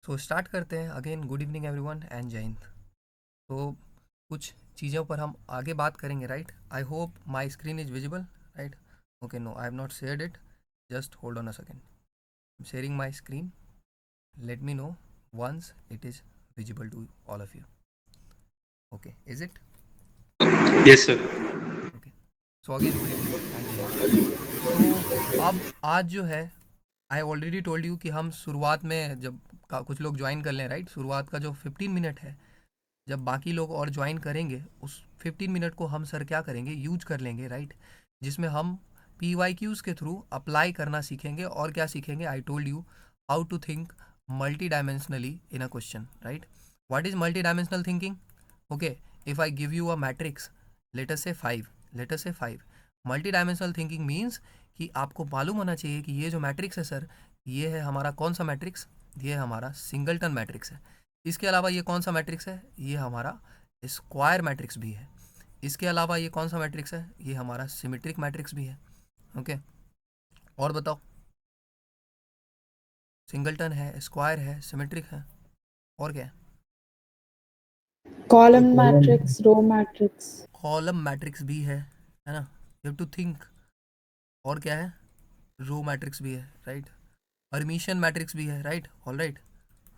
तो स्टार्ट करते हैं। Again good evening everyone and जय हिंद। तो कुछ चीज़ों पर हम आगे बात करेंगे, right. I hope my screen is visible, right. Okay, no I have not shared it, just hold on a second. I am sharing my screen, let me know once it is visible to all of you. Okay, is it? Yes, sir. Okay, so again good evening and जय हिंद। तो अब आज जो है, I already told you कि हम शुरुआत में जब कुछ लोग ज्वाइन कर लें, राइट, शुरुआत का जो 15 मिनट है, जब बाकी लोग और ज्वाइन करेंगे उस 15 मिनट को हम सर क्या करेंगे, यूज कर लेंगे, राइट। जिसमें हम पी वाई क्यूज़ के थ्रू अप्लाई करना सीखेंगे। और क्या सीखेंगे, I told you how to think multi dimensionally in a question, right. What is multi dimensional thinking? Okay, if I give you a matrix, let us say 5 multi dimensional thinking means कि आपको मालूम होना चाहिए कि ये जो matrix है sir, ये है हमारा कौन सा मैट्रिक्स, ये हमारा सिंगलटन मैट्रिक्स है। इसके अलावा ये कौन सा मैट्रिक्स है, ये हमारा स्क्वायर मैट्रिक्स भी है। इसके अलावा ये कौन सा मैट्रिक्स है, ये हमारा सिमेट्रिक मैट्रिक्स भी है। ओके, और बताओ, सिंगलटन है, स्क्वायर है, सिमेट्रिक है, और क्या है? Column matrix, row matrix. Column matrix भी है ना। You have to think. और क्या है, रो मैट्रिक्स भी है, राइट। हर्मिशियन मैट्रिक्स भी है, right, all right,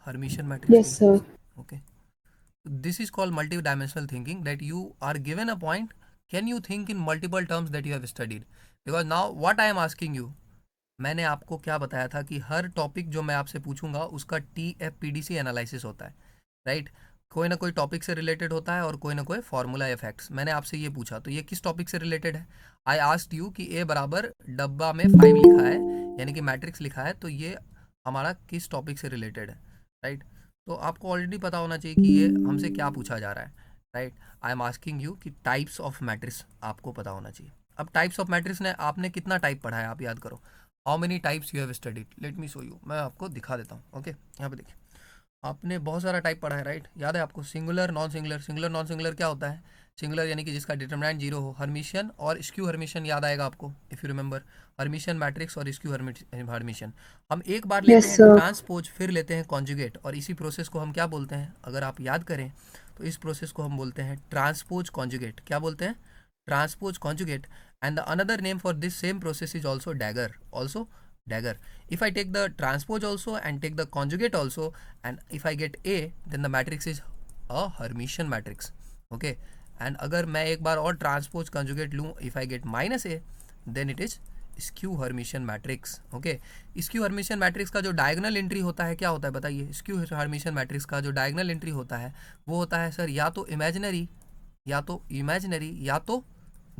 Hermitian matrix भी यस है। Sir. Okay, this is called multi-dimensional thinking, that you are given a point, can you think in multiple terms that you have studied? Because now what I am asking you, मैंने आपको क्या बताया था कि हर topic जो मैं आपसे पूछूंगा उसका TFPDC एनालिसिस होता है, राइट। कोई ना कोई टॉपिक से रिलेटेड होता है और कोई ना कोई फार्मूला इफेक्ट्स। मैंने आपसे ये पूछा, तो ये किस टॉपिक से रिलेटेड है? आई आस्क्ड यू कि ए बराबर डब्बा में 5 लिखा है, यानी कि मैट्रिक्स लिखा है, तो ये हमारा किस टॉपिक से रिलेटेड है, राइट। तो आपको ऑलरेडी पता होना चाहिए कि ये हमसे क्या पूछा जा रहा है, right. I am asking you कि टाइप्स ऑफ मैट्रिक्स आपको पता होना चाहिए। अब टाइप्स ऑफ मैट्रिक्स ने आपने कितना टाइप पढ़ा है, आप याद करो। How many types you have studied, late me show you. मैं आपको दिखा देता हूँ। ओके, यहाँ पे देखिए, आपने बहुत सारा टाइप पढ़ा है, राइट। याद है आपको singular non singular. Singular non singular क्या होता है? सिंगुलर यानी कि जिसका डिटरमिनेंट जीरो हो। हर्मिशियन और स्क्यू हर्मिशियन याद आएगा आपको, if you remember. Hermitian matrix और स्क्यू हर्मिशियन। हम एक बार लेते यस हैं सर। ट्रांसपोज, फिर लेते हैं कॉन्जुगेट, और इसी प्रोसेस को हम क्या बोलते हैं, अगर आप याद करें तो इस प्रोसेस को हम बोलते हैं ट्रांसपोज कॉन्जुगेट। क्या बोलते हैं? Transpose conjugate. And the another name for this same process is also dagger, also dagger. If I take the transpose also and take the conjugate also, and if I get A, then the matrix is a Hermitian matrix. Okay, and अगर मैं एक बार और transpose conjugate लूँ, if I get minus A, then it is skew Hermitian matrix. Okay, skew Hermitian matrix का जो diagonal entry होता है क्या होता है बताइए? स्क्यू हर्मिशियन मैट्रिक्स का जो डायगोनल एंट्री होता है वो होता है सर या तो इमेजिनरी, या तो इमेजिनरी, या तो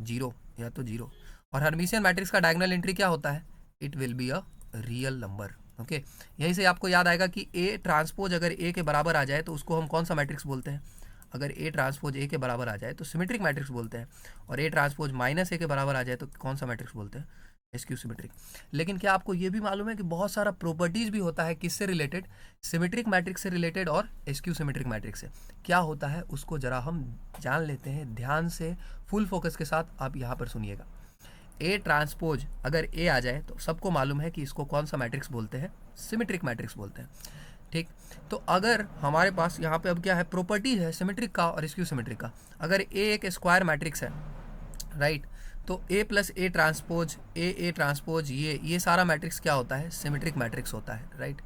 जीरो, या तो जीरो। और हर्मिशियन मैट्रिक्स का डायगोनल एंट्री क्या होता है? It will B a real number. Okay, यहीं से आपको याद आएगा कि ए ट्रांसपोज अगर ए के बराबर आ जाए तो उसको हम कौन सा मैट्रिक्स बोलते हैं? अगर ए ट्रांसपोज ए के बराबर आ जाए तो सिमेट्रिक मैट्रिक्स बोलते हैं, और ए ट्रांसपोज माइनस ए के बराबर आ जाए तो कौन सा मैट्रिक्स बोलते हैं? SQ symmetric. लेकिन क्या आपको ये भी मालूम है कि बहुत सारा प्रॉपर्टीज़ भी होता है किससे रिलेटेड? सिमेट्रिक मैट्रिक्स से रिलेटेड और एसक्यू सिमेट्रिक मैट्रिक्स से। क्या होता है उसको ज़रा हम जान लेते हैं ध्यान से, फुल फोकस के साथ। आप यहाँ पर सुनिएगा। ए ट्रांसपोज अगर ए आ जाए तो सबको मालूम है कि इसको कौन सा मैट्रिक्स बोलते हैं? सिमेट्रिक मैट्रिक्स बोलते हैं, ठीक। तो अगर हमारे पास यहाँ पे अब क्या है, प्रॉपर्टी है सिमेट्रिक का और स्क्यू सिमेट्रिक का। अगर ए एक स्क्वायर मैट्रिक्स है, राइट, तो A plus A transpose, A transpose, ये सारा मैट्रिक्स क्या होता है? सिमेट्रिक मैट्रिक्स होता है, right.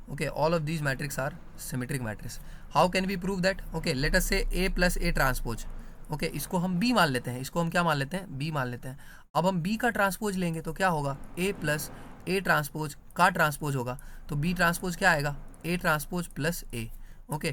Okay, all of these matrix are symmetric matrix. How can we prove that? Okay, let us say A plus A transpose. Okay, इसको हम B मान लेते हैं, इसको हम क्या मान लेते हैं? बी मान लेते हैं। अब हम बी का ट्रांसपोज लेंगे तो क्या होगा? ए प्लस ए ट्रांसपोज का ट्रांसपोज होगा, तो बी ट्रांसपोज क्या आएगा? A transpose plus A. Okay,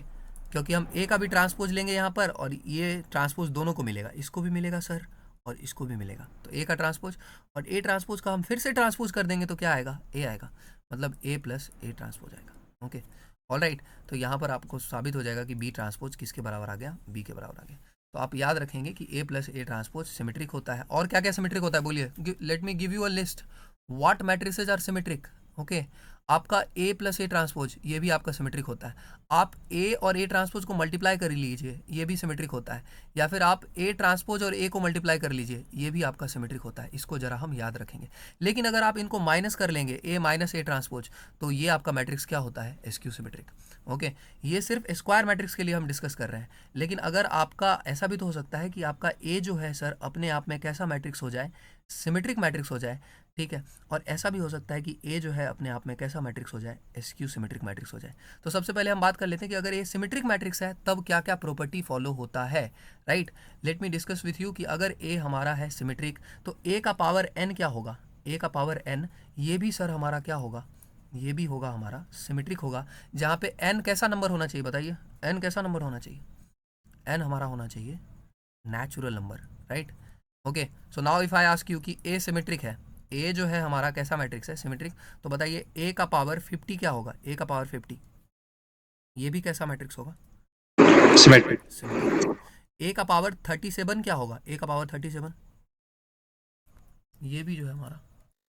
क्योंकि हम ए का भी ट्रांसपोज लेंगे यहाँ पर, और ये ट्रांसपोज दोनों को मिलेगा, इसको भी मिलेगा सर और इसको भी मिलेगा, तो ए का ट्रांसपोज और ए ट्रांसपोज का हम फिर से ट्रांसपोज कर देंगे तो क्या आएगा? ए आएगा, मतलब ए प्लस ए ट्रांसपोज आएगा। Okay, all right. तो यहाँ पर आपको साबित हो जाएगा कि बी ट्रांसपोज किसके बराबर आ गया? बी के बराबर आ गया। तो आप याद रखेंगे कि A plus A transpose symmetric होता है। और क्या क्या सिमेट्रिक होता है बोलिए? Let me give you a list. What matrices are symmetric? Okay. आपका ए प्लस ए ट्रांसपोज ये भी आपका सिमेट्रिक होता है। आप ए और ए ट्रांसपोज को मल्टीप्लाई कर लीजिए, ये भी सिमेट्रिक होता है। या फिर आप ए ट्रांसपोज और ए को मल्टीप्लाई कर लीजिए, ये भी आपका सिमेट्रिक होता है। इसको जरा हम याद रखेंगे। लेकिन अगर आप इनको माइनस कर लेंगे, ए माइनस ए ट्रांसपोज, तो ये आपका मैट्रिक्स क्या होता है? SQ symmetric. ओके, ये सिर्फ स्क्वायर मैट्रिक्स के लिए हम डिस्कस कर रहे हैं। लेकिन अगर आपका ऐसा भी तो हो सकता है कि आपका ए जो है सर अपने आप में कैसा मैट्रिक्स हो जाए? सिमेट्रिक मैट्रिक्स हो जाए, ठीक है। और ऐसा भी हो सकता है कि ए जो है अपने आप में कैसा मैट्रिक्स हो जाए? एसक्यू सिमेट्रिक मैट्रिक्स हो जाए। तो सबसे पहले हम बात कर लेते हैं कि अगर ये सिमेट्रिक मैट्रिक्स है तब क्या क्या प्रॉपर्टी फॉलो होता है, right. Let me discuss with you कि अगर ए हमारा है सिमेट्रिक तो ए का पावर एन क्या होगा? ए का पावर एन, ये भी सर हमारा क्या होगा? ये भी होगा हमारा सिमेट्रिक होगा। जहाँ पे एन कैसा नंबर होना चाहिए बताइए? एन कैसा नंबर होना चाहिए? एन हमारा होना चाहिए natural number, right. Okay, so now if I ask you कि ए सिमेट्रिक है, ए जो है हमारा कैसा मैट्रिक्स है? सिमेट्रिक। तो बताइए ए का पावर 50 क्या होगा? ए का पावर 50 ये भी कैसा मैट्रिक्स होगा? Symmetric. सिमेट्रिक। ए का पावर 37 क्या होगा? ए का पावर 37 ये भी जो है हमारा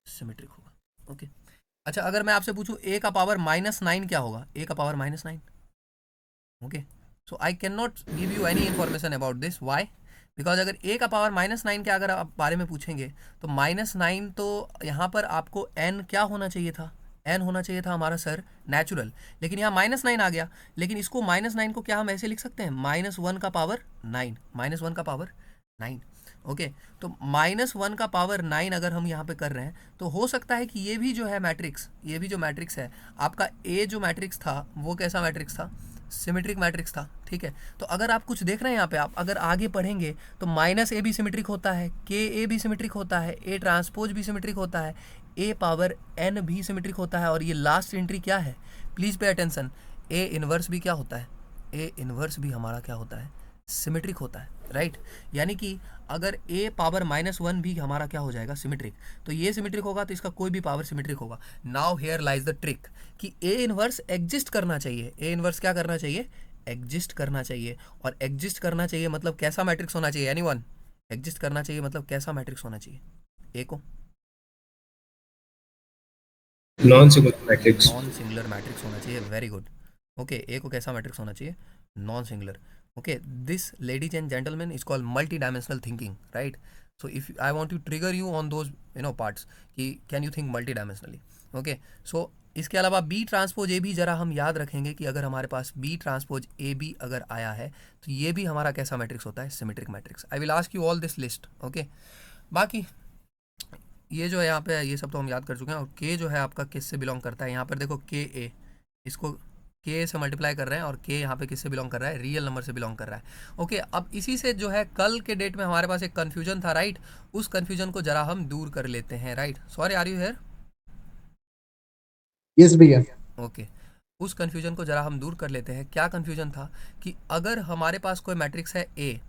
सिमेट्रिक होगा। ओके, अच्छा अगर मैं आपसे पूछूं ए का पावर -9 क्या होगा? ए का power -9। Okay, so I can not give you any information about this. Why? Because अगर ए का पावर -9 के अगर आप बारे में पूछेंगे तो -9 तो यहाँ पर आपको एन क्या होना चाहिए था? एन होना चाहिए था हमारा सर नेचुरल। लेकिन यहाँ -9 आ गया। लेकिन इसको -9 को क्या हम ऐसे लिख सकते हैं? -1 का पावर 9, -1 का पावर 9। ओके, तो -1 का पावर 9 अगर हम यहाँ पे कर रहे हैं तो हो सकता है कि ये भी जो है मैट्रिक्स, ये भी जो मैट्रिक्स है आपका ए जो मैट्रिक्स था वो कैसा मैट्रिक्स था? सिमेट्रिक मैट्रिक्स था, ठीक है। तो अगर आप कुछ देख रहे हैं यहाँ पे, आप अगर आगे पढ़ेंगे तो -a भी सिमेट्रिक होता है, के ए भी सिमेट्रिक होता है, ए ट्रांसपोज भी सिमेट्रिक होता है, ए पावर एन भी सिमेट्रिक होता है। और ये लास्ट एंट्री क्या है? Please pay attention, A inverse भी क्या होता है? ए इनवर्स भी हमारा क्या होता है? सिमेट्रिक होता है, राइट। यानी कि अगर ए पावर -1 भी हमारा क्या हो जाएगा? सिमेट्रिक। तो ये सिमेट्रिक होगा तो इसका कोई भी पावर सिमेट्रिक होगा। Now here lies the trick कि ए इनवर्स एग्जिस्ट करना चाहिए। ए इनवर्स क्या करना चाहिए? एग्जिस्ट करना चाहिए। और एग्जिस्ट करना चाहिए मतलब कैसा मैट्रिक्स होना चाहिए? एनीवन? एग्जिस्ट करना चाहिए मतलब कैसा मैट्रिक्स होना चाहिए? ए को Non-singular matrix. Non singular matrix होना चाहिए। Very good. ओके, ए को कैसा मैट्रिक्स होना चाहिए? Non singular. Okay, this ladies and gentleman is called multi dimensional thinking, right. So if I want to trigger you on those parts कि can you think multi dimensionally. Okay, so इसके अलावा B transpose ए भी ज़रा हम याद रखेंगे कि अगर हमारे पास बी ट्रांसपोज ए भी अगर आया है तो ये भी हमारा कैसा मैट्रिक्स होता है? Symmetric matrix. I will ask you all this list. Okay, बाकी ये जो है यहाँ पे ये सब तो हम याद कर चुके हैं। और के जो है आपका किस से बिलोंग करता है? यहाँ पर देखो के ए, इसको के से मल्टीप्लाई कर रहे हैं और के यहाँ पे किससे बिलोंग कर रहा है? रियल नंबर से बिलोंग कर रहा है। ओके, अब इसी से जो है कल के डेट में हमारे पास एक कन्फ्यूजन था, राइट। उस कन्फ्यूजन को जरा हम दूर कर लेते हैं, right. Sorry, are you here? Yes भैया। ओके, उस कन्फ्यूजन को जरा हम दूर कर लेते हैं। क्या कन्फ्यूजन था कि अगर हमारे पास कोई मैट्रिक्स है ए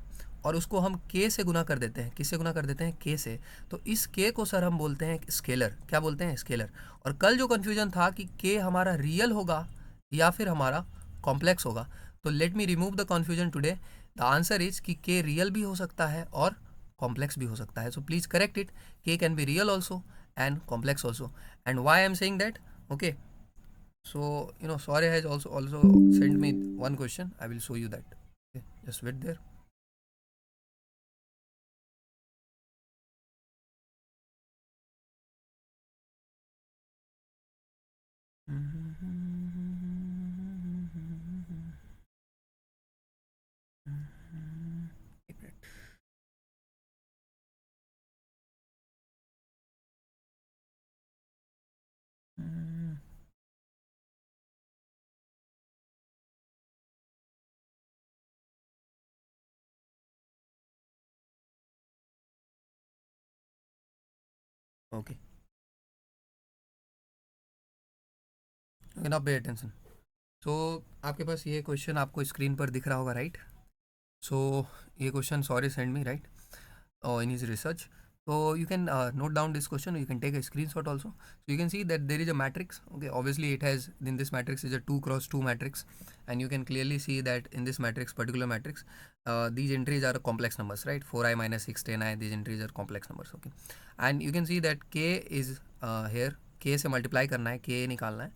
और उसको हम के से गुना कर देते हैं, किससे गुना कर देते हैं? के से, तो इस के को सर हम बोलते हैं स्केलर। क्या बोलते हैं? स्केलर। और कल जो कन्फ्यूजन था कि के हमारा रियल होगा या फिर हमारा कॉम्प्लेक्स होगा, तो let me remove the confusion today. The answer is कि के रियल भी हो सकता है और कॉम्प्लेक्स भी हो सकता है। So please correct it, K can be real also and complex also. And why I am saying that? Okay, so Saurya has also sent me one question. I will show you that. Okay, just wait there. एक minute. Okay, now pay attention. So आपके पास ये क्वेश्चन आपको screen पर दिख रहा होगा, right. सो ये question sorry send me, right, in his research. So you can note down this question. You can take a screenshot also. So you can see that there is a matrix. Okay, obviously it has, in this matrix is a 2 cross 2 matrix, and you can clearly see that in this matrix, particular matrix, these entries are complex numbers, right? 4i minus 6 10i, these entries are complex numbers. Okay, and you can see that k is here, के से multiply करना है, के निकालना है,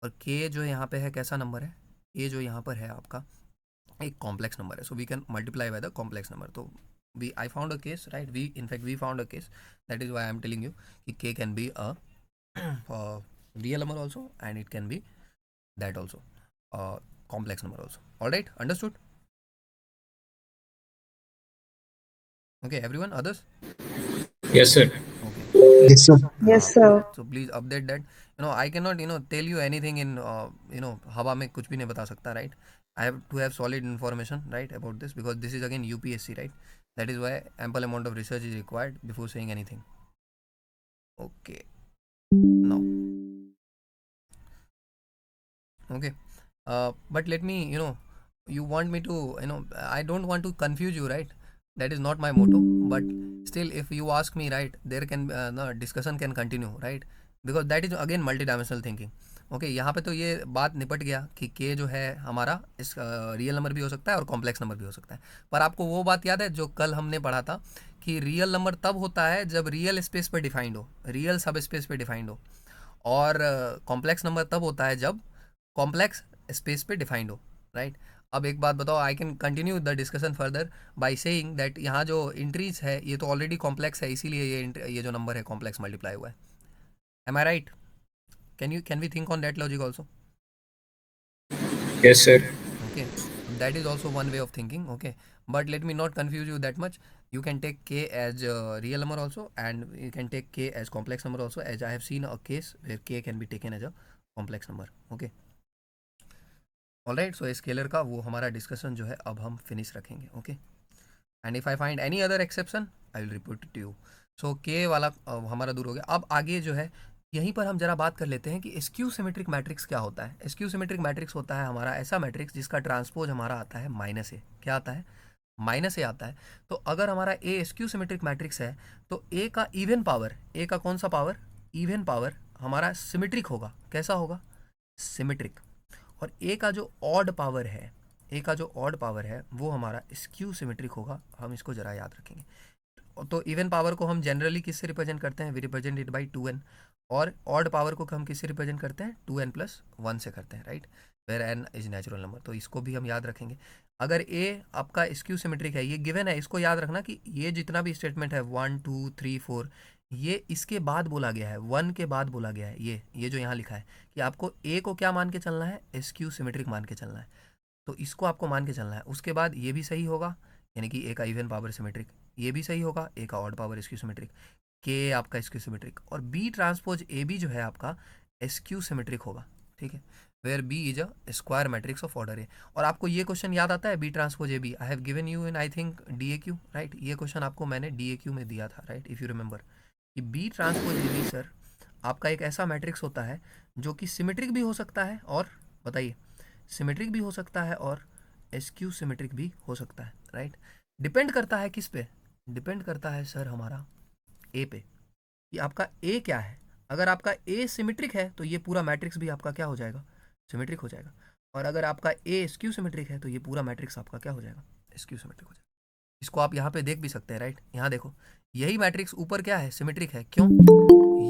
और के जो यहाँ पे है कैसा नंबर है, ये जो यहाँ पर है आपका एक कॉम्प्लेक्स नंबर है, so we can multiply by the complex number. तो we I found a case, right, we in fact we found a case, that is why I am telling you कि K can be a real number also and it can be that also complex number also. All right, understood? Okay, everyone, others? Yes, sir. Okay, so please, Yes, sir. Yes, sir. so please update that. I cannot tell you anything in हवा में कुछ भी नहीं बता सकता, right? I have to have solid information, right, about this, because this is again UPSC, right? That is why ample amount of research is required before saying anything. Okay, now, okay, but let me, you want me to, I don't want to confuse you, right? That is not my motto, but still if you ask me, right, there can no, discussion can continue, right, because that is again multidimensional thinking. Okay, यहाँ पे तो ये बात निपट गया कि के जो है हमारा इस रियल नंबर भी हो सकता है और कॉम्प्लेक्स नंबर भी हो सकता है. पर आपको वो बात याद है जो कल हमने पढ़ा था कि रियल नंबर तब होता है जब रियल स्पेस पे डिफाइंड हो, रियल सब स्पेस पे डिफाइंड हो, और कॉम्प्लेक्स नंबर तब होता है जब कॉम्प्लेक्स स्पेस पे डिफाइंड हो, राइट. अब एक बात बताओ, I can continue the discussion further by saying that यहाँ जो इंट्रीज है ये तो ऑलरेडी कॉम्प्लेक्स है, इसीलिए ये जो नंबर है कॉम्प्लेक्स मल्टीप्लाई हुआ है. Am I right? Can we think on that logic also? Yes, sir. Okay, that is also one way of thinking. Okay, but let me not confuse you that much. You can take k as a real number also, and you can take k as complex number also, as I have seen a case where k can be taken as a complex number. Okay, all right, so scalar का वो हमारा discussion जो है अब हम finish रखेंगे. Okay, and if I find any other exception I will report to you. So K वाला हमारा दूर हो गया. अब आगे जो है यहीं पर हम जरा बात कर लेते हैं कि स्क्यू सिमेट्रिक मैट्रिक्स क्या होता है. स्क्यू सिमेट्रिक मैट्रिक्स होता है हमारा ऐसा मैट्रिक्स जिसका ट्रांसपोज हमारा आता है माइनस ए. क्या आता है? माइनस ए आता है. तो अगर हमारा ए स्क्यू सिमेट्रिक मैट्रिक्स है तो ए का इवन पावर, ए का कौन सा पावर? इवन पावर हमारा सिमेट्रिक होगा. कैसा होगा? सिमेट्रिक. और ए का जो ऑड पावर है, ए का जो ऑड पावर है वो हमारा स्क्यू सिमेट्रिक होगा. हम इसको ज़रा याद रखेंगे. तो इवन पावर को हम जनरली किससे रिप्रेजेंट करते हैं? We represent it by 2n. और ऑड पावर को हम किससे रिप्रेजेंट करते हैं? 2n+1 से करते हैं, right, where n is natural number. तो इसको भी हम याद रखेंगे. अगर ए आपका स्क्यू सिमेट्रिक है, ये गिवन है, इसको याद रखना कि ये जितना भी स्टेटमेंट है 1 2 3 4 ये इसके बाद बोला गया है, 1 के बाद बोला गया है. ये जो यहाँ लिखा है कि आपको ए को क्या मान के चलना है? स्क्यू सिमेट्रिक मान के चलना है. तो इसको आपको मान के चलना है. उसके बाद ये भी सही होगा, यानी कि ए का इवन पावर सिमेट्रिक. ये भी सही होगा, ए का odd power skew symmetric. K आपका स्क्यू सिमेट्रिक. और बी ट्रांसपोज ए बी जो है आपका स्क्यू सिमेट्रिक होगा. ठीक है, where B is a square matrix of order A. और आपको ये क्वेश्चन याद आता है B transpose A B? I have given you in I think DAQ, right. ये क्वेश्चन आपको मैंने DAQ में दिया था, राइट, इफ़ यू रिमेंबर, कि B transpose A B sir आपका एक ऐसा मैट्रिक्स होता है जो कि सिमेट्रिक भी हो सकता है, और बताइए, सिमेट्रिक भी हो सकता है और स्क्यू सिमेट्रिक भी हो सकता है, राइट. डिपेंड करता है किस पे? डिपेंड करता है सर हमारा ए पे, कि आपका ए क्या है. अगर आपका ए सिमेट्रिक है तो ये पूरा मैट्रिक्स भी आपका क्या हो जाएगा? सिमेट्रिक हो जाएगा. और अगर आपका ए स्क्यू सिमेट्रिक है तो ये पूरा मैट्रिक्स आपका क्या हो जाएगा? स्क्यू सिमेट्रिक हो जाएगा. इसको आप यहाँ पे देख भी सकते हैं, राइट. यहाँ देखो, यही मैट्रिक्स ऊपर क्या है? सिमेट्रिक है. क्यों?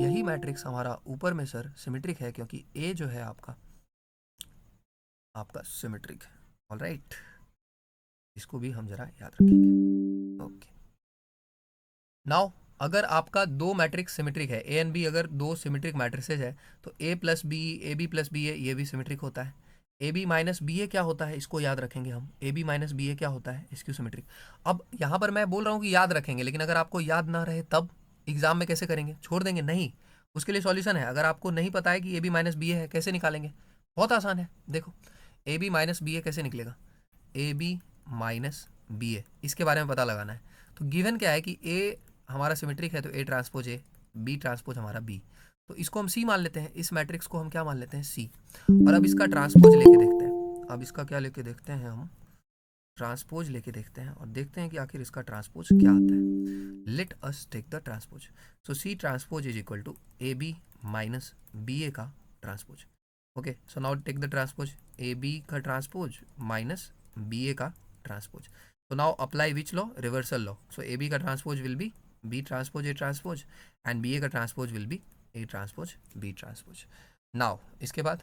यही मैट्रिक्स हमारा ऊपर में सर सिमेट्रिक है क्योंकि ए जो है आपका सिमेट्रिक है. ऑल राइट, इसको भी हम जरा याद रखेंगे. ओके, नाउ अगर आपका दो मैट्रिक्स सिमेट्रिक है, ए एंड बी, अगर दो सिमेट्रिक मैट्रिसेज है तो A plus B, A B plus B A, ये भी सिमेट्रिक होता है. A B minus B A क्या होता है? इसको याद रखेंगे हम. A B minus B A क्या होता है? Skew symmetric. अब यहाँ पर मैं बोल रहा हूँ कि याद रखेंगे, लेकिन अगर आपको याद ना रहे तब एग्जाम में कैसे करेंगे? छोड़ देंगे? नहीं, उसके लिए सॉल्यूशन है. अगर आपको नहीं पता है कि A B minus B A है, कैसे निकालेंगे? बहुत आसान है. देखो, ए बी माइनस बी ए कैसे निकलेगा? ए बी माइनस बी ए, इसके बारे में पता लगाना है. तो गिवन क्या है कि ए हमारा सिमेट्रिक है तो A transpose A, B transpose हमारा बी. तो इसको हम सी मान लेते हैं. इस मैट्रिक्स को हम क्या मान लेते हैं? सी. और अब इसका ट्रांसपोज लेके देखते हैं. अब इसका क्या लेके देखते हैं? हम ट्रांसपोज लेके देखते हैं और देखते हैं कि आखिर इसका ट्रांसपोज क्या आता है. Let us take the transpose. So C transpose is equal to A B minus B A का transpose. Okay, so now take the transpose. A B का ट्रांसपोज माइनस बी ए का transpose. So now apply which law? Reversal law. So AB का transpose will be B transpose A transpose and BA का transpose will be A transpose B transpose. Now इसके बाद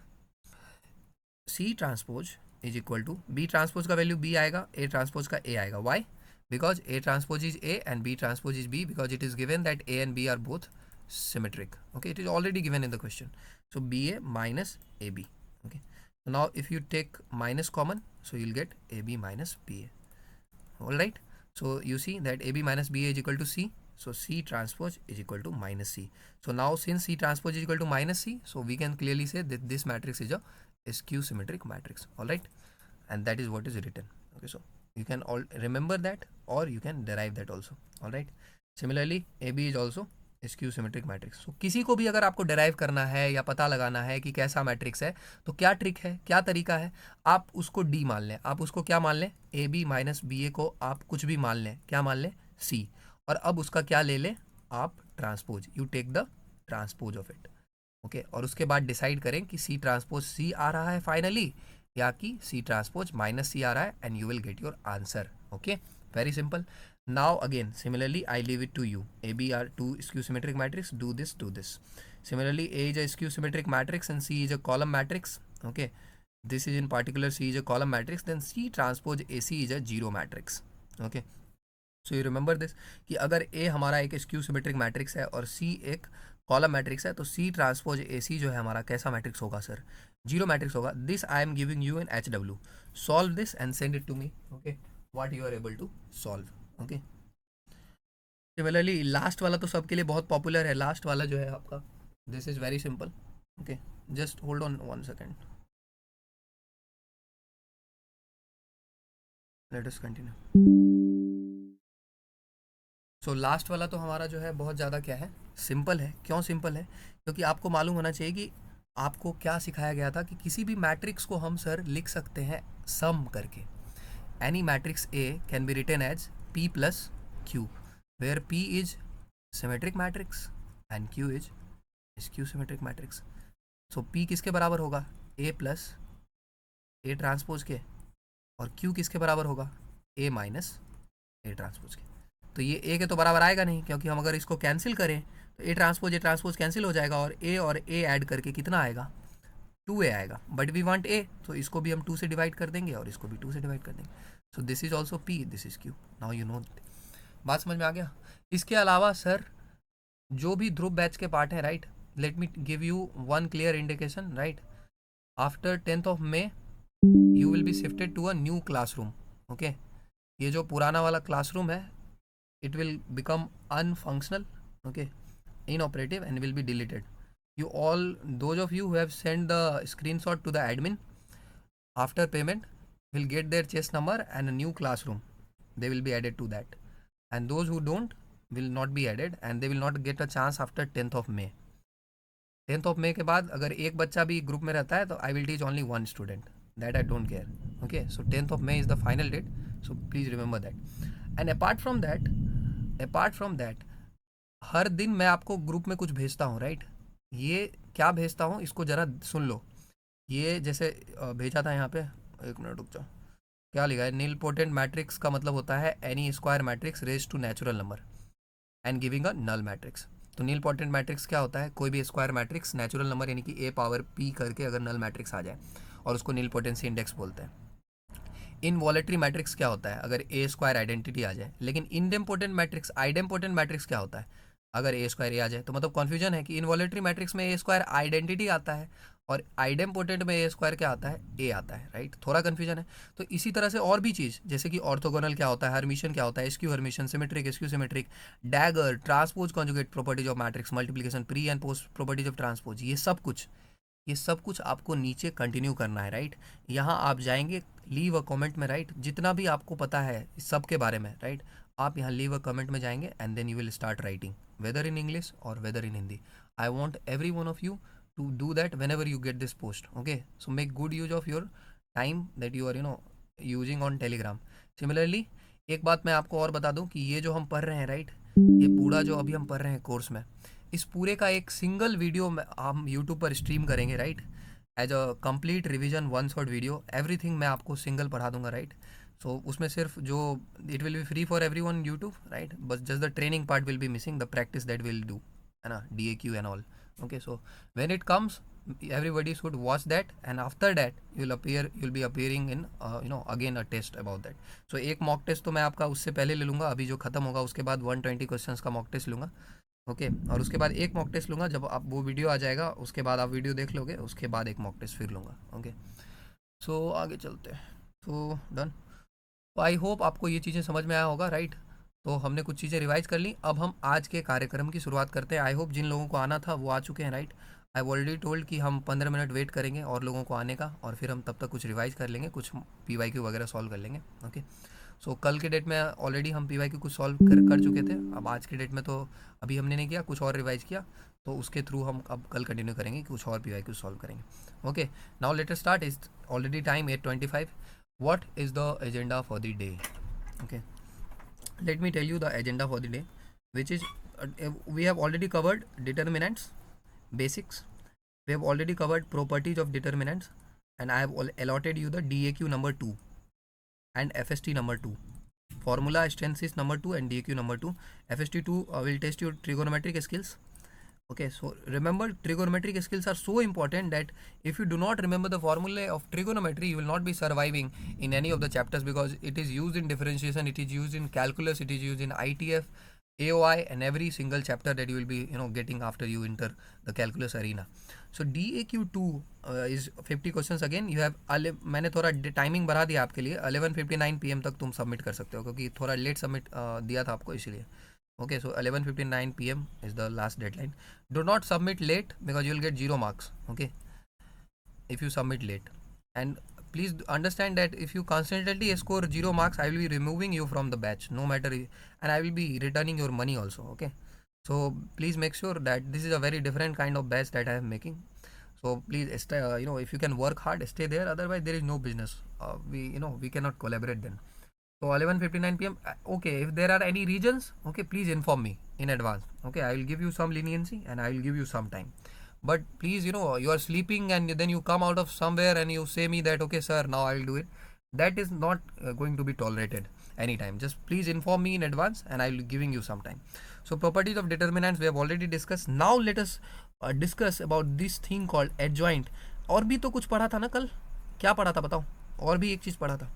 C transpose is equal to B transpose का value B आएगा, A transpose का A आएगा. Why? Because A transpose is A and B transpose is B, because it is given that A and B are both symmetric. Okay, it is already given in the question. So BA minus AB. Okay, so now if you take minus common, so you'll get AB minus BA. All right, so you see that AB minus BA is equal to C, so C transpose is equal to minus C. So now since C transpose is equal to minus C, so we can clearly say that this matrix is a skew symmetric matrix. All right, and that is what is written. Okay, so you can all remember that, or you can derive that also. All right, similarly AB is also skew symmetric matrix. So किसी को भी अगर आपको derive करना है या पता लगाना है कि कैसा मैट्रिक्स है, तो क्या ट्रिक है, क्या तरीका है, आप उसको D मान लें. आप उसको क्या मान लें? AB माइनस BA को आप कुछ भी मान लें. क्या मान लें? C. और अब उसका क्या ले लें आप? Transpose. You take the transpose of it. Okay, और उसके बाद डिसाइड करें कि C ट्रांसपोज C आ रहा है फाइनली, या कि C ट्रांसपोज माइनस C आ रहा है, and you will get your answer. Okay, very simple. Now again, similarly, I leave it to you. AB are two skew symmetric matrix. Do this, do this. Similarly, A is a skew symmetric matrix and C is a column matrix. Okay, this is in particular C is a column matrix. Then C transpose AC is a zero matrix. Okay, so you remember this कि अगर A हमारा एक skew symmetric matrix है और C एक column matrix है, तो C transpose AC जो है हमारा कैसा matrix होगा सर? जीरो मैट्रिक्स होगा. This I am giving you in HW. Solve this and send it to me. Okay, what you are able to solve. Okay, similarly last वाला तो सबके लिए बहुत पॉपुलर है. लास्ट वाला जो है आपका, this is very simple. Okay, just hold on 1 second, let us continue. So last वाला तो हमारा जो है बहुत ज़्यादा क्या है, सिंपल है. क्यों सिंपल है? क्योंकि आपको मालूम होना चाहिए कि आपको क्या सिखाया गया था कि किसी भी मैट्रिक्स को हम सर लिख सकते हैं सम करके. Any matrix A can be written as P plus Q, where P is symmetric matrix and Q is skew symmetric matrix. So P किसके बराबर होगा? A plus A ट्रांसपोज के, और Q किसके बराबर होगा? A माइनस A ट्रांसपोज के. तो ये A के तो बराबर आएगा नहीं, क्योंकि हम अगर इसको कैंसिल करें तो A ट्रांसपोज कैंसिल हो जाएगा, और A ऐड करके कितना आएगा? 2A आएगा. बट वी वांट A, तो इसको भी हम 2 से डिवाइड कर देंगे और इसको भी 2 से डिवाइड कर देंगे. सो this is also P, this is Q. Now you know. बात समझ में आ गया? इसके अलावा सर जो भी ध्रुव बैच के पार्ट हैं, right, let me give you one clear indication. Right, after 10th of May you will be shifted to a new classroom. Okay, ये जो पुराना वाला क्लासरूम है, it will become unfunctional. Okay, inoperative and will be deleted. You all, those of you who have sent the screenshot to the admin after payment will get their chest number and a new classroom. They will be added to that, and those who don't will not be added, and they will not get a chance after 10th of May. 10th of May के बाद अगर एक बच्चा भी group में रहता है तो I will teach only one student. That I don't care. Okay, so 10th of May is the final date, so please remember that. And apart from that, हर दिन मैं आपको ग्रुप में कुछ भेजता हूँ, राइट. ये क्या भेजता हूँ इसको ज़रा सुन लो. ये जैसे भेजा था यहाँ पे, एक मिनट रुक जाओ. क्या लिखा है? नील पोटेंट मैट्रिक्स का मतलब होता है any square matrix raise to natural number and giving a null matrix. तो नील पोटेंट मैट्रिक्स क्या होता है? कोई भी स्क्वायर मैट्रिक्स नेचुरल नंबर यानी कि A पावर P करके अगर नल मैट्रिक्स आ जाए, और उसको नील पोटेंसी इंडेक्स बोलते हैं. इनवॉलेटरी मैट्रिक्स क्या होता है? अगर A स्क्वायर आइडेंटिटी आ जाए. लेकिन इनडेम्पोटेंट मैट्रिक्स, आइडेम्पोटेंट मैट्रिक्स क्या होता है? अगर A स्क्वायर A आ जाए. तो मतलब कन्फ्यूजन है कि इनवॉलेटरी मैट्रिक्स में A स्क्वायर आइडेंटिटी आता है और आइडेम्पोटेंट में A स्क्वायर क्या आता है? A आता है, राइट. थोड़ा कन्फ्यूजन है. तो इसी तरह से और भी चीज़, जैसे कि ऑर्थोगोनल क्या होता है, हर्मिशन क्या होता है, skew Hermitian, symmetric, skew symmetric, dagger, transpose conjugate, properties of matrix, multiplication, pre and post properties of transpose, ये सब कुछ आपको नीचे कंटिन्यू करना है, राइट. यहाँ आप जाएंगे, लीव अ कमेंट में, राइट, जितना भी आपको पता है इस सब के बारे में, राइट, आप यहाँ लीव अ कमेंट में जाएंगे and then you will start writing, whether in English और whether in Hindi. I want every one of you to do that whenever you get this post. Okay, so make good use of your time that you are using on Telegram. Similarly एक बात मैं आपको और बता दूं कि ये जो हम पढ़ रहे हैं, राइट, ये पूरा जो अभी हम पढ़ रहे हैं कोर्स में, इस पूरे का एक सिंगल वीडियो हम यूट्यूब पर स्ट्रीम करेंगे, right, as a complete revision 1 shot video. Everything मैं आपको सिंगल पढ़ा दूंगा, राइट. सो उसमें सिर्फ जो it will be free for every one YouTube, right, बस just the training part will be missing, the practice that will do, है ना, DAQ and all. Okay, so when it comes, everybody should watch that, and after that you'll be appearing in again a test about that. So एक mock test तो मैं आपका उससे पहले ले लूँगा, अभी जो ख़त्म होगा उसके बाद 120 क्वेश्चंस का mock test लूँगा. ओके, और उसके बाद एक मॉक टेस्ट लूँगा. जब आप वो वीडियो आ जाएगा उसके बाद आप वीडियो देख लोगे, उसके बाद एक मॉक टेस्ट फिर लूँगा. ओके, सो आगे चलते हैं. तो डन. तो आई होप आपको ये चीज़ें समझ में आया होगा, राइट. तो हमने कुछ चीज़ें रिवाइज कर ली. अब हम आज के कार्यक्रम की शुरुआत करते हैं. आई होप जिन लोगों को आना था वो आ चुके हैं, राइट. आई ऑलरेडी टोल्ड कि हम 15 मिनट वेट करेंगे और लोगों को आने का, और फिर हम तब तक कुछ रिवाइज कर लेंगे, कुछ PYQ वगैरह सॉल्व कर लेंगे. ओके, सो कल के डेट में ऑलरेडी हम PYQ कुछ सॉल्व कर चुके थे. अब आज के डेट में तो अभी हमने नहीं किया, कुछ और रिवाइज किया, तो उसके थ्रू हम अब कल कंटिन्यू करेंगे, कुछ और PYQ सॉल्व करेंगे. Okay, now let us start. Is already time 8:25. What is the agenda for the day? Okay, let me tell you the agenda for the day, which is we have already covered determinants, basics. We have already covered properties of determinants, and I have allotted you the DAQ number 2 and FST number 2, formula strength is number 2 and DAQ number 2. FST 2 will test your trigonometric skills. Okay, so remember, trigonometric skills are so important that if you do not remember the formula of trigonometry, you will not be surviving in any of the chapters, because it is used in differentiation, it is used in calculus, it is used in ITF, AOI, and every single chapter that you will be getting after you enter the calculus arena. So DAQ2 is 50 questions. again you have मैंने थोड़ा timing बढ़ा दिया आपके लिए, 11:59 PM तक तुम submit कर सकते हो, क्योंकि थोड़ा लेट सबमिट दिया था आपको, इसीलिए. Okay, so 11:59 PM is the last deadline. Do not submit late, because you will get 0 marks. Okay, if you submit late. And please understand that if you consistently score 0 marks, I will be removing you from the batch, no matter, and I will be returning your money also. Okay, so please make sure that this is a very different kind of batch that I am making. So please stay, if you can work hard, stay there, otherwise there is no business. We cannot collaborate then. So 11:59 PM. Okay, if there are any regions, okay, please inform me in advance. Okay, I will give you some leniency and I will give you some time. But please, you are sleeping and then you come out of somewhere and you say me that, okay sir, now I will do it. That is not going to be tolerated anytime. Just please inform me in advance and I will be giving you some time. So properties of determinants we have already discussed. Now let us discuss about this thing called adjoint. और भी तो कुछ पढ़ा था ना कल? क्या पढ़ा था बताओ? और भी एक चीज़ पढ़ा था.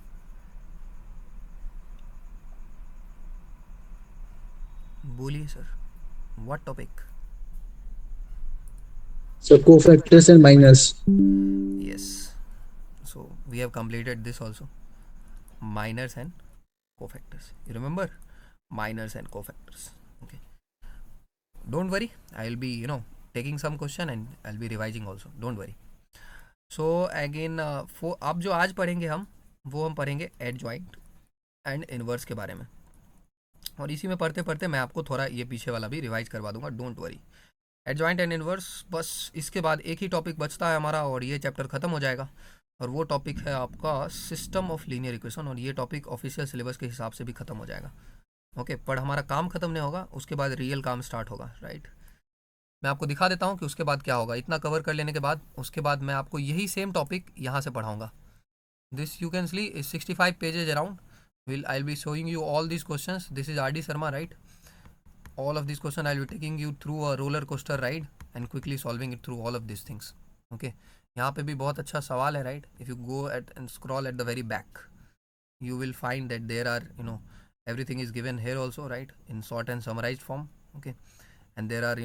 बोलिए sir, what topic? So cofactors and minors. Yes, so we have completed this also. Minors and cofactors, you remember? Minors and cofactors. Okay, don't worry, I will be taking some question and I'll be revising also, don't worry. So again, अब जो आज पढ़ेंगे हम पढ़ेंगे adjoint and inverse के बारे में, और इसी में पढ़ते पढ़ते मैं आपको थोड़ा ये पीछे वाला भी रिवाइज करवा दूंगा, don't worry. Adjoint and inverse, बस इसके बाद एक ही टॉपिक बचता है हमारा और ये चैप्टर ख़त्म हो जाएगा, और वो टॉपिक है आपका सिस्टम ऑफ लीनियर इक्वेशन, और ये टॉपिक ऑफिशियल सिलेबस के हिसाब से भी ख़त्म हो जाएगा. ओके, पर हमारा काम ख़त्म नहीं होगा, उसके बाद रियल काम स्टार्ट होगा, राइट. मैं आपको दिखा देता हूँ कि उसके बाद क्या होगा. इतना कवर कर लेने के बाद उसके बाद मैं आपको यही सेम टॉपिक यहाँ से पढ़ाऊँगा. This you can see is 65 pages around. I'll be showing you all these questions. This is RD Sharma, right? All of these questions I'll be taking you through a roller coaster ride and quickly solving it through all of these things. Okay, यहाँ पे भी बहुत अच्छा सवाल है, right? If you go at and scroll at the very back, you will find that there are everything is given here also, right? In short and summarized form. Okay, and there are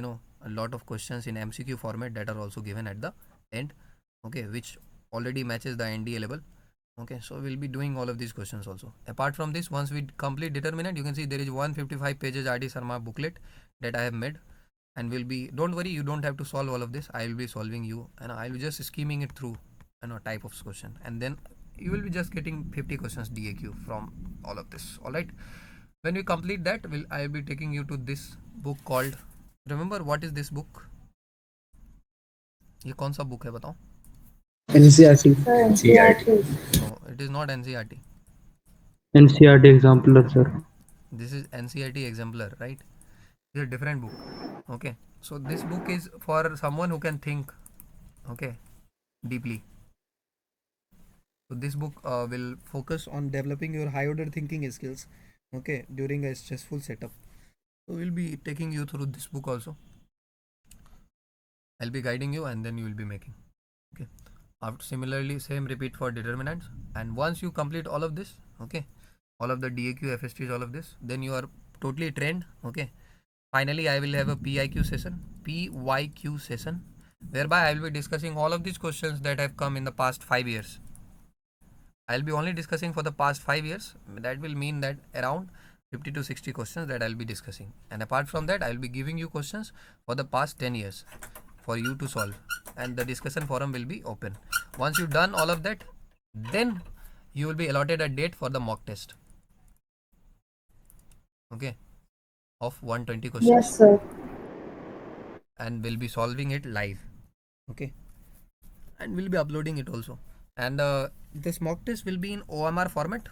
a lot of questions in MCQ format that are also given at the end. Okay, which already matches the NDA level. Okay, so we'll be doing all of these questions also. Apart from this, once we complete determinant, you can see there is 155 pages RD Sharma booklet that I have made, and we'll be, don't worry, you don't have to solve all of this. I will be solving you, and I will be just skimming it through type of question, and then you will be just getting 50 questions DAQ from all of this. All right, when we complete that, I will be taking you to this book called, remember what is this book? ये कौन सा book है बताओ? NCRT. Sir, NCERT. No, it is not NCERT. NCERT exemplar, sir. This is NCERT exemplar, right? It's a different book. Okay, so this book is for someone who can think, okay, deeply. So this book will focus on developing your high order thinking skills, okay, during a stressful setup. So we'll be taking you through this book also. I'll be guiding you and then you will be making. Okay. After similarly same repeat for determinants, and once you complete all of this, okay, all of the DAQ, FSTs, all of this, then you are totally trained. Okay. Finally, I will have a PYQ session, whereby I will be discussing all of these questions that have come in the past 5 years. I'll be only discussing for the past 5 years. That will mean that around 50 to 60 questions that I'll be discussing. And apart from that, I'll be giving you questions for the past 10 years for you to solve. And the discussion forum will be open. Once you've done all of that, then you will be allotted a date for the mock test. Okay. Of 120 questions. Yes, sir. And we'll be solving it live. Okay. And we'll be uploading it also. And this mock test will be in OMR format.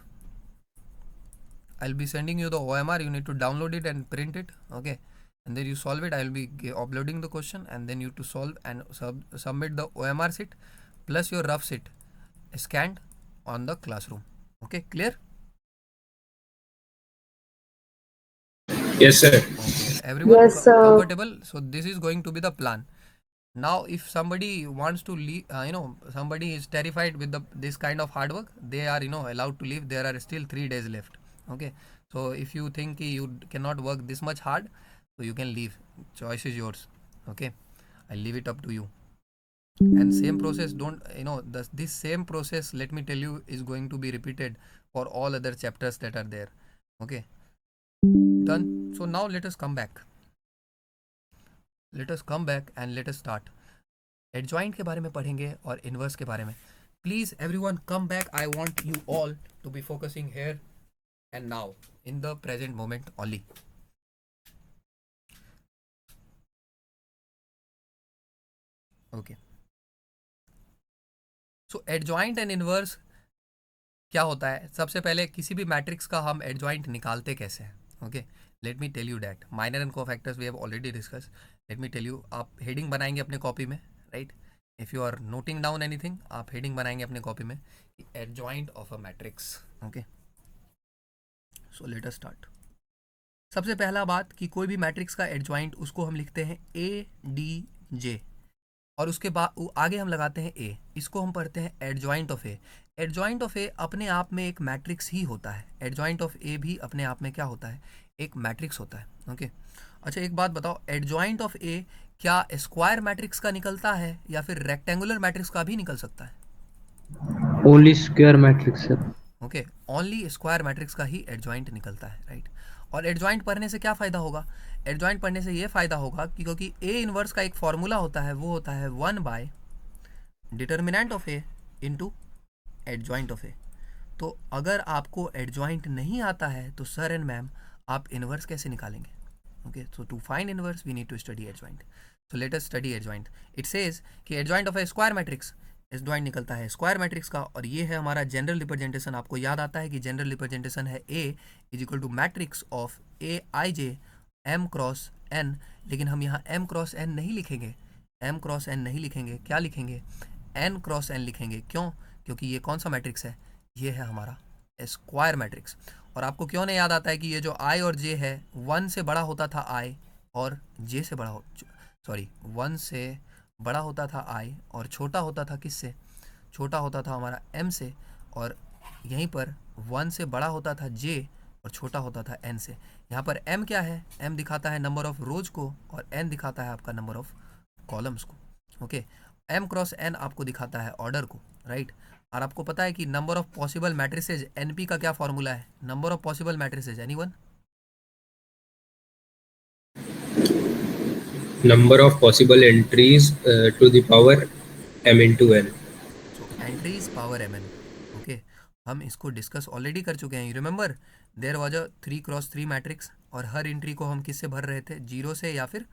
I'll be sending you the OMR. You need to download it and print it. Okay. And then you solve it. I'll be uploading the question, and then you to solve and submit the OMR sheet plus your rough sheet scanned on the classroom. Okay. Clear? Yes, sir. Okay. Everyone Yes, sir. comfortable? So this is going to be the plan. Now, if somebody wants to leave, somebody is terrified with this kind of hard work, they are, allowed to leave. There are still 3 days left. Okay. So if you think you cannot work this much hard, so you can leave. Choice is yours. Okay. I'll leave it up to you. And same process, this same process, let me tell you, is going to be repeated for all other chapters that are there. Okay. Done. So now let us come back. Let us come back and let us start. Adjoint के बारे में पढ़ेंगे और inverse के बारे में. Please everyone come back. I want you all to be focusing here and now in the present moment only. Okay. So adjoint and inverse क्या होता है? सबसे पहले किसी भी मैट्रिक्स का हम adjoint निकालते कैसे हैं? Okay. Let me tell you that minor and cofactors we have already discussed. Let me tell you, आप हेडिंग बनाएंगे अपने कॉपी में, right? If you are noting down anything, आप हेडिंग बनाएंगे अपने कॉपी में adjoint of a matrix. Okay. So let us start. सबसे पहला बात कि कोई भी मैट्रिक्स का एडजॉइंट उसको हम लिखते हैं ADJ और उसके बाद आगे हम लगाते हैं A. इसको हम पढ़ते हैं adjoint of A. Adjoint of A अपने आप में एक मैट्रिक्स ही होता है. एडजॉइंट ऑफ ए भी अपने आप में क्या होता है? एक मैट्रिक्स होता है. ओके. अच्छा, एक बात बताओ, एडजॉइंट ऑफ ए क्या स्क्वायर मैट्रिक्स का निकलता है या फिर रेक्टेंगुलर मैट्रिक्स का भी निकल सकता है? Only square matrix sir. Okay, only square matrix का ही एडजॉइंट निकलता है, राइट? और एडजॉइंट पढ़ने से क्या फ़ायदा होगा? एडजॉइंट पढ़ने से ये फ़ायदा होगा कि क्योंकि ए इनवर्स का एक फॉर्मूला होता है, वो होता है 1 / determinant of A into adjoint of A. तो अगर आपको एडजॉइंट नहीं आता है तो सर एंड मैम आप इनवर्स कैसे निकालेंगे? Okay, so to find inverse we need to study adjoint. So let us study adjoint. It says कि adjoint of a square matrix, adjoint निकलता है स्क्वायर मैट्रिक्स का, और ये है हमारा जनरल रिप्रेजेंटेशन. आपको याद आता है कि जनरल रिप्रेजेंटेशन है A is equal to matrix of AIJ M cross N. लेकिन हम यहाँ M क्रॉस N नहीं लिखेंगे, M क्रॉस N नहीं लिखेंगे. क्या लिखेंगे? N क्रॉस N लिखेंगे. क्यों? क्योंकि ये कौन सा मैट्रिक्स है? ये है हमारा स्क्वायर मैट्रिक्स. और आपको क्यों नहीं याद आता है कि ये जो I और J है 1 से बड़ा होता था I और J से बड़ा 1 से बड़ा होता था I और छोटा होता था किससे? छोटा होता था हमारा M से. और यहीं पर 1 से बड़ा होता था J और छोटा होता था N से. यहाँ पर M क्या है? M दिखाता है नंबर ऑफ रोज को और N दिखाता है आपका नंबर ऑफ कॉलम्स को. ओके, M क्रॉस N आपको दिखाता है ऑर्डर को, राइट? और आपको पता है कि number of possible matrices NP का क्या फॉर्मूला है? Number of possible matrices, anyone? Number of possible entries to the power m into n. So entries power mn. Okay, हम इसको डिस्कस ऑलरेडी कर चुके हैं. You remember there was a 3x3 matrix और हर एंट्री को हम किससे भर रहे थे? 0 से या फिर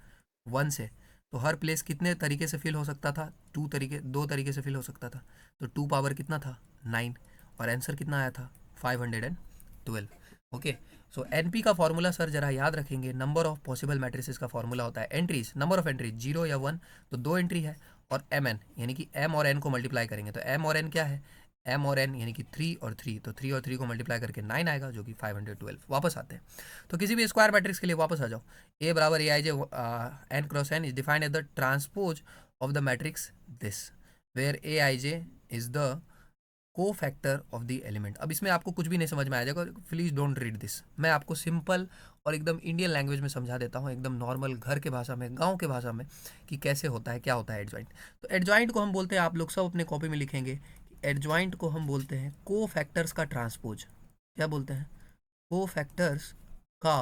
1 से. तो हर प्लेस कितने तरीके से फिल हो सकता था? 2 तरीके से फिल हो सकता था. तो 2 पावर कितना था? 9. और आंसर कितना आया था? 512. ओके, सो एनपी का फॉर्मूला सर जरा याद रखेंगे. नंबर ऑफ पॉसिबल मैट्रिसेस का फॉर्मूला होता है एंट्रीज, नंबर ऑफ एंट्रीज 0 या 1, तो 2 एंट्री है. और एम एन यानी कि एम और एन को मल्टीप्लाई करेंगे. तो एम और एन क्या है? m और n यानी कि 3 और 3, तो 3 और 3 को मल्टीप्लाई करके 9 आएगा जो कि 512। वापस आते हैं तो किसी भी स्क्वायर मैट्रिक्स के लिए वापस आ जाओ। a बराबर A I J N cross N is defined as the transpose of the matrix this where A I J is the cofactor of the element. अब इसमें आपको कुछ भी नहीं समझ में आ जाएगा, प्लीज़ डोंट रीड दिस। मैं आपको सिंपल और एकदम इंडियन लैंग्वेज में समझा देता हूँ, एकदम नॉर्मल घर के भाषा में, गांव के भाषा में, कि कैसे होता है, क्या होता है एडजॉइंट। तो एडजॉइंट को हम बोलते हैं, आप लोग सब अपने कॉपी में लिखेंगे, एडजॉइंट को हम बोलते हैं को फैक्टर्स का ट्रांसपोज। क्या बोलते हैं? को फैक्टर्स का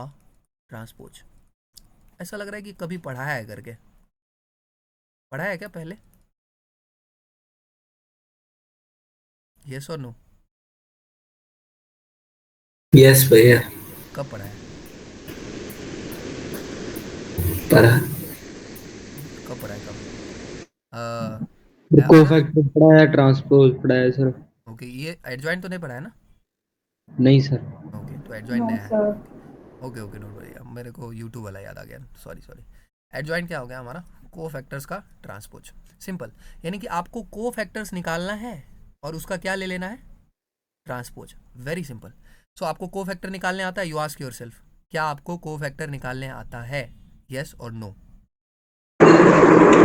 ट्रांसपोज। ऐसा लग रहा है कि कभी पढ़ाया है करके, पढ़ाया है क्या पहले? यस और नो? यस भैया, कब पढ़ा है? पढ़ा। कब पढ़ा है, कब? अगर कोफैक्टर पढ़ा है, ट्रांसपोज पढ़ा है सर। ओके, ये एडजॉइंट तो नहीं पढ़ा है ना? नहीं सर। ओके, तो एडजॉइंट No, नया है। sir. Okay okay, don't worry, अब मेरे को यूट्यूब वाला याद आ गया, सॉरी सॉरी। एडजॉइंट क्या हो गया हमारा? को फैक्टर्स का ट्रांसपोज। सिंपल, यानी कि आपको को फैक्टर्स निकालना है और उसका क्या ले लेना है? ट्रांसपोज। Very simple. सो आपको को फैक्टर निकालने आता है? यू आस्क योर सेल्फ, क्या आपको को फैक्टर निकालने आता है? यस और नो?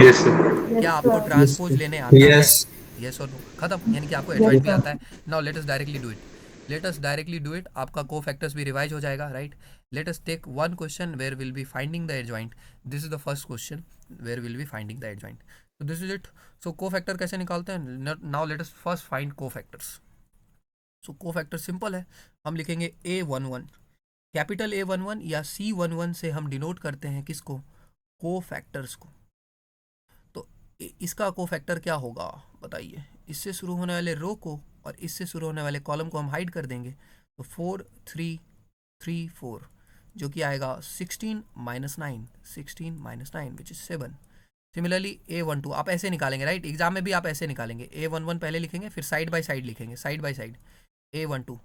Yes sir. क्या Yes, आपको sir. Yes, transpose sir. लेने आता है? यस। यस और नो, खत्म। यानी कि आपको Yes, एडजॉइंट भी sir. आता है। Now let us directly do it. Let us directly do it. आपका को फैक्टर्स भी रिवाइज हो जाएगा, right? Let us take one question where will be finding the adjoint. This is the first question where will be finding the adjoint. तो this is it. So cofactor कैसे निकालते हैं? Now let us first find cofactors. So cofactor simple है, हम लिखेंगे A11। Capital A11 या C11 से हम डिनोट करते हैं किसको? को फैक्टर्स को। तो इसका को फैक्टर क्या होगा बताइए? इससे शुरू होने वाले रो को और इससे शुरू होने वाले कॉलम को हम हाइड कर देंगे, तो 4 3 3 4, जो कि आएगा 16 minus 9, 16 minus 9 which is 7। Similarly A12 आप ऐसे निकालेंगे, राइट? एग्जाम में भी आप ऐसे निकालेंगे, A11 पहले लिखेंगे, फिर साइड बाय साइड लिखेंगे, side by side A12,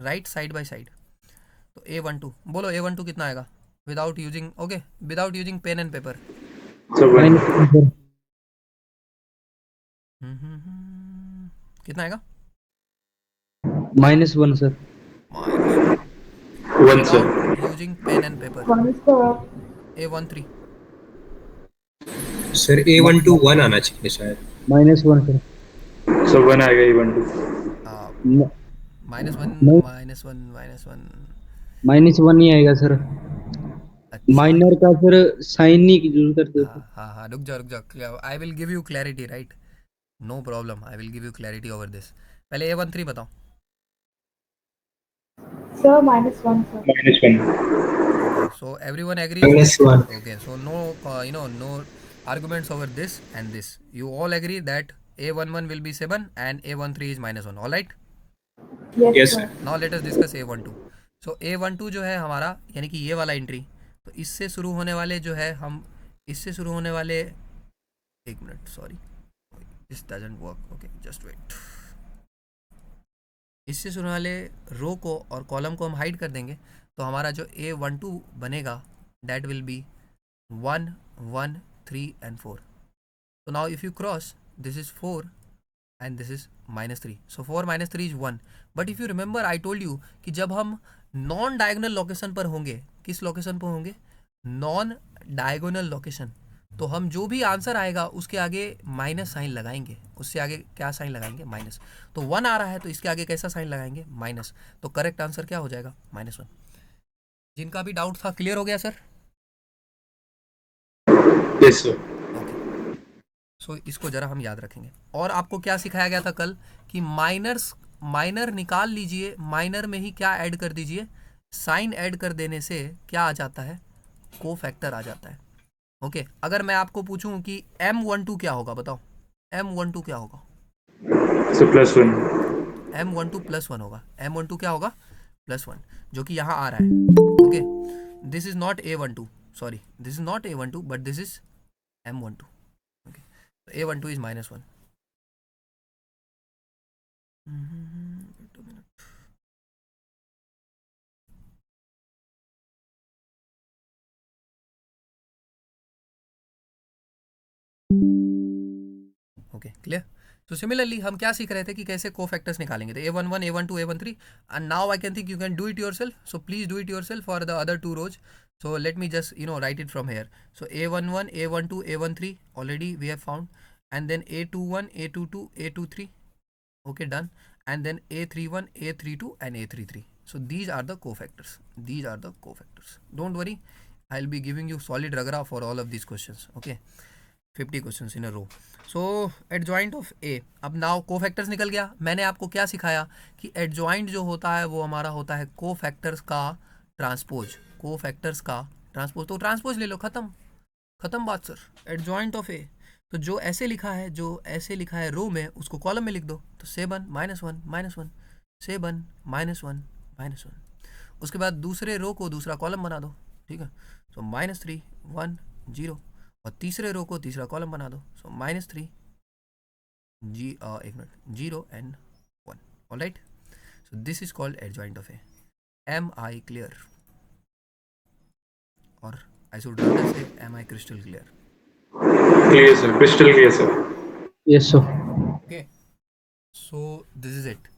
right, side by side. तो A12 बोलो, A12 कितना आएगा without using, okay, without using pen and paper? Sir one. कितना आएगा? -1 sir. -1 one sir. Without using pen and paper? One, sir. A13 sir A12 1 आना चाहिए शायद। -1 सर। सर वन आएगा इवन टू। न- -1 नहीं, -1 -1। -1 ही आएगा सर। अच्छा, माइनर का फिर साइन नहीं यूज करते थे। हाँ हाँ हाँ, रुक जाओ रुक जाओ, I will give you clarity, right? No problem, I will give you clarity over this. पहले A13 बताओ। Sir, -1, sir. -1। Okay, so everyone agrees that, -1। okay, so no, no arguments over this and this. You all agree that A11 will be 7 and A13 is -1, all right? Yes, yes sir. Sir. Now let us discuss A12. So A12 जो है हमारा, यानी कि ये वाला entry, तो इससे शुरू होने वाले जो है, हम इससे शुरू होने वाले, एक minute, sorry, this doesn't work, okay just wait. इससे शुरू होने वाले रो को और कॉलम को हम हाइड कर देंगे, तो हमारा जो A12 बनेगा that will be 1 1 3 and 4। So now if you cross, this is 4 and this is -3, so 4 -3 is 1। But if you remember, I told you कि जब हम नॉन डायगोनल लोकेशन पर होंगे, किस लोकेशन पर होंगे? नॉन डायगोनल लोकेशन, तो हम जो भी आंसर आएगा उसके आगे माइनस साइन लगाएंगे, उससे आगे क्या साइन लगाएंगे? माइनस। तो 1 आ रहा है तो इसके आगे कैसा साइन लगाएंगे? माइनस। तो करेक्ट आंसर क्या हो जाएगा? -1। जिनका भी डाउट था, क्लियर हो गया सर? Yes sir. ओके, सो इसको जरा हम याद रखेंगे। और आपको क्या सिखाया गया था कल? कि माइनर निकाल लीजिए, माइनर में ही क्या ऐड कर दीजिए? साइन ऐड कर देने से क्या आ जाता है? को फैक्टर आ जाता है। ओके, अगर मैं आपको पूछूं कि M12 क्या होगा, बताओ M12 क्या होगा? सर +1। M12 +1 होगा। M12 क्या होगा? +1, जो कि यहाँ आ रहा है। Okay, this is not A12, sorry, this is not A12 but this is M12। Okay, तो A12 is -1। Okay, clear? So similarly हम क्या सीख रहे थे कि कैसे co-factors निकालेंगे. तो A11, A12, A13, and now I can think you can do it yourself. So please do it yourself for the other two rows. So let me just write it from here. So A11, A12, A13 already we have found, and then A21, A22, A23. Okay, done. And then A31, A32 and A33. So these are the cofactors. These are the cofactors. Don't worry, I'll be giving you solid ragra for all of these questions. Okay, 50 questions in a row. So adjoint of A. अब now cofactors निकल गया. मैंने आपको क्या सिखाया कि adjoint जो होता है वो हमारा होता है कोफैक्टर्स का ट्रांसपोज. कोफैक्टर्स का ट्रांसपोज. तो ट्रांसपोज ले लो, खत्म खत्म बात सर. एडजॉइंट ऑफ ए, तो जो ऐसे लिखा है रो में, उसको कॉलम में लिख दो. तो 7 -1 -1 7 -1 -1. उसके बाद दूसरे रो को दूसरा कॉलम बना दो. ठीक है. सो -3 1 0. और तीसरे रो को तीसरा कॉलम बना दो. सो -3 एक minute 0 and 1. Alright. So this is called adjoint of A. Am I clear? और I should rather say am I crystal clear? Clear, sir. Crystal clear, sir. Yes sir. Okay. So this is it.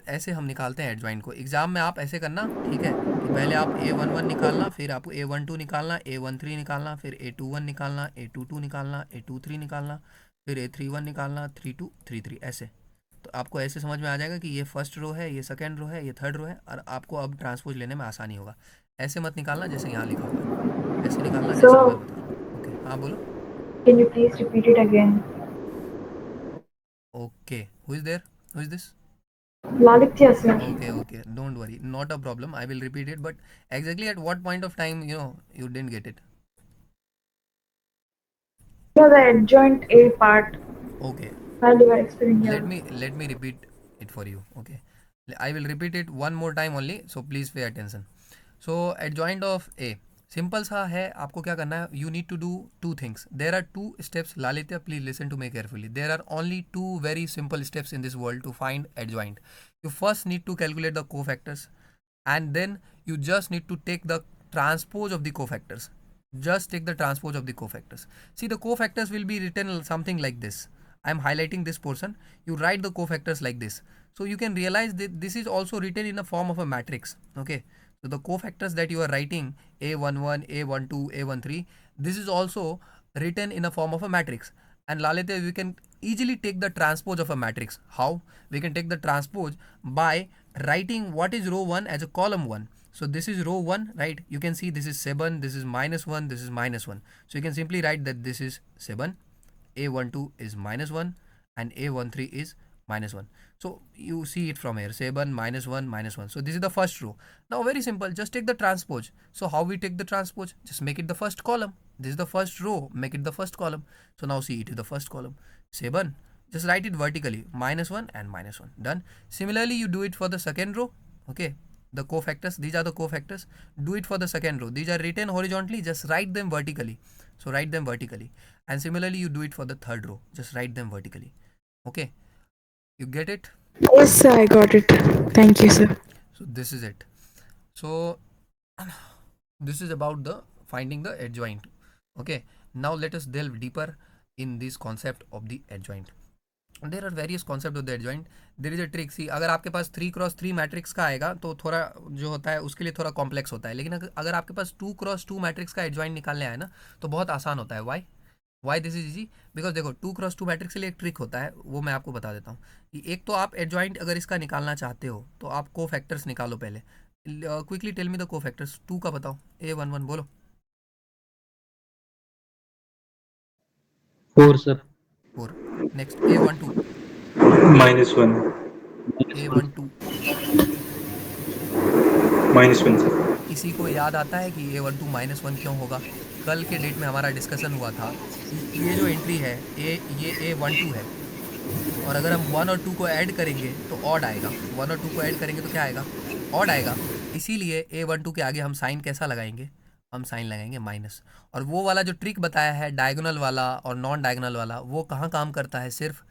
ऐसे हम निकालते हैं adjoint को. Exam में आप ऐसे करना, ठीक है, कि पहले आप A11 निकालना, फिर आपको A12 निकालना, A13 निकालना, फिर A21 निकालना, A22 निकालना, A23 निकालना, फिर A31 निकालना, 32 33 ऐसे. तो आपको ऐसे समझ में आ जाएगा कि ये फर्स्ट रो है, ये सेकंड रो है, ये थर्ड रो है, और आपको अब ट्रांसपोज लेने में आसानी होगा. ऐसे मत निकालना जैसे यहाँ लिखा हुआ है, ऐसे निकालना जैसे मैं बता रहा हूँ. ओके, हाँ बोलो. Can you please repeat it again? Okay, who is there? Who is this? Lalithya, sir. Okay, don't worry, not a problem. I will repeat it, but exactly at what point of time you didn't get it? Yeah, the adjoint A part. Okay, While you were explaining here. let me repeat it for you. Okay, I will repeat it one more time only, so please pay attention. So adjoint of A, simple सा है. आपको क्या करना है? You need to do two things. There are two steps. Lalitya, please listen to me carefully. There are only two very simple steps in this world to find adjoint. You first need to calculate the cofactors, and then you just need to take the transpose of the cofactors. Just take the transpose of the cofactors. See, the cofactors will be written something like this. I am highlighting this portion. You write the cofactors like this. So you can realize that this is also written in a form of a matrix. Okay. So the cofactors that you are writing, A11, A12, A13, this is also written in a form of a matrix. And Lalita, we can easily take the transpose of a matrix. How? We can take the transpose by writing what is row 1 as a column 1. So this is row 1, right? You can see this is 7, this is -1, this is -1. So you can simply write that this is 7, A12 is -1, and A13 is -1. So you see it from here, 7 -1 -1. So this is the first row. Now very simple, just take the transpose. So how we take the transpose? Just make it the first column. This is the first row, make it the first column. So now see, it is the first column. 7, just write it vertically, -1 and -1. Done. Similarly you do it for the second row. Okay, the cofactors, these are the cofactors. Do it for the second row. These are written horizontally, just write them vertically. So write them vertically. And similarly you do it for the third row, just write them vertically. Okay, you get it? Yes, sir, I got it. Thank you, sir. So this is it. So this is about the finding the adjoint. Okay, now let us delve deeper in this concept of the adjoint. There are various concepts of the adjoint. There is a trick. See, अगर आपके पास 3x3 matrix का आएगा तो थोड़ा जो होता है उसके लिए थोड़ा कॉम्प्लेक्स होता है. लेकिन अगर आपके पास 2x2 मैट्रिक्स का एडजॉइंट निकालने आए ना तो बहुत आसान होता है. Why this is easy? Because देखो 2x2 मैट्रिक्स के लिए एक ट्रिक होता है, वो मैं आपको बता देता हूँ. कि एक तो आप एडजॉइंट अगर इसका निकालना चाहते हो तो आप कोफैक्टर्स निकालो पहले. Quickly tell me the cofactors. 2 का बताओ. A11 बोलो. 4 sir. 4. Next A12. -1. A12. -1, sir. किसी को याद आता है कि A12 -1 क्यों होगा? कल के डेट में हमारा डिस्कशन हुआ था कि ये जो एंट्री है ये A12 है, और अगर हम 1 और 2 को ऐड करेंगे तो ऑड आएगा. 1 और 2 को ऐड करेंगे तो क्या आएगा? ऑड आएगा. इसीलिए A12 के आगे हम साइन कैसा लगाएंगे? हम साइन लगाएंगे माइनस. और वो वाला जो ट्रिक बताया है डायगोनल वाला और नॉन डायगोनल वाला, वो कहाँ काम करता है? सिर्फ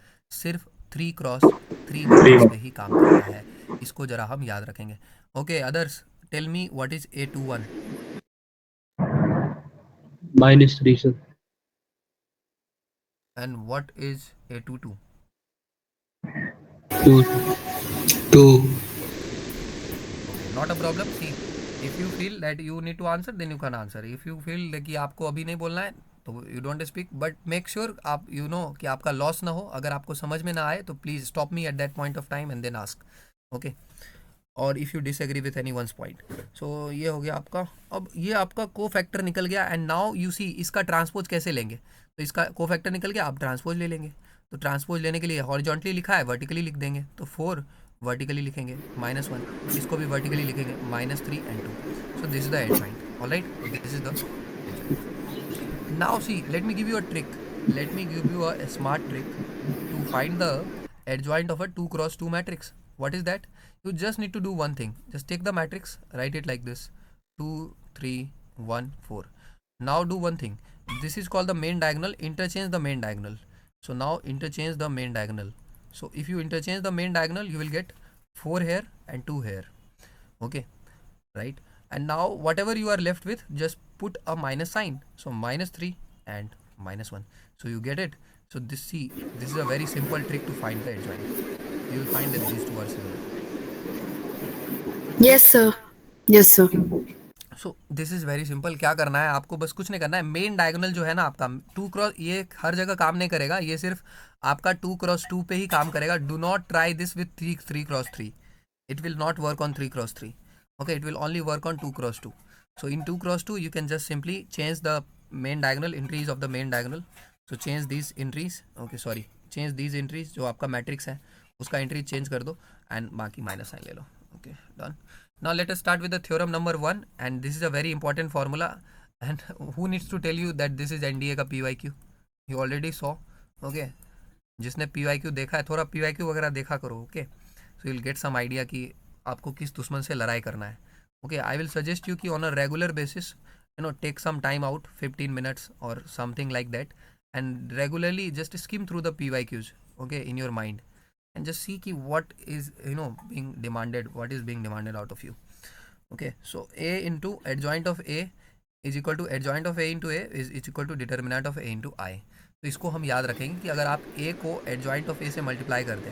3x3 मैट्रिक्स पे ही काम करता है. इसको जरा हम याद रखेंगे. Okay others, tell me what is A21 -3 sir. and what is A22? 2 2. Okay, not a problem. See, if you feel that you need to answer, then you can answer. If you feel कि आपको अभी नहीं बोलना है, तो you don't speak. But make sure आप कि आपका loss ना हो. अगर आपको समझ में ना आए, तो please stop me at that point of time and then ask. Okay. और if you disagree with anyone's point. So ये हो गया आपका. अब ये आपका co-factor निकल गया and now you see इसका ट्रांसपोज कैसे लेंगे. तो इसका co-factor निकल गया, आप ट्रांसपोज ले लेंगे. तो ट्रांसपोज लेने के लिए हॉरिजॉन्टली लिखा है, वर्टिकली लिख देंगे. तो 4 वर्टिकली लिखेंगे, -1. इसको भी वर्टिकली लिखेंगे, -3 and 2. So this is the adjoint. Alright, this is the. Now see, let me give you a trick. Let me give you a smart trick to find the adjoint of a 2 cross 2 matrix. What is that? You just need to do one thing. Just take the matrix, write it like this: 2, 3, 1, 4. Now do one thing. This is called the main diagonal. Interchange the main diagonal. So now interchange the main diagonal. So if you interchange the main diagonal, you will get 4 here and 2 here. Okay, right? And now whatever you are left with, just put a minus sign. So -3 and -1. So you get it. So this is a very simple trick to find the adjoint. You will find that these two are similar. Yes, sir. Yes, sir. So this is very simple. क्या करना है आपको, बस कुछ नहीं करना है. Main diagonal जो है ना आपका 2 क्रॉस, ये हर जगह काम नहीं करेगा, ये सिर्फ आपका 2 क्रॉस 2 पे ही काम करेगा. Do not try this with 3 cross 3. It will not work on 3 cross 3. Okay, it will only work on 2 cross 2. So in 2 cross 2 you can just simply change the main diagonal entries of the main diagonal. So change these entries. Okay sorry, change these entries. जो आपका matrix है उसका entry change कर दो and बाकी minus sign ले लो. Okay, done. Now let us start with the theorem number 1, and this is a very important formula. And who needs to tell you that this is NDA का PYQ? You already saw. Okay, जिसने PYQ देखा है, थोड़ा PYQ वगैरह देखा करो. Okay, so you'll get some idea कि आपको किस दुश्मन से लड़ाई करना है. Okay, I will suggest you कि on a regular basis, take some time out, 15 minutes or something like that, and regularly just skim through the PYQs. Okay, in your mind. And just see ki what is being demanded, what is being demanded out of you. Okay, so a into adjoint of a is equal to adjoint of a into a is equal to determinant of a into I. तो इसको हम याद रखेंगे कि अगर आप a को adjoint of a से मल्टीप्लाई कर दें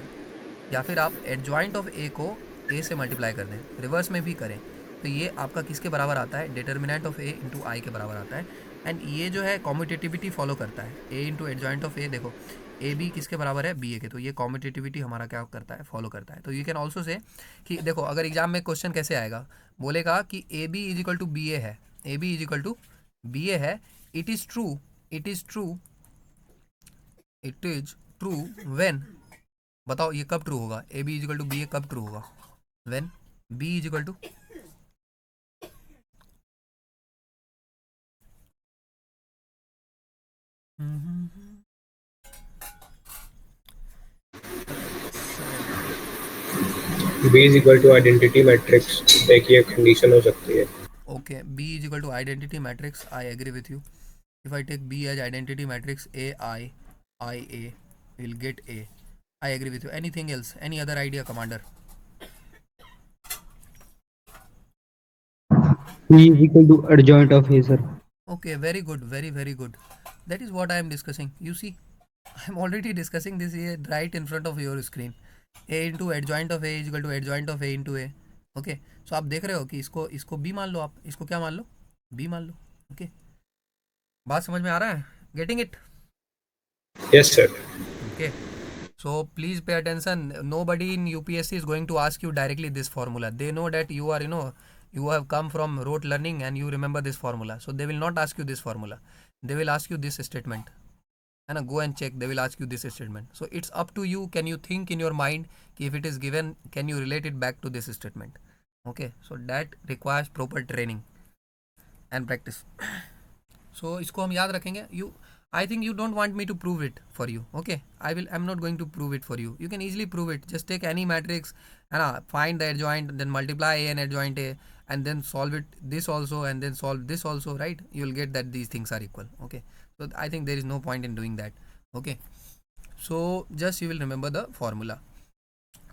या फिर आप adjoint of a को a से मल्टीप्लाई कर दें, रिवर्स में भी करें, तो ये आपका किसके बराबर आता है? डिटर्मिनेंट ऑफ a इंटू आई के बराबर आता है. एंड ये जो है कॉम्यूटेटिविटी फॉलो करता है. a into adjoint of a, देखो ए बी किसके बराबर है? बी ए के. तो ये कॉम्यूटेटिविटी हमारा क्या करता है? फॉलो करता है. तो यू कैन ऑल्सो से कि देखो अगर एग्जाम में क्वेश्चन कैसे आएगा, बोलेगा कि A B is equal to B A है, A B is equal to B A है. It is true, it is true, it is true when, बताओ ये कब ट्रू होगा? A B is equal to B A कब true होगा? When B is equal to B is equal to identity matrix. देखिए condition हो सकती है. Okay, B is equal to identity matrix. I agree with you. If I take B as identity matrix, A will get A. I agree with you. Anything else? Any other idea, Commander? B is equal to adjoint of A, sir. Okay, very good, very very good. That is what I am discussing. You see, I am already discussing this here right in front of your screen. A into adjoint of A is equal to adjoint of A into A. Okay, so आप देख रहे हो कि इसको B मान लो, आप इसको क्या मान लो? बी मान लो. ओके, बात समझ में आ रहा है? Getting it? Yes sir. Okay, so please pay attention. Nobody in UPSC is going to ask you directly this formula. They know that you are you have come from rote learning and you remember this formula, so they will not ask you this formula. They will ask you this statement, and go and check. They will ask you this statement. So it's up to you. Can you think in your mind if it is given, can you relate it back to this statement? Okay, so that requires proper training and practice. So इसको हम याद रखेंगे. I think you don't want me to prove it for you. Okay, I'm not going to prove it for you. You can easily prove it. Just take any matrix and find the adjoint, then multiply A and adjoint A, and then solve it this also, and then solve this also, right? You will get that these things are equal. Okay, so I think there is no point in doing that. Okay, so just you will remember the formula.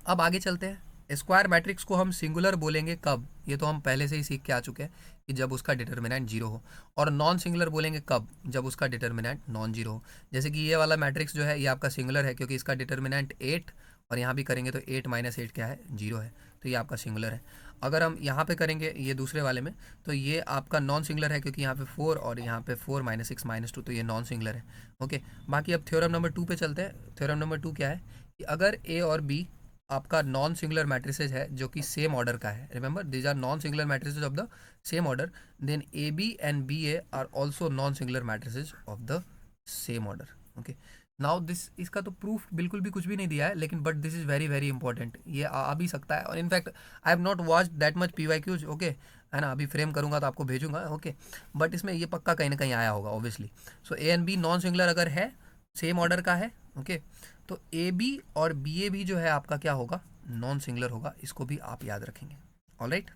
अब आगे चलते हैं. Square matrix को हम singular बोलेंगे कब? ये तो हम पहले से ही सीख के आ चुके हैं कि जब उसका डिटर्मिनेंट जीरो हो. और नॉन सिंगुलर बोलेंगे कब? जब उसका डिटर्मिनेंट नॉन जीरो हो. जैसे कि ये वाला मैट्रिक्स जो है ये आपका सिंगुलर है क्योंकि इसका डिटर्मिनेंट 8 और यहाँ भी करेंगे तो 8 माइनस 8 क्या है, 0 है, तो ये आपका सिंगुलर है। अगर हम यहाँ पे करेंगे ये दूसरे वाले में, तो ये आपका नॉन सिंगुलर है, क्योंकि यहाँ पे 4 और यहाँ पे 4 माइनस 6 माइनस 2, तो ये नॉन सिंगुलर है। ओके, बाकी अब थ्योरम नंबर 2 पे चलते हैं। थ्योरम नंबर 2 क्या है कि अगर ए और बी आपका नॉन सिंगुलर मैट्रिसेज है जो कि सेम ऑर्डर का है, remember these are non singular matrices of the same order, then A B and B A are also non singular matrices of the same order. Okay, now this, इसका तो proof बिल्कुल भी कुछ भी नहीं दिया है, लेकिन but this is very very important, ये आ भी सकता है। और in fact I have not watch that much PYQs, okay, है ना, अभी फ्रेम करूंगा तो आपको भेजूंगा, ओके, बट इसमें ये पक्का कहीं ना कहीं आया होगा obviously. So A and B non singular अगर है, सेम ऑर्डर का है, ओके, तो ए बी और बी ए भी जो है आपका क्या होगा, नॉन सिंगुलर होगा, इसको भी आप याद रखेंगे। Alright,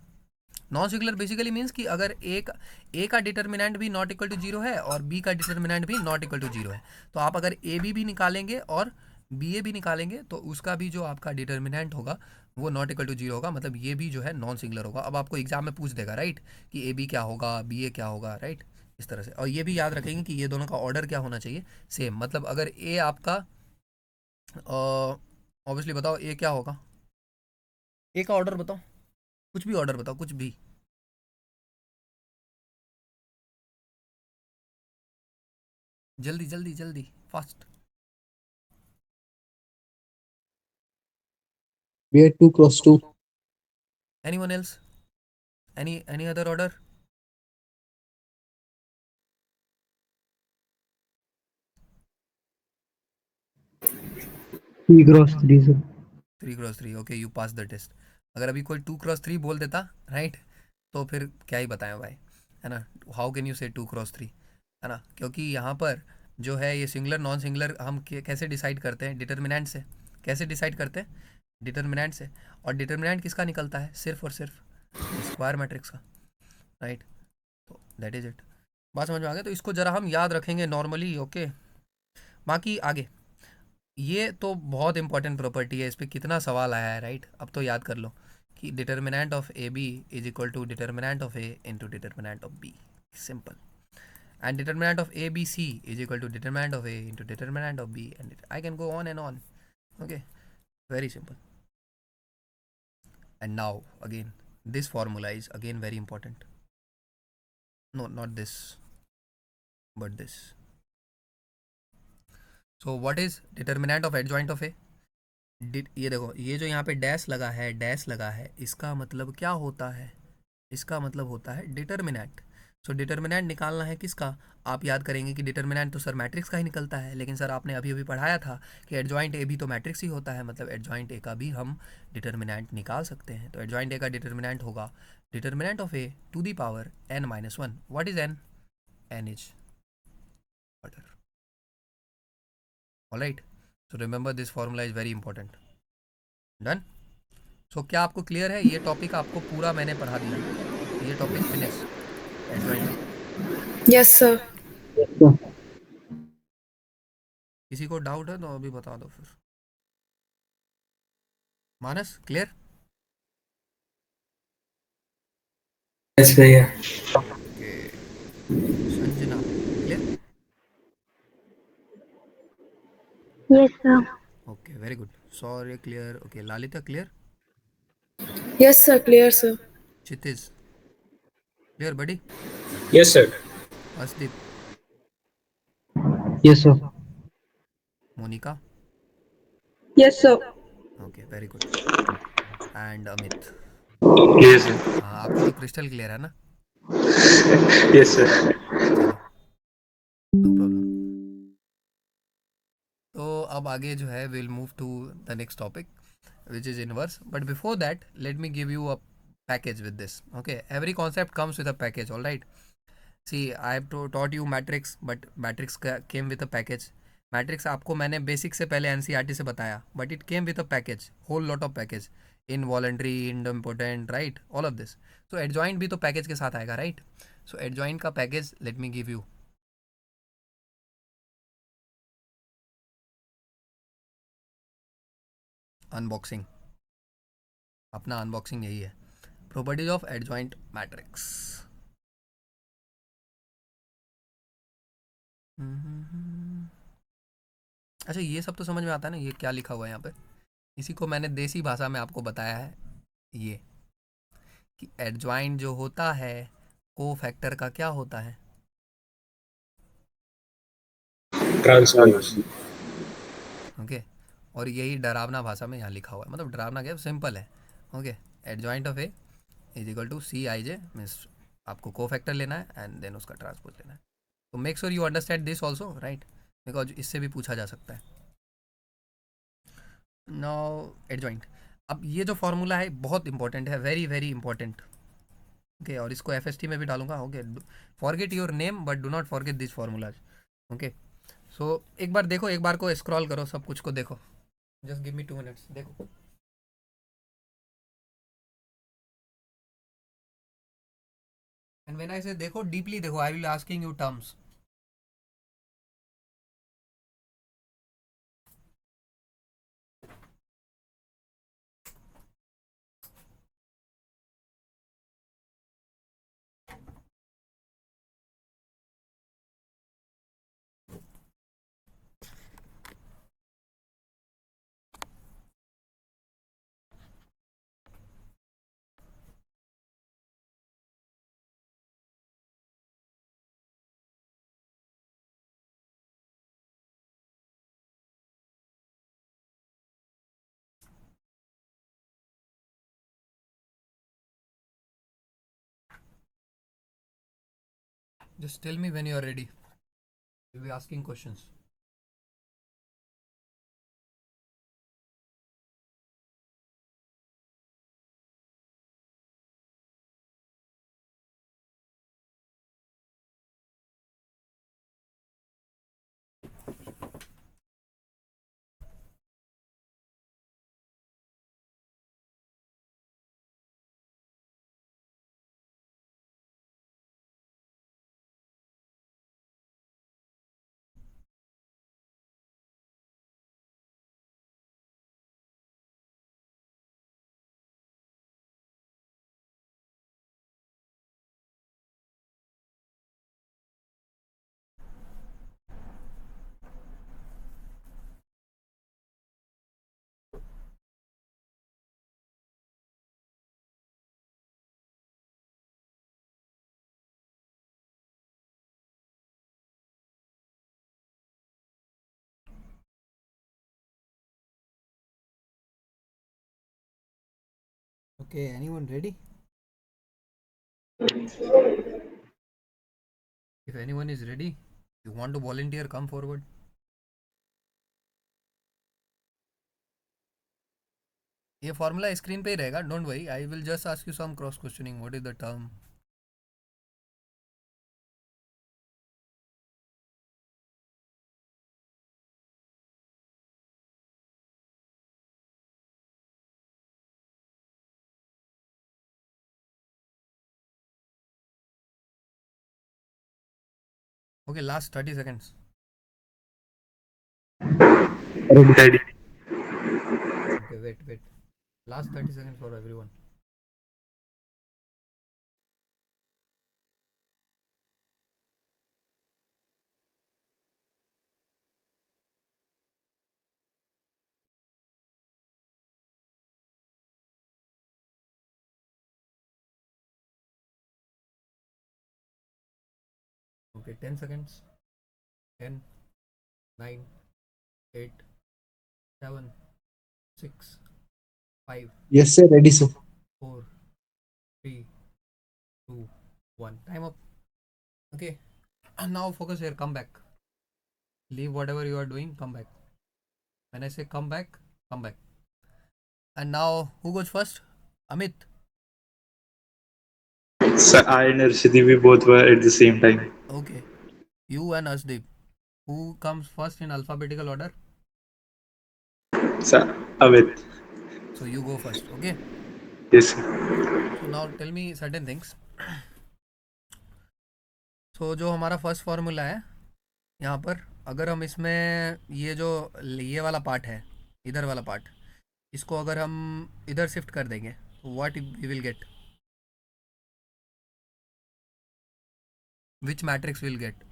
non singular basically means कि अगर ए का डिटर्मिनेंट भी नॉट इक्वल टू 0 है और बी का डिटर्मिनेंट भी नॉट इक्वल टू 0 है, तो आप अगर ए बी भी निकालेंगे और बी ए भी निकालेंगे तो उसका भी जो आपका डिटर्मिनेंट होगा वो नॉट इक्वल टू 0 होगा, मतलब ये भी जो है नॉन सिंगुलर होगा। अब आपको एग्जाम में पूछ देगा, राइट, कि ए बी क्या होगा, बी ए क्या होगा, राइट, इस तरह से। और ये भी याद रखेंगे कि ये दोनों का ऑर्डर क्या होना चाहिए, सेम, मतलब अगर ए आपका ऑब्वियसली बताओ ए क्या होगा, ए का ऑर्डर बताओ, कुछ भी ऑर्डर बताओ, कुछ भी, जल्दी जल्दी जल्दी, fast. We had 2 cross 2. Anyone else? Any other order? Three cross three, sir. 3 × 3, okay, you pass the test. अगर अभी कोई 2 × 3 बोल देता, राइट, तो फिर क्या ही बताएं भाई, है ना, हाउ कैन यू से 2 × 3, है ना, क्योंकि यहाँ पर जो है ये सिंगुलर नॉन सिंगुलर हम कैसे डिसाइड करते हैं, डिटर्मिनेंट से। कैसे डिसाइड करते हैं, डिटर्मिनेंट से। और डिटर्मिनेंट किसका निकलता है, सिर्फ और सिर्फ स्क्वायर मैट्रिक्स का, राइट, तो दैट इज इट। बात समझ में आ गया, तो इसको ज़रा हम याद रखेंगे नॉर्मली, ओके। बाकी आगे, ये तो बहुत इंपॉर्टेंट प्रॉपर्टी है, इस पर कितना सवाल आया है, राइट, अब तो याद कर लो कि determinant of A B is equal to determinant of A into determinant of B, simple. And determinant of A B C is equal to determinant of A into determinant of B, and I can go on and on, okay, very simple. And now again this formula is again very important, no not this but this. So what is determinant of adjoint of a, ये देखो, ये जो यहाँ पे dash लगा है, dash लगा है, इसका मतलब क्या होता है, इसका मतलब होता है डिटर्मिनेंट। सो डिटर्मिनेंट निकालना है किसका, आप याद करेंगे कि डिटर्मिनेंट तो सर मैट्रिक्स का ही निकलता है, लेकिन सर आपने अभी अभी पढ़ाया था कि एडजॉइंट ए भी तो मैट्रिक्स ही होता है, मतलब एडजॉइंट ए का भी हम डिटर्मिनेंट निकाल सकते हैं। तो एडजॉइंट ए का डिटर्मिनेंट होगा determinant of A to the power n-1। What is n? n is order. Alright, so remember this formula is very important. Done. So क्या आपको क्लियर है, ये टॉपिक आपको पूरा मैंने पढ़ा दिया, ये topic finish adjoint. Yes, sir. किसी को डाउट है तो अभी बता दो फिर। मानस क्लियर? Yes, भैया। Okay, Sanjana clear? Yes, sir. Okay, very good. Saurya clear, okay, Lalita clear, Yes, sir. Clear, sir. Kshitij clear, buddy, Yes, sir. Harshdeep, Yes, sir. Monika, Yes, sir. Okay, very good, and Amit. Yes, sir. हाँ, आपको तो क्रिस्टल क्लियर है ना, Yes, sir. चलो, no problem. तो अब आगे जो है will move to the next topic which is inverse, but before that let me give you a package with this, okay, every concept comes with a package, all right. See, I have taught you matrix, but matrix came with a package. Matrix आपको मैंने basic से पहले NCERT से बताया, but it came with a package, whole lot of package, involuntary, important, right, all of this. So adjoint भी तो package के साथ आएगा, राइट। सो एडजॉइंट का package let me give you. Unboxing, अपना अनबॉक्सिंग यही है, प्रॉपर्टीज ऑफ एडजॉइंट मैट्रिक्स। अच्छा, ये सब तो समझ में आता है ना, ये क्या लिखा हुआ है यहाँ पे, इसी को मैंने देसी भाषा में आपको बताया है ये कि एडजॉइंट जो होता है कोफैक्टर का क्या होता है? ट्रांसपोज। ओके, और यही डरावना भाषा में यहाँ लिखा हुआ है, मतलब डरावना क्या, सिंपल है। Okay, adjoint of A is equal to C I J, means आपको कोफैक्टर लेना है एंड देन उसका ट्रांसपोज लेना है। तो make sure you understand this also, right, because इससे भी पूछा जा सकता है। नाउ एडजॉइंट, अब ये जो फॉर्मूला है बहुत इंपॉर्टेंट है, वेरी वेरी इंपॉर्टेंट। ओके, और इसको एफ में भी डालूंगा। Okay, forget your name but do not forget this formulas. ओके, सो एक बार देखो, एक बार को स्क्रॉल करो, सब कुछ को देखो, जस्ट गिव मी 2 मिनट्स, देखो। एंड व्हेन आई से देखो, डीपली देखो, I will asking you terms. Just tell me when you are ready. We'll be asking questions. Okay, anyone ready? If anyone is ready, you want to volunteer, come forward. ये formula screen पे ही रहेगा, don't worry, I will just ask you some cross questioning, what is the term. Okay, last 30 seconds. Ready. Okay, wait. Last 30 seconds for everyone. Okay, 10 seconds. 10, 9, 8, 7, 6, 5, Yes, sir. Ready, sir. 4, 3, 2, 1. Time up. Okay, and now focus here, come back. Leave whatever you are doing, come back. When I say come back, come back. And now, who goes first? Amit. Sir, I and Arshidi, we both were at the same time. Okay. You and Asdeep. Who comes first in alphabetical order? Sir, Amit. So you go first, okay? Yes, sir. So now tell me certain things. So जो हमारा first formula है यहाँ पर, अगर हम इसमें ये वाला पार्ट है, इधर वाला पार्ट, इसको अगर हम इधर शिफ्ट कर देंगे तो what we will get, which matrix will get?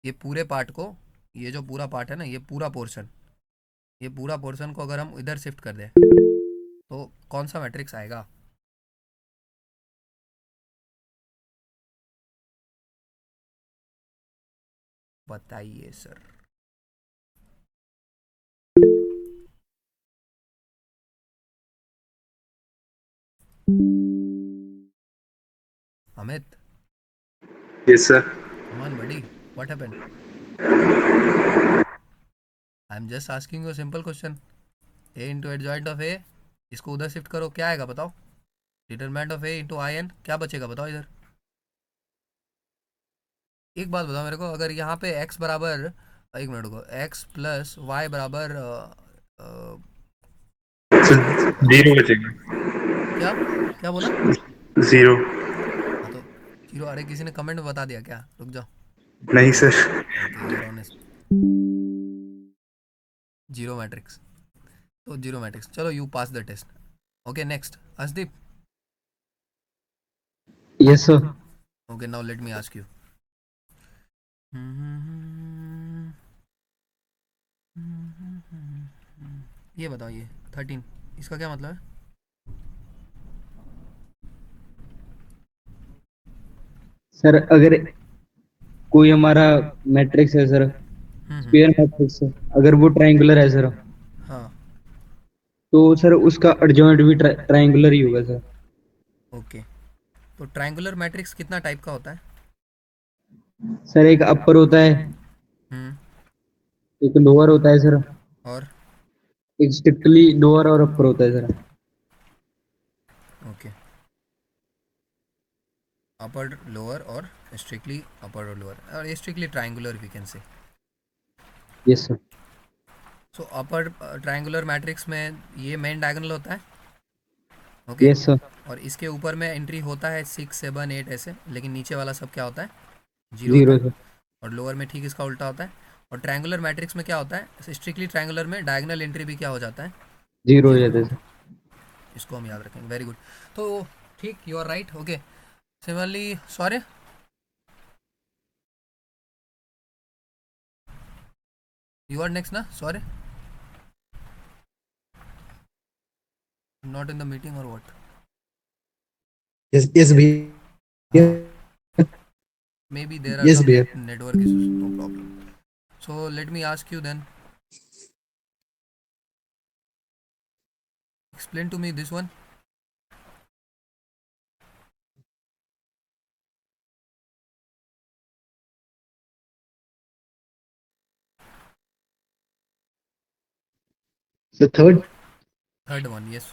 ये पूरे पार्ट को, ये जो पूरा पार्ट है ना, ये पूरा पोर्शन, ये पूरा पोर्शन को अगर हम इधर शिफ्ट कर दें तो कौन सा मैट्रिक्स आएगा? बताइए सर। Amit, Yes, sir. come on buddy, what happened? I am just asking you simple question. A into adjoint of A, इसको उधर शिफ्ट करो, क्या आएगा बताओ? Determinant of A into I N, क्या बचेगा बताओ इधर? एक बात बताओ मेरे को, अगर यहाँ पे x बराबर, एक मिनट को, x प्लस वाई बराबर Zero बचेगा. क्या क्या बोला? Zero. हाँ तो जीरो, अरे किसी ने कमेंट में बता दिया क्या? रुक जाओ। नहीं sir. Okay, you're honest. Zero matrix, तो जीरो मैट्रिक्स, चलो you pass the test. Okay next, Arshdeep. Yes, sir. Okay now let me ask you. ये बताओ, ये 13 इसका क्या मतलब है? सर अगर कोई हमारा मैट्रिक्स है सर, स्क्वायर मैट्रिक्स है, अगर वो ट्रायंगुलर है सर, हाँ तो सर उसका एडजॉइंट भी ट्रायंगुलर ही होगा सर। ओके, तो ट्रायंगुलर मैट्रिक्स कितना टाइप का होता है? सर एक अपर होता है, हम्म, एक लोअर होता है सर, और एक स्ट्रिक्टली लोअर और अपर होता है सर। ओके, अपर लोअर और स्ट्रिक्टली अपर और लोअर, और ये strictly triangular we can say. Yes sir. So upper triangular matrix में ये मेन डायगोनल होता है, ओके यस सर। और इसके ऊपर में एंट्री होता है 6 7 8 ऐसे, लेकिन नीचे वाला सब क्या होता है? जीरो होता जीरो है। सर। और लोअर में ठीक इसका उल्टा होता है। और ट्रायंगुलर मैट्रिक्स में क्या होता है? स्ट्रिक्टली ट्रायंगुलर में डायगोनल एंट्री भी क्या हो जाता है? जीरो हो जीरो। जाता है सर। इसको हम याद रखेंगे, वेरी गुड। तो ठीक, you are right. Okay, similarly sorry, you are next ना? Sorry, not in the meeting or what? Yes, yes, भैया. Maybe there are Yes, some भैया. network issues, no problem. So let me ask you then. Explain to me this one. The third, Third one, yes.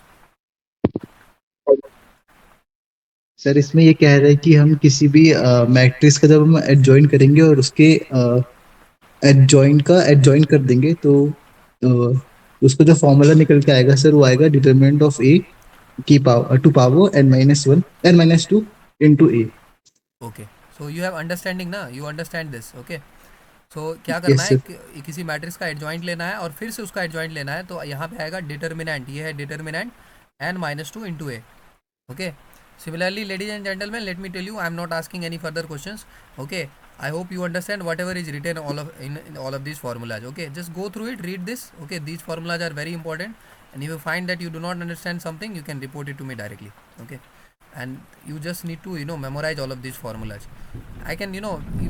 Sir इसमें ये कह रहा है कि हम किसी भी मैट्रिक्स का जब हम एडजॉइन करेंगे और उसके एडजॉइंट का एडजॉइन कर देंगे तो उसको जो फॉर्मूला निकल के आएगा सर, वो आएगा डिटरमिनेंट ऑफ ए की power two power n-1 n-2 into a. Okay. So you have understanding ना? You understand this, okay? So क्या करना Yes है sir. किसी मैट्रिक्स का एडजॉइंट लेना है और फिर से उसका एडजॉइंट लेना है, तो यहाँ पे आएगा डिटर्मिनेंट, ये है determinant n-2 into a. Okay. Similarly, ladies and gentlemen, let me tell you, I am not asking any further questions. Okay. I hope you understand whatever is written in all of these formulas. Okay. Just go through it, read this. Okay. These formulas are very important. And if you find that you do not understand something, you can report it to me directly. Okay. And you just need to memorize all of these formulas. I can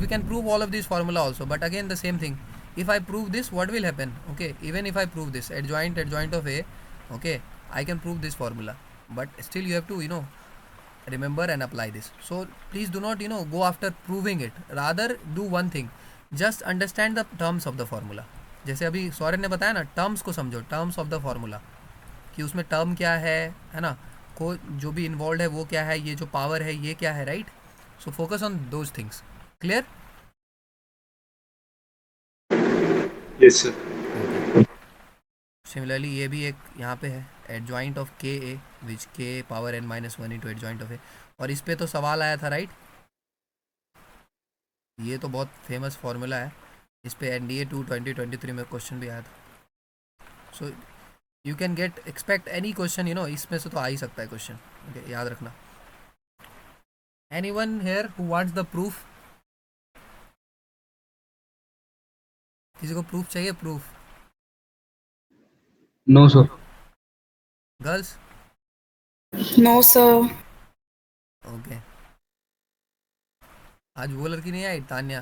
we can prove all of these formula also, but again the same thing. If I prove this, what will happen? Okay, even if I prove this adjoint of a, okay, I can prove this formula, but still you have to remember and apply this. So please do not go after proving it, rather do one thing, just understand the terms of the formula. जैसे अभी सौरभ ने बताया ना, terms को समझो, terms of the formula, कि उसमें term क्या है ना, को जो भी इन्वॉल्व है वो क्या है, ये जो पावर है ये क्या है, right? So focus on those things. Clear? Yes, sir. Similarly ये भी एक यहाँ पे है, एडजॉइंट ऑफ के A which K power n-1 into adjoint of A, और इस पे तो सवाल आया था, राइट? ये तो बहुत फेमस फार्मूला है, इस पे NDA 2 2023 में क्वेश्चन भी आया था। सो you can get expect any question, इसमें से तो आ ही सकता है क्वेश्चन। ओके, याद रखना। Anyone here who wants the proof? किसी को प्रूफ चाहिए? Proof No, sir. Girls? No, sir. Okay, आज वो लड़की नहीं आई Tanya,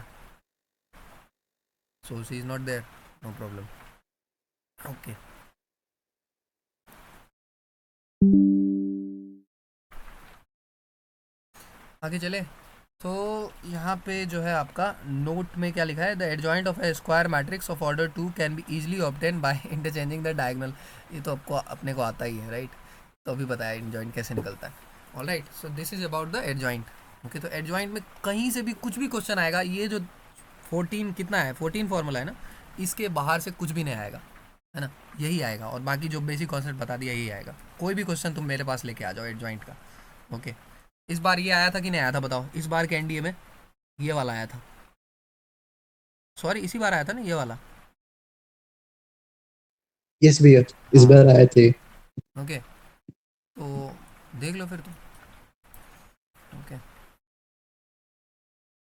so she is not there, no problem. Okay, आगे चले। तो यहाँ पे जो है आपका नोट में क्या लिखा है, the adjoint of a square matrix of order 2 can be easily obtain by interchanging the diagonal. ये तो आपको अपने को आता ही है, राइट? तो अभी बताया एडजॉइंट कैसे निकलता है। All right, so this is about the adjoint. Okay, तो एडजॉइंट में कहीं से भी कुछ भी क्वेश्चन आएगा, ये जो 14 कितना है, 14 फॉर्मूला है ना, इसके बाहर से कुछ भी नहीं आएगा, है ना, यही आएगा। और बाकी जो बेसिक कॉन्सेप्ट बता दिया यही आएगा। कोई भी क्वेश्चन तुम मेरे पास लेके आ जाओ एडजॉइंट का। ओके, इस बार ये आया था कि नहीं आया था बताओ? इस बार के एनडीए में ये वाला आया था, सॉरी इसी बार आया था ना ये वाला। यस भैया, इस हाँ। बार आए थे। ओके, तो देख लो फिर तुम। ओके,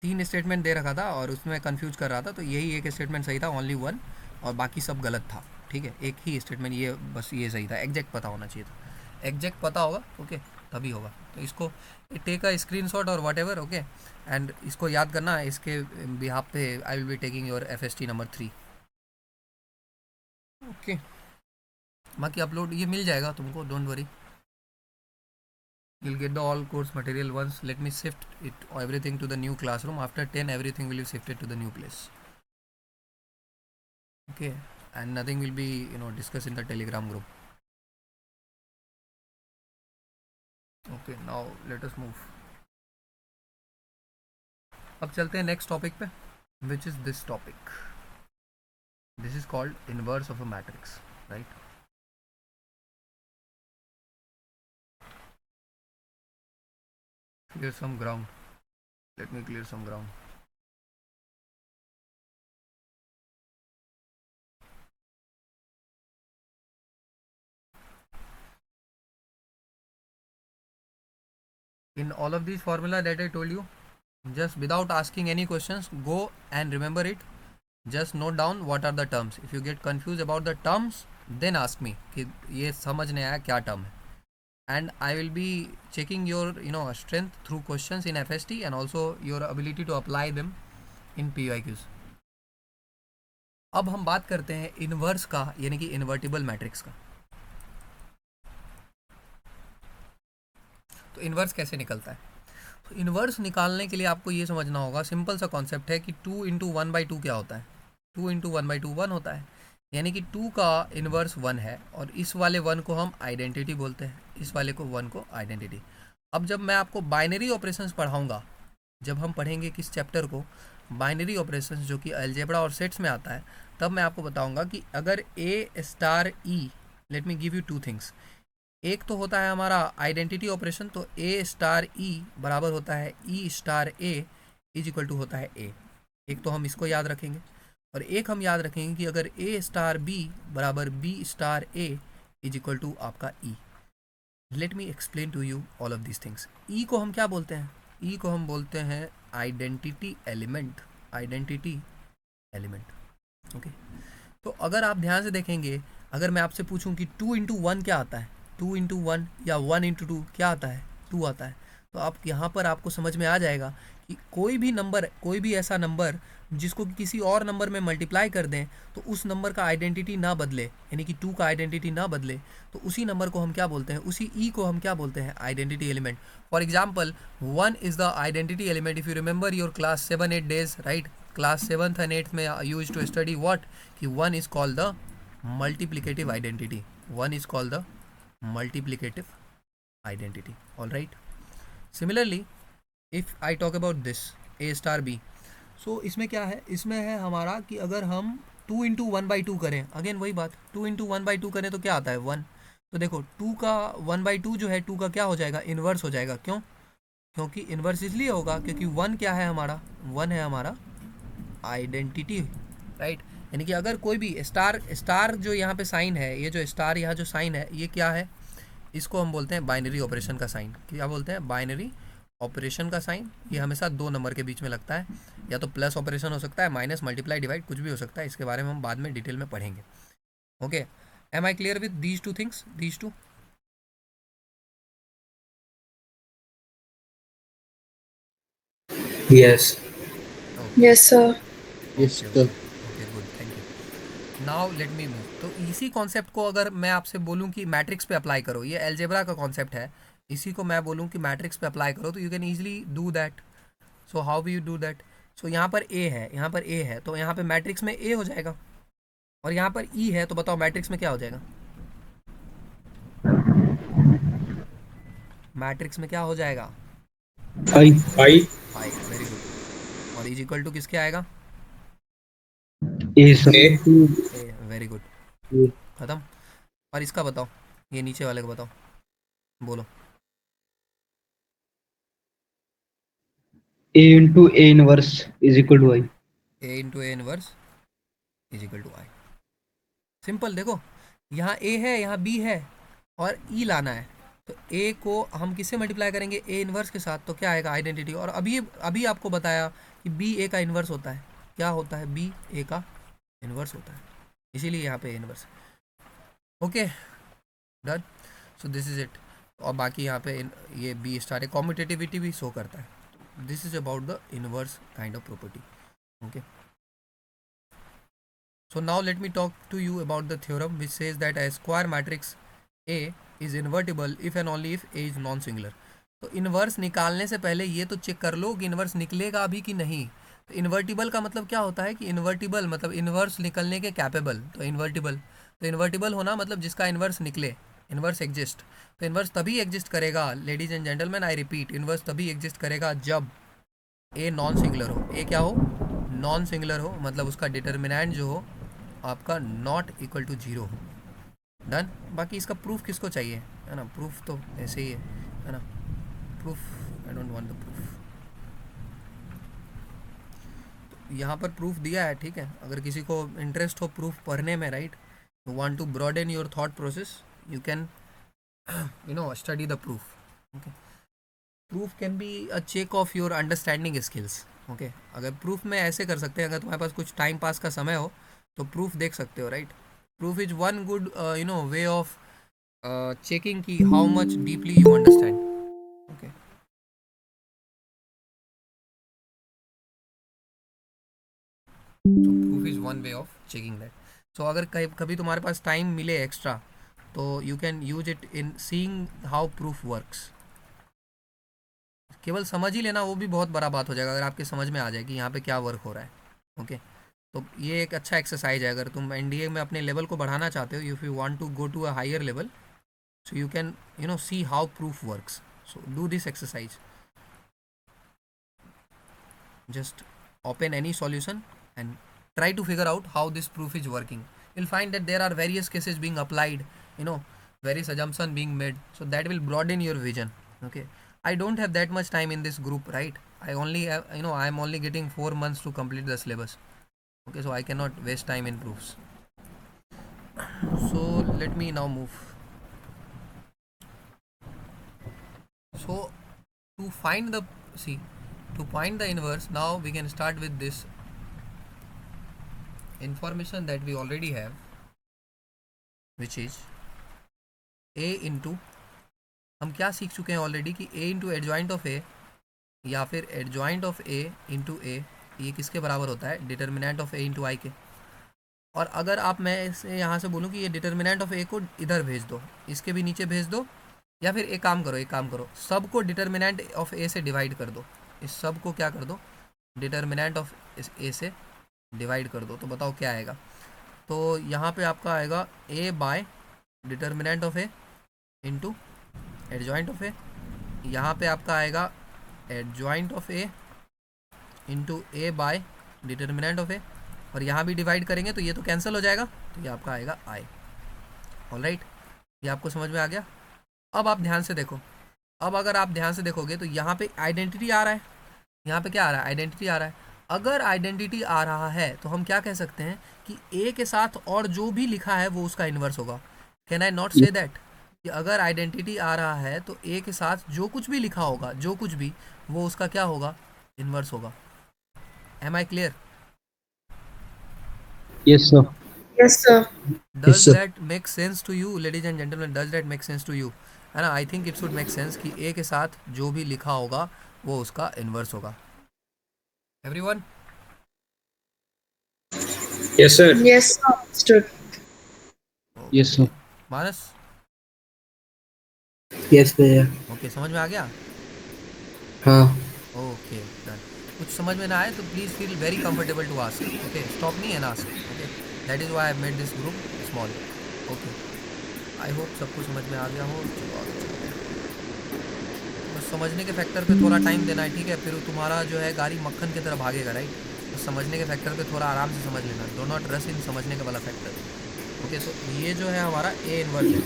3 स्टेटमेंट दे रखा था और उसमें कंफ्यूज कर रहा था, तो यही एक स्टेटमेंट सही था, ओनली वन, और बाकी सब गलत था। ठीक है, एक ही स्टेटमेंट ये, बस ये सही था। एग्जैक्ट पता होना चाहिए था, एग्जैक्ट पता होगा ओके तभी होगा। तो इसको टेक अ स्क्रीनशॉट और वट एवर, ओके, एंड इसको याद करना। इसके बिहाफ पे I will be taking your FST number 3। Okay, बाकी अपलोड ये मिल जाएगा तुमको, don't worry, you'll get the all course material once. Let me shift it everything to the new classroom. After 10 everything will be shifted to the new place. Okay, and nothing will be discussed in the telegram group. Okay, now let us move. अब चलते हैं next topic पे, which is this topic. This is called inverse of a matrix, right? Clear some ground. Let me clear some ground. In all of these formula that I told you, just without asking any questions, go and remember it. Just note down what are the terms. If you get confused about the terms, then ask me कि ये समझ नहीं आया क्या term है. And I will be checking your strength through questions in FST and also your ability to apply them in PYQs. अब हम बात करते हैं इन्वर्स का, यानी कि इन्वर्टिबल मैट्रिक्स का। तो इन्वर्स कैसे निकलता है? तो इन्वर्स निकालने के लिए आपको ये समझना होगा, सिंपल सा कॉन्सेप्ट है कि 2 × 1/2 क्या होता है? 2 × 1/2 1 होता है, यानी कि 2 का इन्वर्स 1 है, और इस वाले 1 को हम आइडेंटिटी बोलते हैं, इस वाले को 1 को आइडेंटिटी। अब जब मैं आपको बाइनरी ऑपरेशंस पढ़ाऊंगा, जब हम पढ़ेंगे किस चैप्टर को, बाइनरी ऑपरेशंस, जो कि अलजेब्रा और सेट्स में आता है, तब मैं आपको बताऊंगा कि अगर A*E, late me give you 2 things. एक तो होता है हमारा आइडेंटिटी ऑपरेशन, तो A*E बराबर होता है E*A इज इक्वल टू होता है A। एक तो हम इसको याद रखेंगे, और एक हम याद रखेंगे कि अगर A*B बराबर B*A इज इक्वल टू आपका E। Let me explain to you all of this things. E को हम क्या बोलते हैं? E को हम बोलते हैं identity element, identity element. Okay, तो अगर आप ध्यान से देखेंगे, अगर मैं आपसे पूछूं कि 2 × 1 क्या आता है, 2 × 1 या 1 × 2 क्या आता है? 2 आता है। तो आप यहाँ पर आपको समझ में आ जाएगा कि कोई भी नंबर, कोई भी ऐसा नंबर जिसको किसी और नंबर में मल्टीप्लाई कर दें, तो उस नंबर का आइडेंटिटी ना बदले, यानी कि 2 का आइडेंटिटी ना बदले, तो उसी नंबर को हम क्या बोलते हैं? उसी E को हम क्या बोलते हैं? Identity element. For example 1 is the identity element. If you remember your class 7-8 days, right, class 7th and 8th में यूज टू स्टडी व्हाट, कि 1 is called the multiplicative identity, 1 is called the multiplicative identity. All right, similarly if I talk about this A*B, so इसमें क्या है? इसमें है हमारा कि अगर हम 2 × 1/2 करें, अगेन वही बात, 2 × 1/2 करें तो क्या आता है? 1। तो देखो 2 का 1/2 जो है, 2 का क्या हो जाएगा? इन्वर्स हो जाएगा। क्यों? क्योंकि इन्वर्स इसलिए होगा क्योंकि 1 क्या है हमारा? 1 है हमारा आइडेंटिटी, राइट। यानी कि अगर कोई भी स्टार जो यहाँ पे साइन है, ये जो स्टार यहाँ जो साइन है, ये क्या है? इसको हम बोलते हैं बाइनरी ऑपरेशन का साइन। क्या बोलते हैं? बाइनरी ऑपरेशन का साइन। ये हमेशा 2 नंबर के बीच में लगता है, या तो प्लस ऑपरेशन हो सकता है, माइनस, मल्टीप्लाई, डिवाइड, कुछ भी हो सकता है। इसके बारे में हम बाद में डिटेल में पढ़ेंगे। Okay, Am I clear with these two things? These two? Yes. Okay. Yes, sir. Yes, Okay, sir. okay. Okay, good. Thank you. Now let me move. तो इसी कॉन्सेप्ट को अगर मैं आपसे बोलूँ कि मैट्रिक्स पे अप्लाई करो, ये एलजेब्रा का कॉन्सेप्ट है, इसी को मैं बोलूँ कि मैट्रिक्स पे अप्लाई करो, तो you can easily do that. So how we you do that? So यहाँ पर ए है, यहाँ पर ए है, तो यहाँ पे मैट्रिक्स में ए हो जाएगा, और यहाँ पर ई है, तो बताओ मैट्रिक्स में क्या हो जाएगा? मैट्रिक्स में क्या हो जाएगा? 5 5. 5। Very good. और इज इक्वल टू किसके आएगा? A sir. A. A. Very good. A खत्म। और इसका बताओ, ये नीचे वाले का बताओ, बोलो। into A inverse is equal to I. A into A inverse is equal to I. Simple. देखो यहाँ ए है, यहाँ बी है, और ई लाना है, तो ए को हम किससे मल्टीप्लाई करेंगे? ए इनवर्स के साथ। तो क्या आएगा? आइडेंटिटी। और अभी अभी आपको बताया कि बी ए का इनवर्स होता है। क्या होता है? बी ए का इनवर्स होता है, इसीलिए यहाँ पे inverse. Okay, done. So this is it. और बाकी यहाँ पे ये बी स्टार कॉम्पिटेटिविटी भी शो करता है। This is about the inverse kind of property. Okay, so now let me talk to you about the theorem which says that a square matrix A is invertible if and only if A is non-singular। तो inverse निकालने से पहले ये तो check कर लो कि inverse निकलेगा अभी कि नहीं। तो इन्वर्टिबल का मतलब क्या होता है कि इन्वर्टिबल मतलब इन्वर्स निकलने के कैपेबल। तो इन्वर्टिबल होना मतलब जिसका इन्वर्स निकले, इन्वर्स एग्जिस्ट। तो इन्वर्स तभी एग्जिस्ट करेगा, ladies and gentleman I repeat, inverse तभी एग्जिस्ट करेगा जब ए नॉन सिंगुलर हो। ए क्या हो? नॉन सिंगुलर हो, मतलब उसका डिटर्मिनेंट जो हो आपका नॉट इक्वल टू 0 हो। डन। बाकी इसका प्रूफ किसको चाहिए, है ना? प्रूफ तो ऐसे ही है ना? Proof, I don't want the proof. तो यहाँ पर प्रूफ दिया है, ठीक है। अगर किसी को इंटरेस्ट हो प्रूफ पढ़ने में, right, you want to broaden your thought process, you can study the proof. Okay, proof can be a check of your understanding skills. Okay, अगर प्रूफ में ऐसे कर सकते हैं, अगर तुम्हारे पास कुछ टाइम पास का समय हो तो प्रूफ देख सकते हो, right. Proof is one good way of checking की how much deeply you understand. Okay, so proof is one way of checking that. So अगर कभी तुम्हारे पास टाइम मिले एक्स्ट्रा, तो you can use it in seeing how proof works. केवल समझ ही लेना वो भी बहुत बड़ा बात हो जाएगा अगर आपके समझ में आ जाए कि यहाँ पे क्या वर्क हो रहा है। ओके, तो ये एक अच्छा एक्सरसाइज है। अगर तुम एनडीए में अपने लेवल को बढ़ाना चाहते हो, if you want to go to a higher level, so you can see how proof works. So do this exercise, just open any solution and try to figure out how this proof is working. You'll find that there are various cases being applied, various assumptions being made, so that will broaden your vision. Okay, I don't have that much time in this group, right? I only have, I'm only getting 4 months to complete the syllabus. Okay, so I cannot waste time in proofs. So let me now move. So to find the inverse, now we can start with this information that we already have, which is a into, हम क्या सीख चुके हैं already कि a into adjoint of a या फिर adjoint of a into a, ये किसके बराबर होता है? डिटर्मिनेंट ऑफ a इंटू आई के। और अगर आप मैं इसे यहाँ से बोलूँ कि ये डिटर्मिनेंट ऑफ a को इधर भेज दो, इसके भी नीचे भेज दो, या फिर एक काम करो, सब को डिटर्मिनेंट ऑफ a से डिवाइड कर दो। इस सब को क्या कर दो? डिटर्मिनेंट ऑफ a से डिवाइड कर दो। तो बताओ क्या आएगा? तो यहाँ पे आपका आएगा a bye determinant of a into adjoint of a। यहाँ पे आपका आएगा adjoint of a into a bye determinant of a, और यहाँ भी डिवाइड करेंगे तो ये तो कैंसिल हो जाएगा, तो ये आपका आएगा i। ऑलराइट, ये आपको समझ में आ गया? अब आप ध्यान से देखो, अब अगर आप ध्यान से देखोगे तो यहाँ पे आइडेंटिटी आ रहा है, यहाँ पे क्या आ रहा है? आइडेंटिटी आ रहा है। अगर आइडेंटिटी आ रहा है तो हम क्या कह सकते हैं कि a के साथ और जो भी लिखा है वो उसका इन्वर्स होगा। Can I not say that कि अगर आइडेंटिटी आ रहा है तो a के साथ जो कुछ भी लिखा होगा, जो कुछ भी, वो उसका क्या होगा? इन्वर्स होगा। Am I clear? Yes sir. Yes, sir. Does sir. that make sense to you, ladies and gentlemen? Does that make sense to you? है ना? I think it should make sense कि ए के साथ जो भी लिखा होगा वो उसका इन्वर्स होगा. Everyone? Yes, sir. Yes, sir. Understood. Yes, sir. Manas? Yes, भैया. ओके, समझ में आ गया? हाँ. Okay done. कुछ समझ में ना आए तो please feel very comfortable to ask. Okay, stop me and ask. Okay, that is why I made this group small. Okay, I hope सबको समझ में आ गया हो. चलो आगे चलते हैं. बस समझने के फैक्टर पे थोड़ा टाइम देना है, ठीक है? फिर तुम्हारा जो है गाड़ी मक्खन की तरह भागेगा, राइट? तो समझने के फैक्टर पे थोड़ा आराम से समझ लेना. डो नॉट रश इन समझने का वाला फैक्टर. ओके, सो ये जो है हमारा ए इन्वर्स है.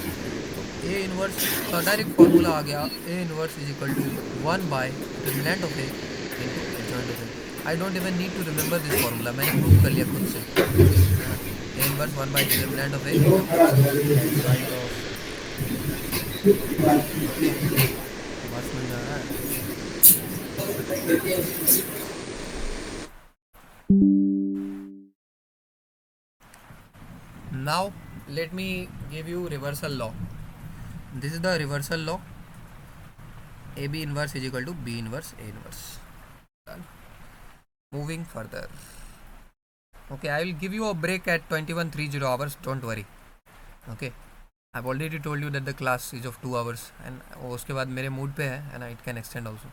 तो ए इन्वर्स का डायरेक्ट फॉर्मूला आ गया. A inverse is equal to 1 by determinant of A into adjoint of A. I don't even need to remember this formula, मैंने प्रूव कर लिया खुद से. A inverse 1 by determinant of A adjoint of. Okay, बात समझ में आ रहा है? Now let me give you reversal law. This is the reversal law. AB inverse is equal to B inverse A inverse. Done. Moving further. Okay, I will give you a break at 21:30 hours. Don't worry. Okay, I've already told you that the class is of 2 hours and उसके बाद मेरे mood पे है and it can extend also.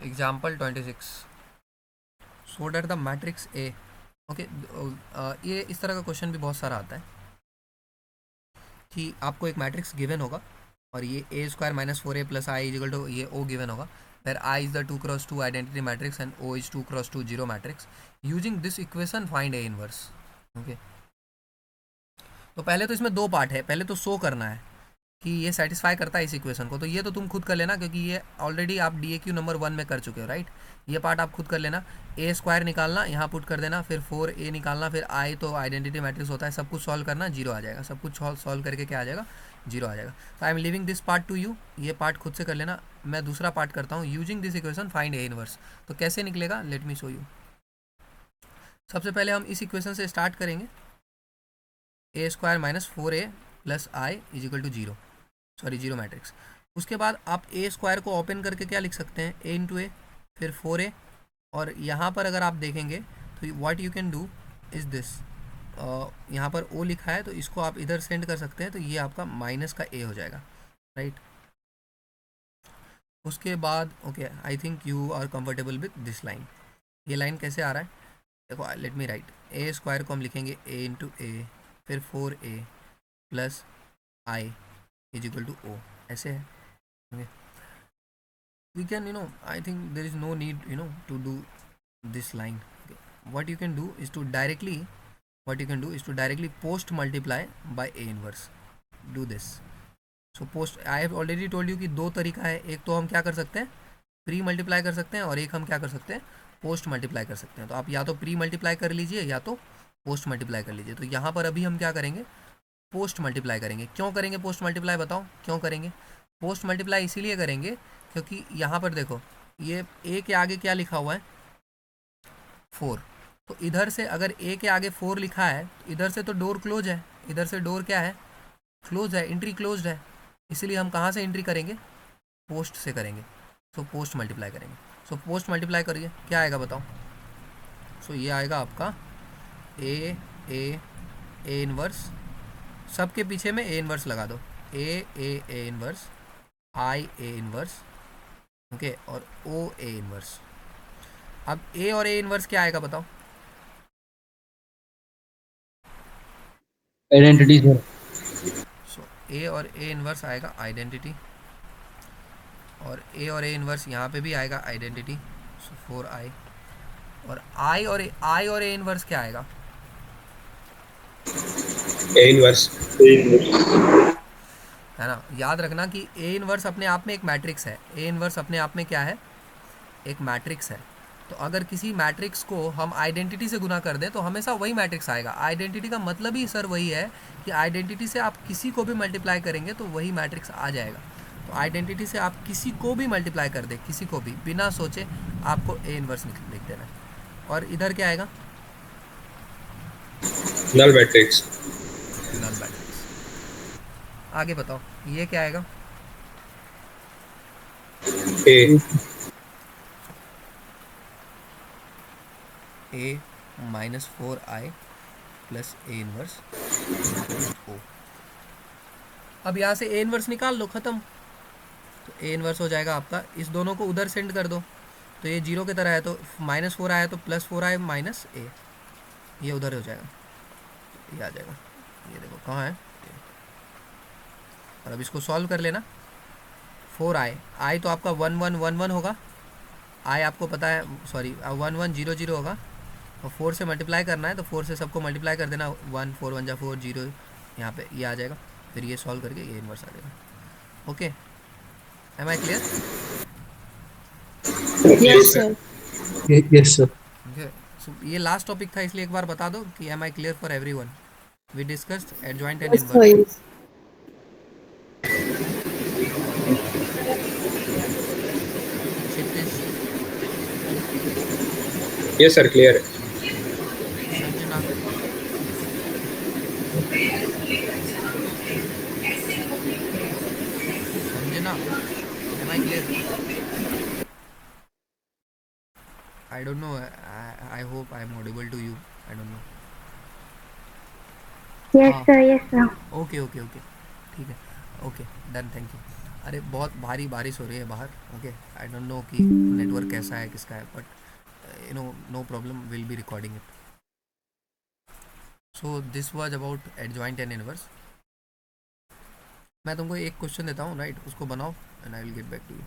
Example 26. So that the matrix A. Okay, ये इस तरह का question भी बहुत सारा आता है कि आपको एक मैट्रिक्स गिवन होगा और ये A square minus 4a plus I is equal to ये ओ गिवन होगा, where I is the 2x2 identity matrix and O is 2x2 zero matrix. Using this equation find A inverse. Okay, तो पहले तो इसमें 2 part है. पहले तो show करना है कि ये सेटिस्फाई करता है इस इक्वेशन को. तो ये तो तुम खुद कर लेना क्योंकि ये ऑलरेडी आप DAQ नंबर 1 में कर चुके हो, राइट? ये पार्ट आप खुद कर लेना. ए स्क्वायर निकालना, यहाँ पुट कर देना, फिर 4a निकालना, फिर आई तो आइडेंटिटी मैट्रिक्स होता है, सब कुछ सॉल्व करना, जीरो आ जाएगा. सब कुछ सॉल्व करके क्या आ जाएगा? जीरो आ जाएगा. तो I am leaving this part to you. ये पार्ट खुद से कर लेना. मैं दूसरा पार्ट करता हूँ. Using this equation find A inverse. तो कैसे निकलेगा? Let me show you. सबसे पहले हम इस इक्वेशन से स्टार्ट करेंगे. A square minus 4a plus I is equal to zero, sorry zero matrix. उसके बाद आप ए स्क्वायर को ओपन करके क्या लिख सकते हैं? ए इंटू ए, फिर 4a. और यहाँ पर अगर आप देखेंगे तो what you can do is this. यहाँ पर ओ लिखा है तो इसको आप इधर सेंड कर सकते हैं. तो ये आपका माइनस का ए हो जाएगा, राइट? उसके बाद okay, I think you are comfortable with this line. ये लाइन कैसे आ रहा है? देखो, let me write. A square को हम लिखेंगे ए इंटू ए, फिर 4a plus I is equal to O. ऐसे है. Okay, we can, I think there is no need, to do this line. Okay. What you can do is to directly post multiply by a inverse. Do this. So post, I have already told you कि 2 तरीका है. एक तो हम क्या कर सकते हैं? प्री मल्टीप्लाई कर सकते हैं और एक हम क्या कर सकते हैं? पोस्ट मल्टीप्लाई कर सकते हैं. तो आप या तो प्री मल्टीप्लाई कर लीजिए या तो पोस्ट मल्टीप्लाई कर लीजिए. तो यहाँ पर अभी हम क्या करेंगे? पोस्ट मल्टीप्लाई करेंगे. क्यों करेंगे पोस्ट मल्टीप्लाई? बताओ क्यों करेंगे पोस्ट मल्टीप्लाई? इसीलिए करेंगे क्योंकि यहाँ पर देखो, ये ए के आगे क्या लिखा हुआ है? 4. तो इधर से अगर ए के आगे 4 लिखा है तो इधर से तो डोर क्लोज है. इधर से डोर क्या है? क्लोज है, एंट्री क्लोज्ड है. इसीलिए हम कहाँ से एंट्री करेंगे? पोस्ट से करेंगे. सो पोस्ट मल्टीप्लाई करेंगे. सो पोस्ट मल्टीप्लाई करिए, क्या आएगा बताओ? सो ये आएगा आपका ए इनवर्स. सबके पीछे में ए इनवर्स लगा दो. A inverse, I A inverse, okay, और ओ ए इनवर्स. अब ए और ए इनवर्स क्या आएगा बताओ? Identity sir. सो ए और ए इनवर्स आएगा आइडेंटिटी, और ए और ए इनवर्स यहाँ पे भी आएगा आइडेंटिटी. सो 4i. और आई और ए इनवर्स क्या आएगा? A inverse. है ना? याद रखना कि ए इनवर्स अपने आप में एक मैट्रिक्स है. ए इनवर्स अपने आप में क्या है? एक मैट्रिक्स है. तो अगर किसी मैट्रिक्स को हम आइडेंटिटी से गुना कर दें तो हमेशा वही मैट्रिक्स आएगा. आइडेंटिटी का मतलब ही सर वही है कि आइडेंटिटी से आप किसी को भी मल्टीप्लाई करेंगे तो वही मैट्रिक्स आ जाएगा. तो आइडेंटिटी से आप किसी को भी मल्टीप्लाई कर दें, किसी को भी, बिना सोचे आपको ए इनवर्स लिख देना है. और इधर क्या आएगा? null matrix. Null matrix. आगे बताओ ये क्या आएगा? A. A minus 4i plus A inverse O. अब यहाँ से ए इनवर्स निकाल लो, ख़त्म। तो ए इनवर्स हो जाएगा आपका, इस दोनों को उधर सेंड कर दो, तो ये जीरो की तरह है, तो -4 आया तो +4 आए माइनस ए, ये उधर हो जाएगा, ये आ जाएगा। ये देखो कहाँ है ये। और अब इसको सॉल्व कर लेना। 4i तो आपका 1111 होगा, आई आपको पता है, सॉरी 1100 होगा, और 4 से मल्टीप्लाई करना है, तो 4 से सबको मल्टीप्लाई कर देना, 1 4 1 जा 4 0, यहाँ पे ये आ जाएगा। फिर ये सॉल्व करके ये इनवर्स आ जाएगा। Okay, am I clear? Yes, sir. Yes sir. Okay, so ये लास्ट टॉपिक था, इसलिए एक बार बता दो कि am I clear for everyone? We discussed adjoint and Yes, sir. Inverse. Kshitij, Yes sir, clear. Sanjana, Sanjana, am I clear? I don't know. I hope I am audible to you. I don't know. Yes, हाँ। sir. Yes, sir. Okay okay okay, ठीक है, okay done, thank you. अरे बहुत भारी बारिश हो रही है बाहर। ओके, आई डोंट नो कि नेटवर्क कैसा है किसका है, but no problem, will be recording it. So this was about adjoint and inverse. मैं तुमको एक क्वेश्चन देता हूँ, राइट, उसको बनाओ and I will get back to you.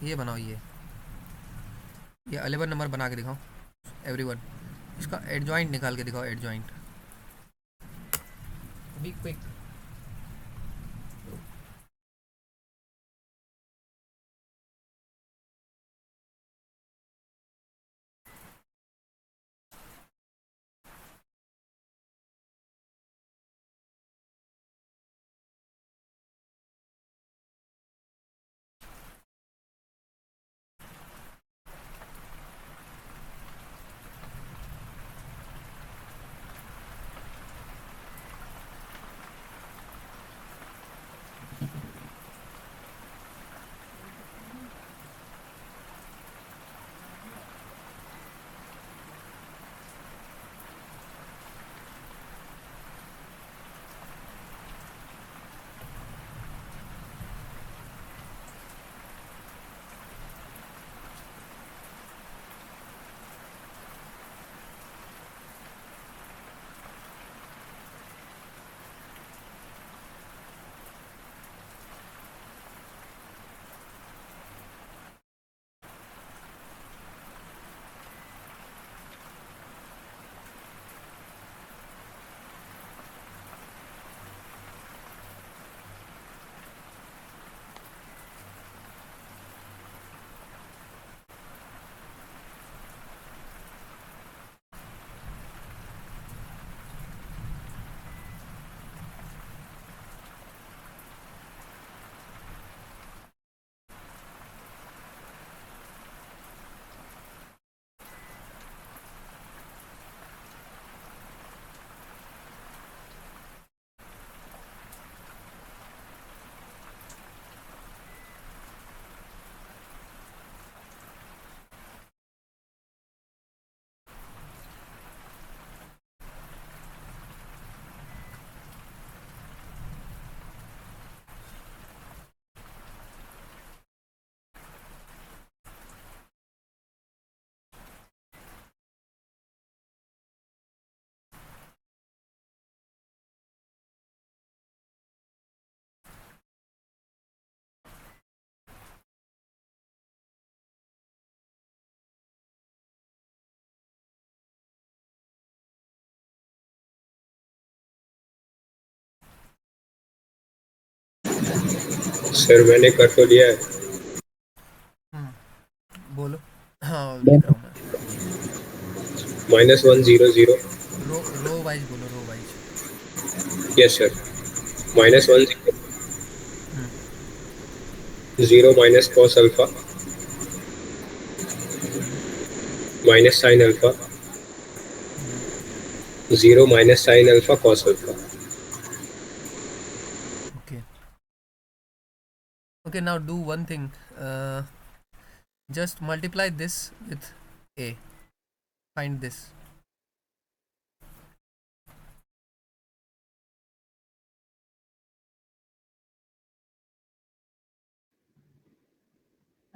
ये बनाओ, ये 11 नंबर बना के दिखाओ एवरीवन। इसका एडजॉइंट निकाल के दिखाओ, एडजॉइंट। Be quick. सर मैंने कर तो लिया है। बोलो। हाँ लिख रहा हूँ मैं। -100. रो वाइज बोलो, row wise. Yes sir. -10 0 minus cos alpha minus sin alpha, 0 minus sin alpha cos alpha. Okay. Okay, now do one thing. Just multiply this with a. Find this.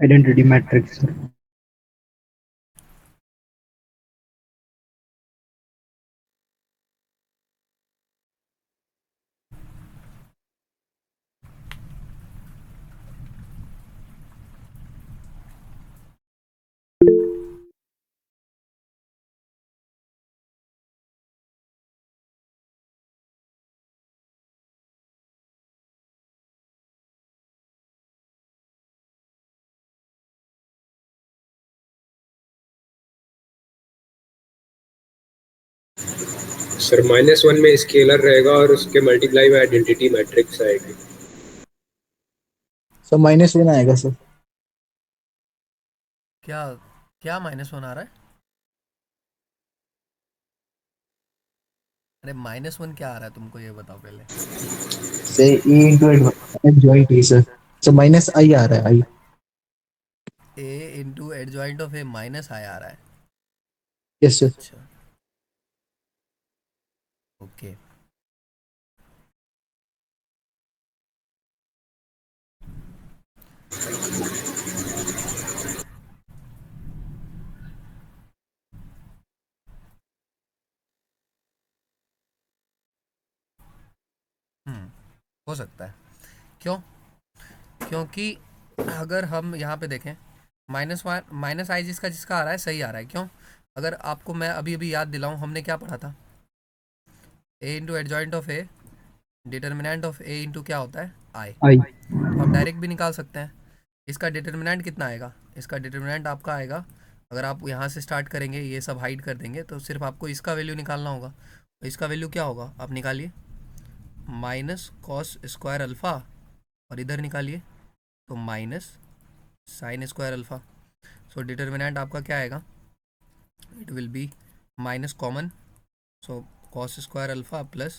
Identity matrix, sir. Sir -1 में scalar रहेगा और उसके multiply में identity matrix आएगी. Sir -1 आएगा sir. क्या क्या -1 आ रहा है? अरे -1 क्या आ रहा है तुमको ये बताओ पहले. से e into adjoint e sir. Sir -i आ रहा है i. a into adjoint of A minus I आ रहा है. Yes sir. अच्छा ओके. हो सकता है. क्यों? क्योंकि अगर हम यहाँ पे देखें माइनस आई जिसका जिसका आ रहा है सही आ रहा है. क्यों? अगर आपको मैं अभी अभी याद दिलाऊं, हमने क्या पढ़ा था? A into adjoint of A, determinant of A into क्या होता है? आई. आई. तो आप डायरेक्ट भी निकाल सकते हैं. इसका डिटर्मिनेंट कितना आएगा? इसका डिटर्मिनेंट आपका आएगा, अगर आप यहाँ से स्टार्ट करेंगे, ये सब हाइड कर देंगे, तो सिर्फ आपको इसका वैल्यू निकालना होगा. तो इसका वैल्यू क्या होगा? आप निकालिए माइनस कॉस स्क्वायर अल्फ़ा, और इधर निकालिए तो minus sine square alpha. So determinant आपका क्या आएगा? It will B minus common, so cos square alpha plus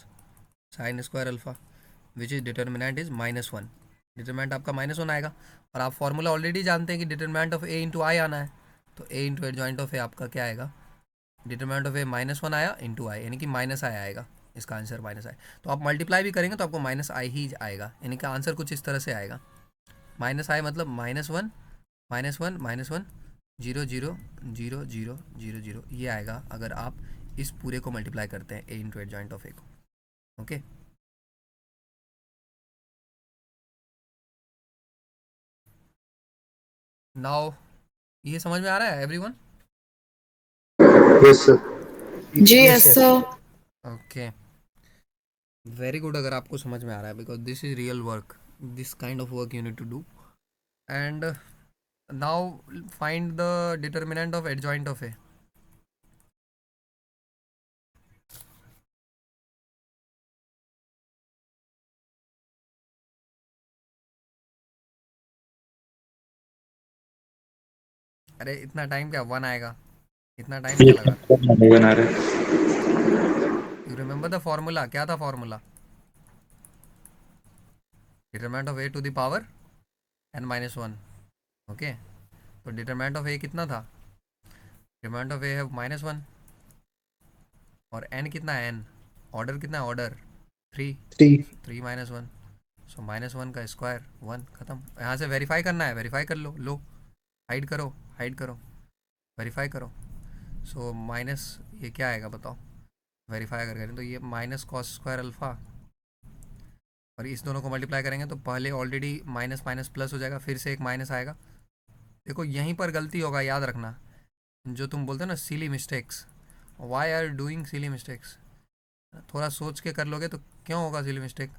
sine square alpha, which is determinant is -1. Determinant आपका -1 आएगा. और आप फार्मूला ऑलरेडी जानते हैं कि डिटर्मिनेंट ऑफ ए इंटू आई आना है. तो ए इंटू एडजॉइंट ऑफ ए आपका क्या आएगा? डिटर्मिनेंट ऑफ ए -1 आया इंटू आई, यानी कि माइनस आई आएगा. इसका आंसर -i. तो आप मल्टीप्लाई भी करेंगे तो आपको -i ही आएगा, यानी कि आंसर कुछ इस तरह से आएगा. -i मतलब -1 -1 -1 0 0 0 0 0 0, ये आएगा अगर आप इस पूरे को मल्टीप्लाई करते हैं A into adjoint of A को. ओके. नाउ ये समझ में आ रहा है एवरीवन? Yes, sir. जी yes sir. Okay very good. अगर आपको समझ में आ रहा है, because this is real work, this kind of work you need to do. And now find the determinant of adjoint of A. अरे इतना टाइम क्या, 1 आएगा. इतना टाइम क्या लगा? बना रहे. You remember the formula? क्या था formula? Determinant of A to the power n-1. Okay. तो डिटरमिनेंट ऑफ ए कितना था? डिटरमिनेंट ऑफ ए है -1, और n कितना है? n ऑर्डर कितना है? ऑर्डर 3. 3. 3 -1, सो -1 का स्क्वायर 1. ख़त्म. यहाँ से वेरीफाई करना है, वेरीफाई कर लो. लो हाइड करो, हाइड करो, वेरीफाई करो. सो माइनस ये क्या आएगा बताओ? वेरीफाई अगर करें तो ये माइनस कॉस स्क्वायर अल्फ़ा, और इस दोनों को मल्टीप्लाई करेंगे तो पहले ऑलरेडी माइनस माइनस प्लस हो जाएगा, फिर से एक माइनस आएगा. देखो यहीं पर गलती होगा, याद रखना. जो तुम बोलते हो ना silly mistakes, why are doing silly mistakes, थोड़ा सोच के कर लोगे तो क्यों होगा सिली मिस्टेक?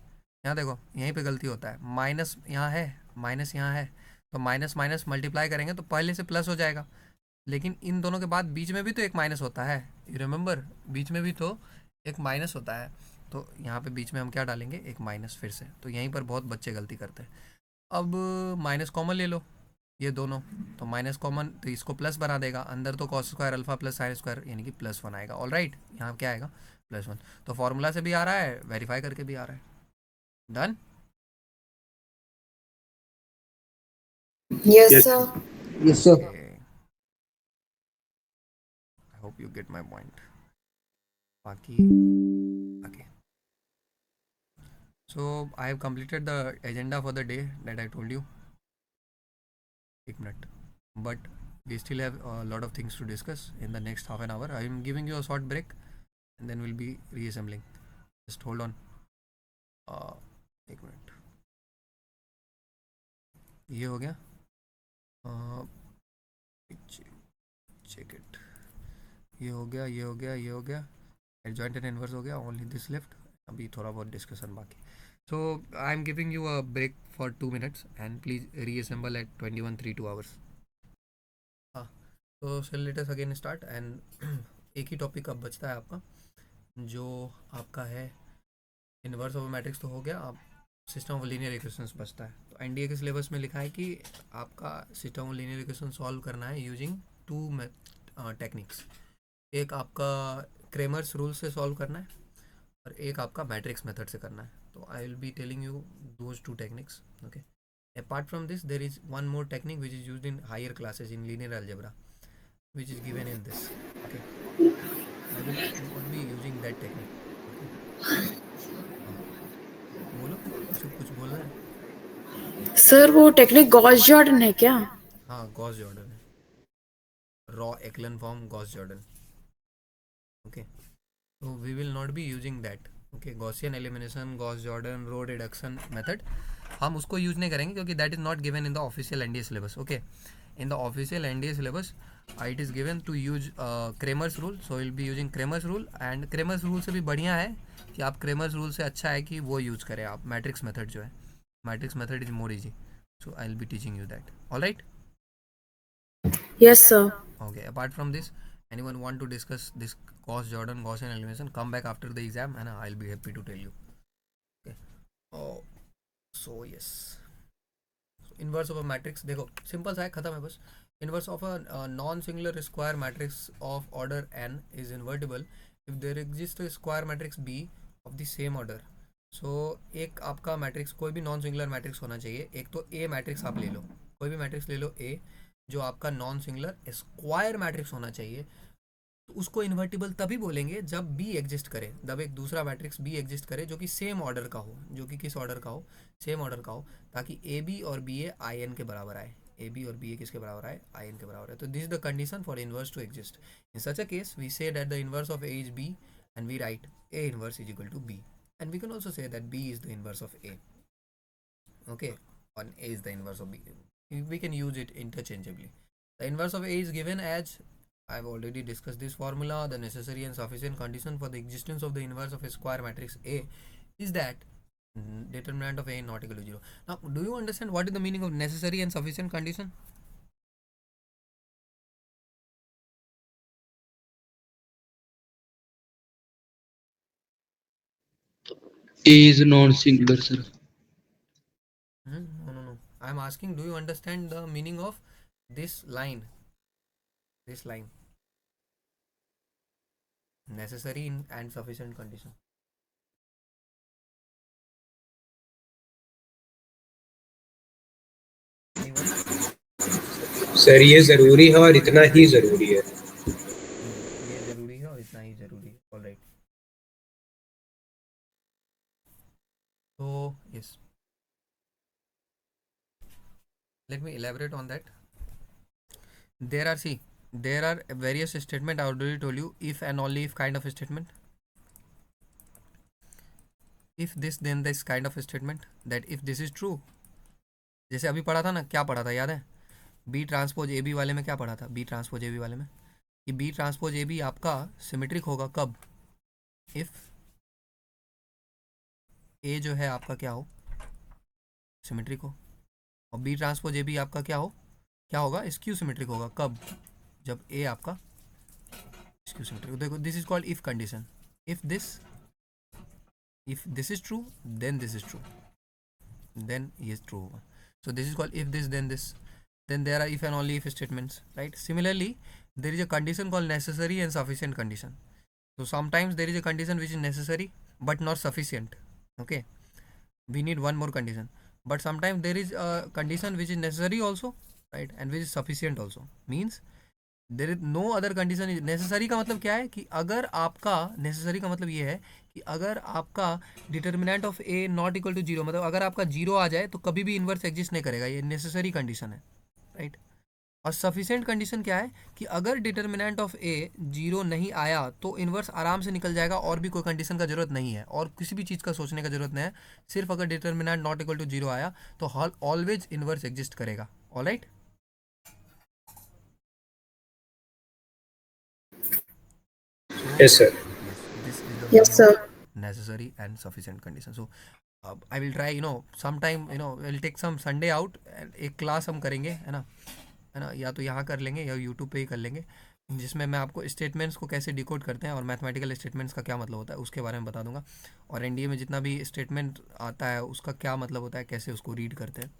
यहाँ देखो यहीं पे गलती होता है. माइनस यहाँ है, माइनस यहाँ है, तो माइनस माइनस मल्टीप्लाई करेंगे तो पहले से प्लस हो जाएगा. लेकिन इन दोनों के बाद बीच में भी तो एक माइनस होता है. यू रिमेंबर, बीच में भी तो एक माइनस होता है. तो यहाँ पे बीच में हम क्या डालेंगे? एक माइनस फिर से. तो यहीं पर बहुत बच्चे गलती करते हैं. अब माइनस कॉमन ले लो, ये दोनों, तो माइनस कॉमन तो इसको प्लस बना देगा, अंदर तो cos square alpha plus sine square यानी कि +1 आएगा। ऑल राइट, यहाँ क्या आएगा +1। तो फॉर्मूला से भी आ रहा है, वेरीफाई करके भी आ रहा है। Done. Yes, Yes. sir. Yes sir. I hope you get my point. बाकी okay, so I have completed the agenda for the day that I told you. एक minute, but we still have a lot of things to discuss in the next half an hour. I am giving you a short break and then we'll be reassembling. Just hold on. एक minute, ये हो गया। Check it, ये हो गया, ये हो गया, ये हो गया, एडजॉइंट एंड इनवर्स हो गया, ओनली दिस लेफ्ट। अभी थोड़ा बहुत डिस्कशन बाकी। So I am giving you a break for 2 minutes and please reassemble at 21:32 hours। हाँ, तो let us again start and एक ही टॉपिक अब बचता है आपका, जो आपका है इनवर्स ऑफ मैट्रिक्स तो हो गया, अब सिस्टम ऑफ लीनियर इक्वेशंस बचता है। तो एनडीए के सिलेबस में लिखा है कि आपका system of linear equation solve करना है यूजिंग 2 टेक्निक्स। एक आपका क्रेमर्स रूल से सॉल्व करना है और एक आपका मैट्रिक्स मेथड से करना है। तो I will be telling you those 2 techniques. Okay, apart from this there is one more technique which is used in higher classes in linear algebra, which is given in this. Okay, I will not be using that technique. Okay, हाँ, बोलो, कुछ बोलना है? Sir वो technique Gauss Jordan है क्या? हाँ, Gauss Jordan है, row echelon form Gauss Jordan. Okay, so we will not be using that. Okay, Gaussian elimination, Gauss Jordan, row reduction method हम उसको यूज नहीं करेंगे क्योंकि that is not given in the official NDA syllabus. Okay, in the official NDA syllabus it is given to use Cramer's rule, so will be using Cramer's rule. And Cramer's rule से भी बढ़िया है कि आप Cramer's rule से अच्छा है कि वो यूज़ करें आप मैट्रिक्स मेथड, जो है matrix method is more easy. So I will be teaching you that. All right, yes sir. okay, apart from this, anyone want to discuss this Gauss Jordan Gaussian elimination, come back after the exam and I'll be happy to tell you. Okay, oh, so yes, so inverse of a matrix देखो simple सा है, खत्म है बस। inverse of a non-singular square matrix of order n is invertible if there exists a square matrix B of the same order. so एक आपका matrix कोई भी नॉन सिंगुलर मैट्रिक्स होना चाहिए। एक तो ए मैट्रिक्स आप ले लो, कोई भी मैट्रिक्स ले लो ए, जो आपका नॉन सिंगुलर स्क्वायर मैट्रिक्स होना चाहिए। तो उसको इन्वर्टिबल तभी बोलेंगे जब बी एग्जिस्ट करे, जब एक दूसरा मैट्रिक्स बी एग्जिस्ट करे जो कि सेम ऑर्डर का हो, जो कि किस ऑर्डर का हो, सेम ऑर्डर का हो, ताकि ए बी और बी ए आई एन के बराबर आए। ए बी और बी ए किसके बराबर आए? आई एन के बराबर है। तो this is the condition for inverse to exist. In such a case we say that the inverse of A is B and we write A inverse is equal to B, and we can also say that B is the inverse of A. Okay, और A is the inverse of B, we can use it interchangeably. The inverse of A is given as, I have already discussed this formula. The necessary and sufficient condition for the existence of the inverse of a square matrix A is that determinant of A not equal to 0. Now, do you understand what is the meaning of necessary and sufficient condition? A is non-singular, sir. No. I am asking, do you understand the meaning of this line? This line. Necessary and sufficient condition. Anyone? Sir ये जरूरी है और इतना ही जरूरी है। ये जरूरी है और इतना ही जरूरी है। All right, so yes, let me elaborate on that. There are various statement. I already told you, if and only if kind of statement. If this then this kind of statement, that if this is true, जैसे अभी पढ़ा था ना, क्या पढ़ा था याद है? बी ट्रांसपोज ए बी वाले में क्या पढ़ा था? बी ट्रांसपोज ए बी वाले में कि बी ट्रांसपोज ए बी आपका सिमेट्रिक होगा कब? इफ ए जो है आपका क्या हो? सिमेट्रिक हो। और बी ट्रांसपोज ए बी आपका क्या हो? क्या होगा? स्क्यू सिमेट्रिक होगा कब? जब ए आपका स्क्यू सिमेट्रिक। देखो, this is called if condition. If this is true then this is true, then ये ट्रू होगा। So this is called if this then this. then there are if and only if statements, right? Similarly, there is a condition called necessary and sufficient condition. So sometimes there is a condition which is necessary but not sufficient. Okay, we need one more condition. But sometimes there is a condition which is necessary also, right, and which is sufficient also. Means there is no other condition is necessary का मतलब क्या है कि अगर आपका necessary का मतलब ये है कि अगर आपका determinant of A not equal to zero, मतलब अगर आपका जीरो आ जाए तो कभी भी इन्वर्स एग्जिस्ट नहीं करेगा, ये नेसेसरी कंडीशन है, राइट। और सफिशिएंट कंडीशन क्या है कि अगर डिटर्मिनेंट ऑफ ए जीरो नहीं आया तो इन्वर्स आराम से निकल जाएगा और भी कोई कंडीशन का जरूरत नहीं है और किसी भी चीज़ का सोचने का जरूरत नहीं है। सिर्फ अगर determinant not equal to zero आया तो ऑलवेज इन्वर्स एग्जिस्ट करेगा। Alright, Yes, sir. this is the Yes, meaning sir. of necessary and sufficient condition. So I will try, sometime, we'll take some Sunday out and एक class हम करेंगे, है ना, या तो यहाँ कर लेंगे या यूट्यूब पे ही कर लेंगे, जिसमें मैं आपको स्टेटमेंट्स को कैसे डिकोड करते हैं और मैथमेटिकल स्टेटमेंट्स का क्या मतलब होता है उसके बारे में बता दूंगा, और एनडीए में जितना भी स्टेटमेंट आता है उसका क्या मतलब होता है, कैसे उसको रीड करते हैं,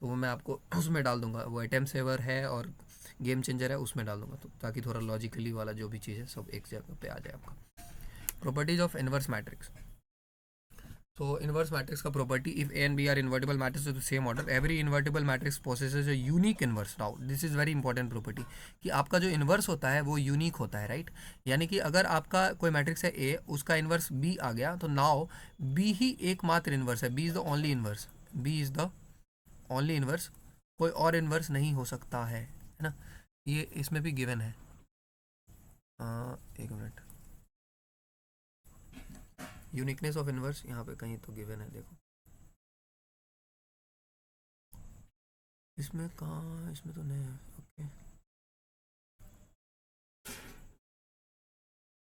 तो वो मैं आपको उसमें डाल दूंगा। वो अटेम्प्ट सेवर है और गेम चेंजर है, उसमें डाल दूंगा, तो ताकि थोड़ा लॉजिकली वाला जो भी चीज़ है सब एक जगह पे आ जाए आपका। Properties of inverse matrix. तो इनवर्स मैट्रिक्स का property, if A and B are invertible matrix of the same order, every invertible matrix possesses a unique inverse. Now this is very important property कि आपका जो inverse होता है वो unique होता है, राइट। यानी कि अगर आपका कोई मैट्रिक्स है ए, उसका इनवर्स बी आ गया तो नाउ बी ही एकमात्र इनवर्स है, B is the only inverse, B is the only inverse, कोई और इनवर्स नहीं हो सकता है ना। ये इसमें भी गिवन है, एक मिनट, यूनिकनेस ऑफ इनवर्स यहाँ पे कहीं तो गिवन है, देखो इसमें कहाँ, इसमें तो नहीं है। ओके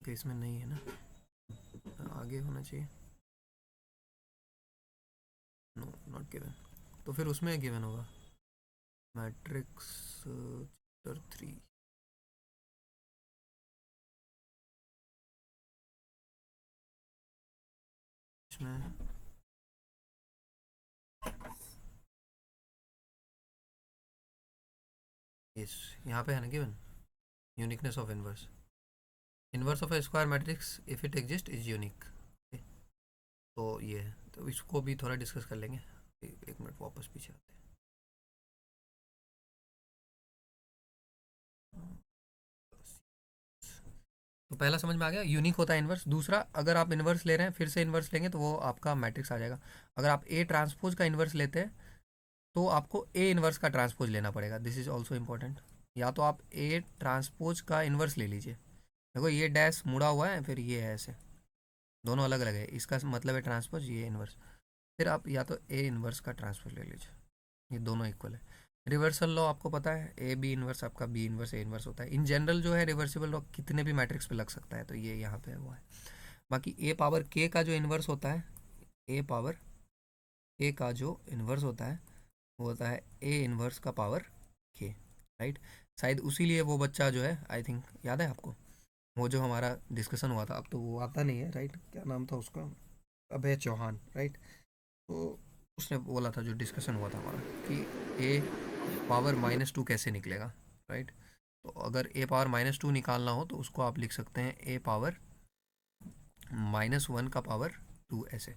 ओके, इसमें नहीं है ना, आगे होना चाहिए, नो नॉट गिवन, तो फिर उसमें गिवन होगा मैट्रिक्स चैप्टर 3। इसमें यस, यहाँ पे है ना given, uniqueness of inverse, inverse of a square matrix if it exist is unique. तो ये है, तो इसको भी थोड़ा डिस्कस कर लेंगे। एक मिनट वापस पीछे आते हैं। तो पहला समझ में आ गया, यूनिक होता है इन्वर्स। दूसरा, अगर आप इन्वर्स ले रहे हैं फिर से इन्वर्स लेंगे तो वो आपका मैट्रिक्स आ जाएगा। अगर आप ए ट्रांसपोज का इन्वर्स लेते हैं तो आपको ए इन्वर्स का ट्रांसपोज लेना पड़ेगा, दिस इज ऑल्सो इम्पॉर्टेंट। या तो आप ए ट्रांसपोज का इन्वर्स ले लीजिए, देखो ये डैश मुड़ा हुआ है, फिर ये है ऐसे, दोनों अलग अलग है, इसका मतलब है ट्रांसपोज, ये इन्वर्स, फिर आप या तो ए इन्वर्स का ट्रांसपोज ले लीजिए, ये दोनों इक्वल है। रिवर्सल लॉ आपको पता है, ए बी इन्वर्स आपका बी इन्वर्स ए इन्वर्स होता है। इन जनरल जो है रिवर्सिबल लॉ कितने भी मैट्रिक्स पे लग सकता है, तो ये यहाँ पे वो है। बाकी ए पावर के का जो इन्वर्स होता है, ए पावर के का जो इन्वर्स होता है वो होता है ए इन्वर्स का पावर के, राइट। शायद उसी लिए वो बच्चा जो है, आई थिंक याद है आपको, वो जो हमारा डिस्कशन हुआ था, अब तो वो आता नहीं है, राइट, क्या नाम था उसका, अभय चौहान, राइट। तो उसने बोला था, जो डिस्कशन हुआ था हमारा, कि ए पावर -2 कैसे निकलेगा, राइट। तो अगर ए पावर -2 निकालना हो तो उसको आप लिख सकते हैं ए पावर -1 का पावर 2 ऐसे,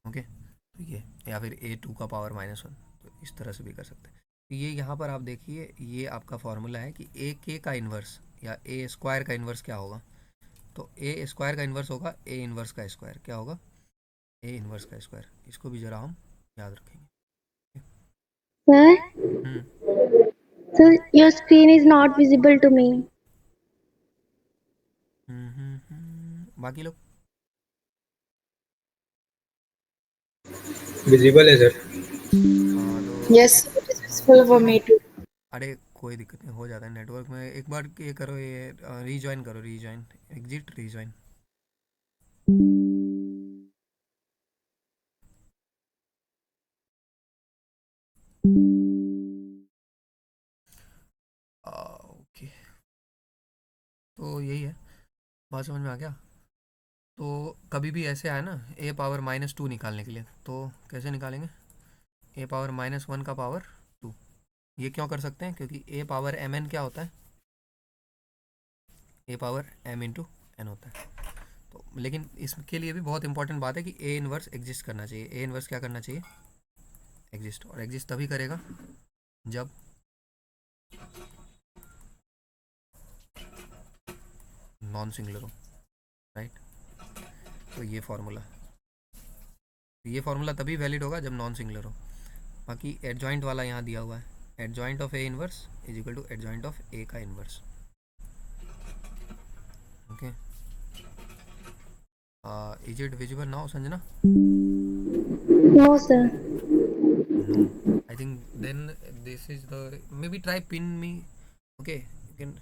ओके। तो ये, या फिर A2 का पावर -1, तो इस तरह से भी कर सकते हैं। तो ये यहाँ पर आप देखिए, ये आपका फॉर्मूला है कि ए के का इन्वर्स या ए स्क्वायर का इन्वर्स क्या होगा, तो ए स्क्वायर का इन्वर्स होगा ए इन्वर्स का स्क्वायर, क्या होगा, ए इन्वर्स का स्क्वायर। इसको भी जरा हम याद रखेंगे। Sir, sir, your screen is not visible to me. बाकी लोग विजिबल है सर। हाँ, तो Yes, it is visible for me too. अरे कोई दिक्कत नहीं, हो जाता है नेटवर्क में। एक बार ये करो, ये रीजॉइन करो, रीजॉइन, एग्जिट, रीजॉइन। ओके, तो यही है, बात समझ में आ गया। तो कभी भी ऐसे आए ना ए पावर -2 निकालने के लिए, तो कैसे निकालेंगे, ए पावर -1 का पावर 2, ये क्यों कर सकते हैं? क्योंकि ए पावर एम एन क्या होता है? ए पावर एम इंटू एन होता है। तो लेकिन इसके लिए भी बहुत इंपॉर्टेंट बात है कि ए इनवर्स एग्जिस्ट करना चाहिए। ए इनवर्स क्या करना चाहिए? एग्जिस्ट। और एग्जिस्ट तभी करेगा जब नॉन सिंगुलर हो, राइट? तो ये फार्मूला तभी वैलिड होगा जब नॉन सिंगुलर हो। बाकी एडजॉइंट वाला यहाँ दिया हुआ है, adjoint of A inverse is equal to adjoint of A का inverse. Okay, is it visible now Sanjana? No, sir. No, I think then this is the maybe try pin me. Okay, you can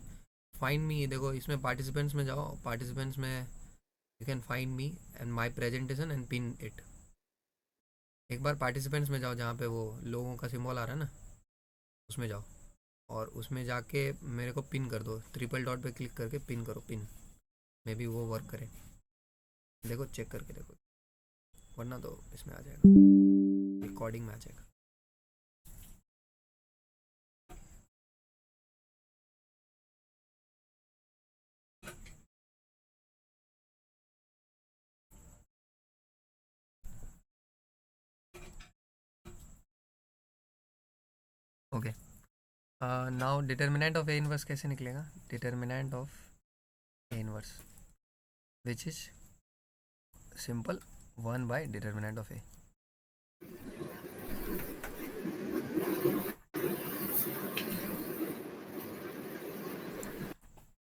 find me. देखो इसमें participants में जाओ, participants में you can find me and my presentation and pin it. एक बार participants में जाओ जहाँ पे वो लोगों का सिंबल आ रहा है ना, उसमें जाओ और उसमें जाके मेरे को पिन कर दो। ट्रिपल डॉट पे क्लिक करके पिन करो, पिन। मे बी वो वर्क करे, देखो चेक करके देखो, वरना तो इसमें आ जाएगा, रिकॉर्डिंग में आ जाएगा। Okay, now determinant of A inverse कैसे निकलेगा? Determinant of A inverse which is simple 1 by determinant of A.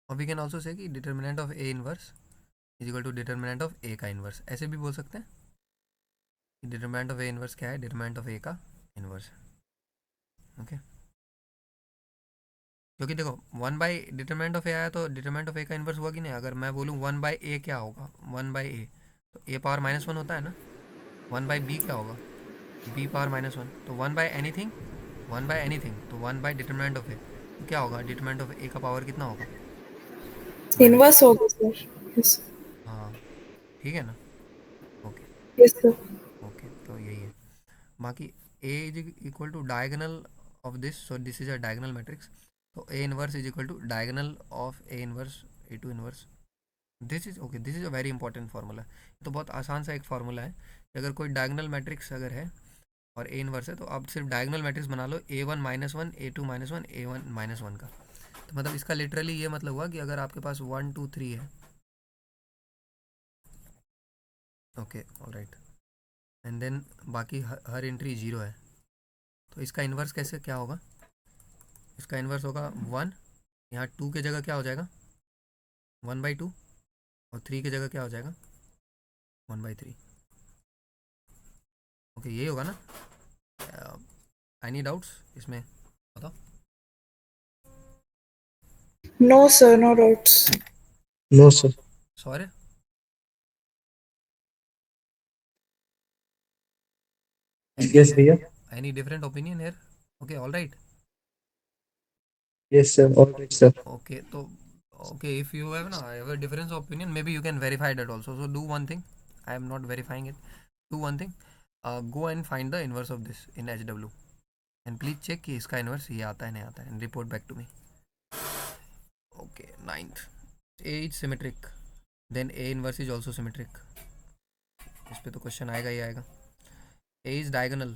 और वी कैन ऑल्सो से कि determinant of A inverse is equal to determinant of A का inverse. ऐसे भी बोल सकते हैं कि डिटर्मिनेंट ऑफ ए इनवर्स क्या है? डिटर्मिनेंट ऑफ ए का इनवर्स। ओके, क्योंकि देखो 1 बाई डिटरमिनेंट ऑफ ए आया तो डिटरमिनेंट ऑफ ए का इन्वर्स हुआ कि नहीं? अगर मैं बोलूँ 1 बाई ए क्या होगा? 1 बाई ए तो ए पावर -1 होता है ना। 1 बाई बी क्या होगा? B power -1। तो 1 बाई एनीथिंग, 1 बाई एनीथिंग, तो 1 बाई डिटरमिनेंट ऑफ ए तो क्या होगा? डिटरमिनेंट ऑफ ए का पावर कितना होगा? इनवर्स होगा सर। यस हाँ, ठीक है ना। Okay yes sir. ओके, तो यही है। बाकी A is equal to diagonal of this, so this is a diagonal matrix. तो A inverse is equal to diagonal of A inverse A two inverse. This is okay, this is a very important formula. तो बहुत आसान सा एक formula है कि अगर कोई डायगोनल मैट्रिक्स अगर है और ए इनवर्स है तो आप सिर्फ डायगोनल मैट्रिक्स बना लो A1 -1 A2 -1 A1 -1 का। तो मतलब इसका लिटरली ये मतलब हुआ कि अगर आपके पास 1 2 3 है, ओके ऑलराइट, एंड देन बाकी हर एंट्री 0 है, तो इसका इन्वर्स कैसे क्या होगा? इसका इन्वर्स होगा 1, यहाँ 2 की जगह क्या हो जाएगा? 1/2, और 3 की जगह क्या हो जाएगा? 1/3। ओके, यही होगा ना? एनी डाउट्स इसमें बताओ? No sir, no doubts. No sir. Sorry, yes भैया। Any different opinion here? Okay alright. Yes sir, alright sir. Okay, so okay, if you have a difference of opinion, maybe you can verify that also. So do one thing. I am not verifying it. Do one thing. Go and find the inverse of this in HW, and please check कि इसका inverse ये आता है नहीं आता है, and report back to me. Okay, 9th. A is symmetric, then A inverse is also symmetric. इस पे तो क्वेश्चन आएगा ही आएगा. A is diagonal,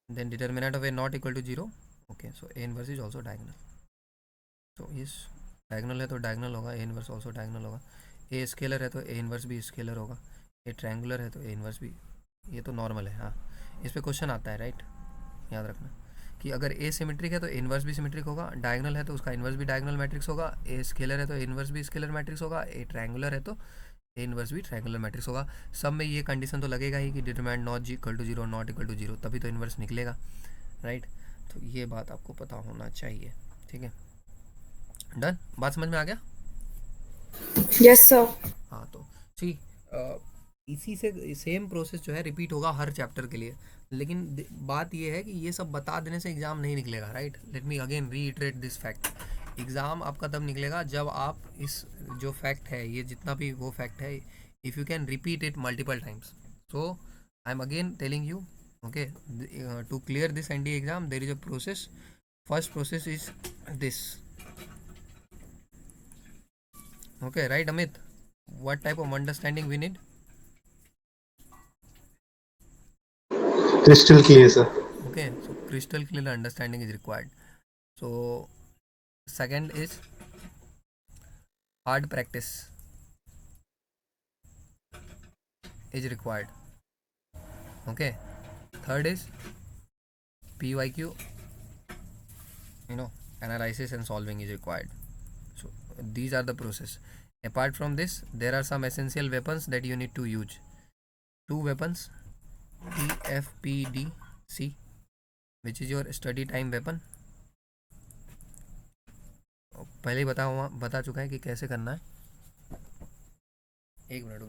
then determinant of A not equal to 0. Okay, so A inverse is also diagonal. तो इस diagonal है तो diagonal होगा, ए इनवर्स ऑल्सो डायगोनल होगा। ए स्केलर है तो ए इनवर्स भी स्केलर होगा। ए ट्रायंगुलर है तो ए इनवर्स भी, ये तो नॉर्मल है। हाँ, इस पे क्वेश्चन आता है, राइट? याद रखना कि अगर ए सिमेट्रिक है तो ए इनवर्स भी सिमेट्रिक होगा, डायगोनल है तो उसका इनवर्स भी डायगोनल मैट्रिक्स होगा, ए स्केलर है तो ए इनवर्स भी स्केलर मैट्रिक्स होगा, ए ट्रायंगुलर है तो ए इनवर्स भी ट्रायंगुलर मैट्रिक्स होगा। सब में ये कंडीशन तो लगेगा ही कि determinant not equal to 0, not equal to 0, तभी तो इनवर्स निकलेगा, राइट? तो ये बात आपको पता होना चाहिए, ठीक है? डन, बात समझ में आ गया? Yes sir. हाँ, तो ठीक, इसी से सेम प्रोसेस जो है रिपीट होगा हर चैप्टर के लिए, लेकिन बात ये है कि ये सब बता देने से एग्ज़ाम नहीं निकलेगा, right? Let me again reiterate this fact. Exam आपका तब निकलेगा जब आप इस जो फैक्ट है, ये जितना भी वो फैक्ट है, if you can repeat it multiple times. So I am again telling you, okay, to clear this NDA exam there is a process first process is this. Okay, right, Amit? What type of understanding we need? Crystal clear, sir. Okay, so crystal clear understanding is required. So second is hard practice is required. Okay, third is PYQ, analysis and solving is required. So these are the process. Apart from this, there are some essential weapons that you need to use. Two weapons, TFPDC, which is your study time weapon. पहले ही बता चुका है कि कैसे करना है. एक minute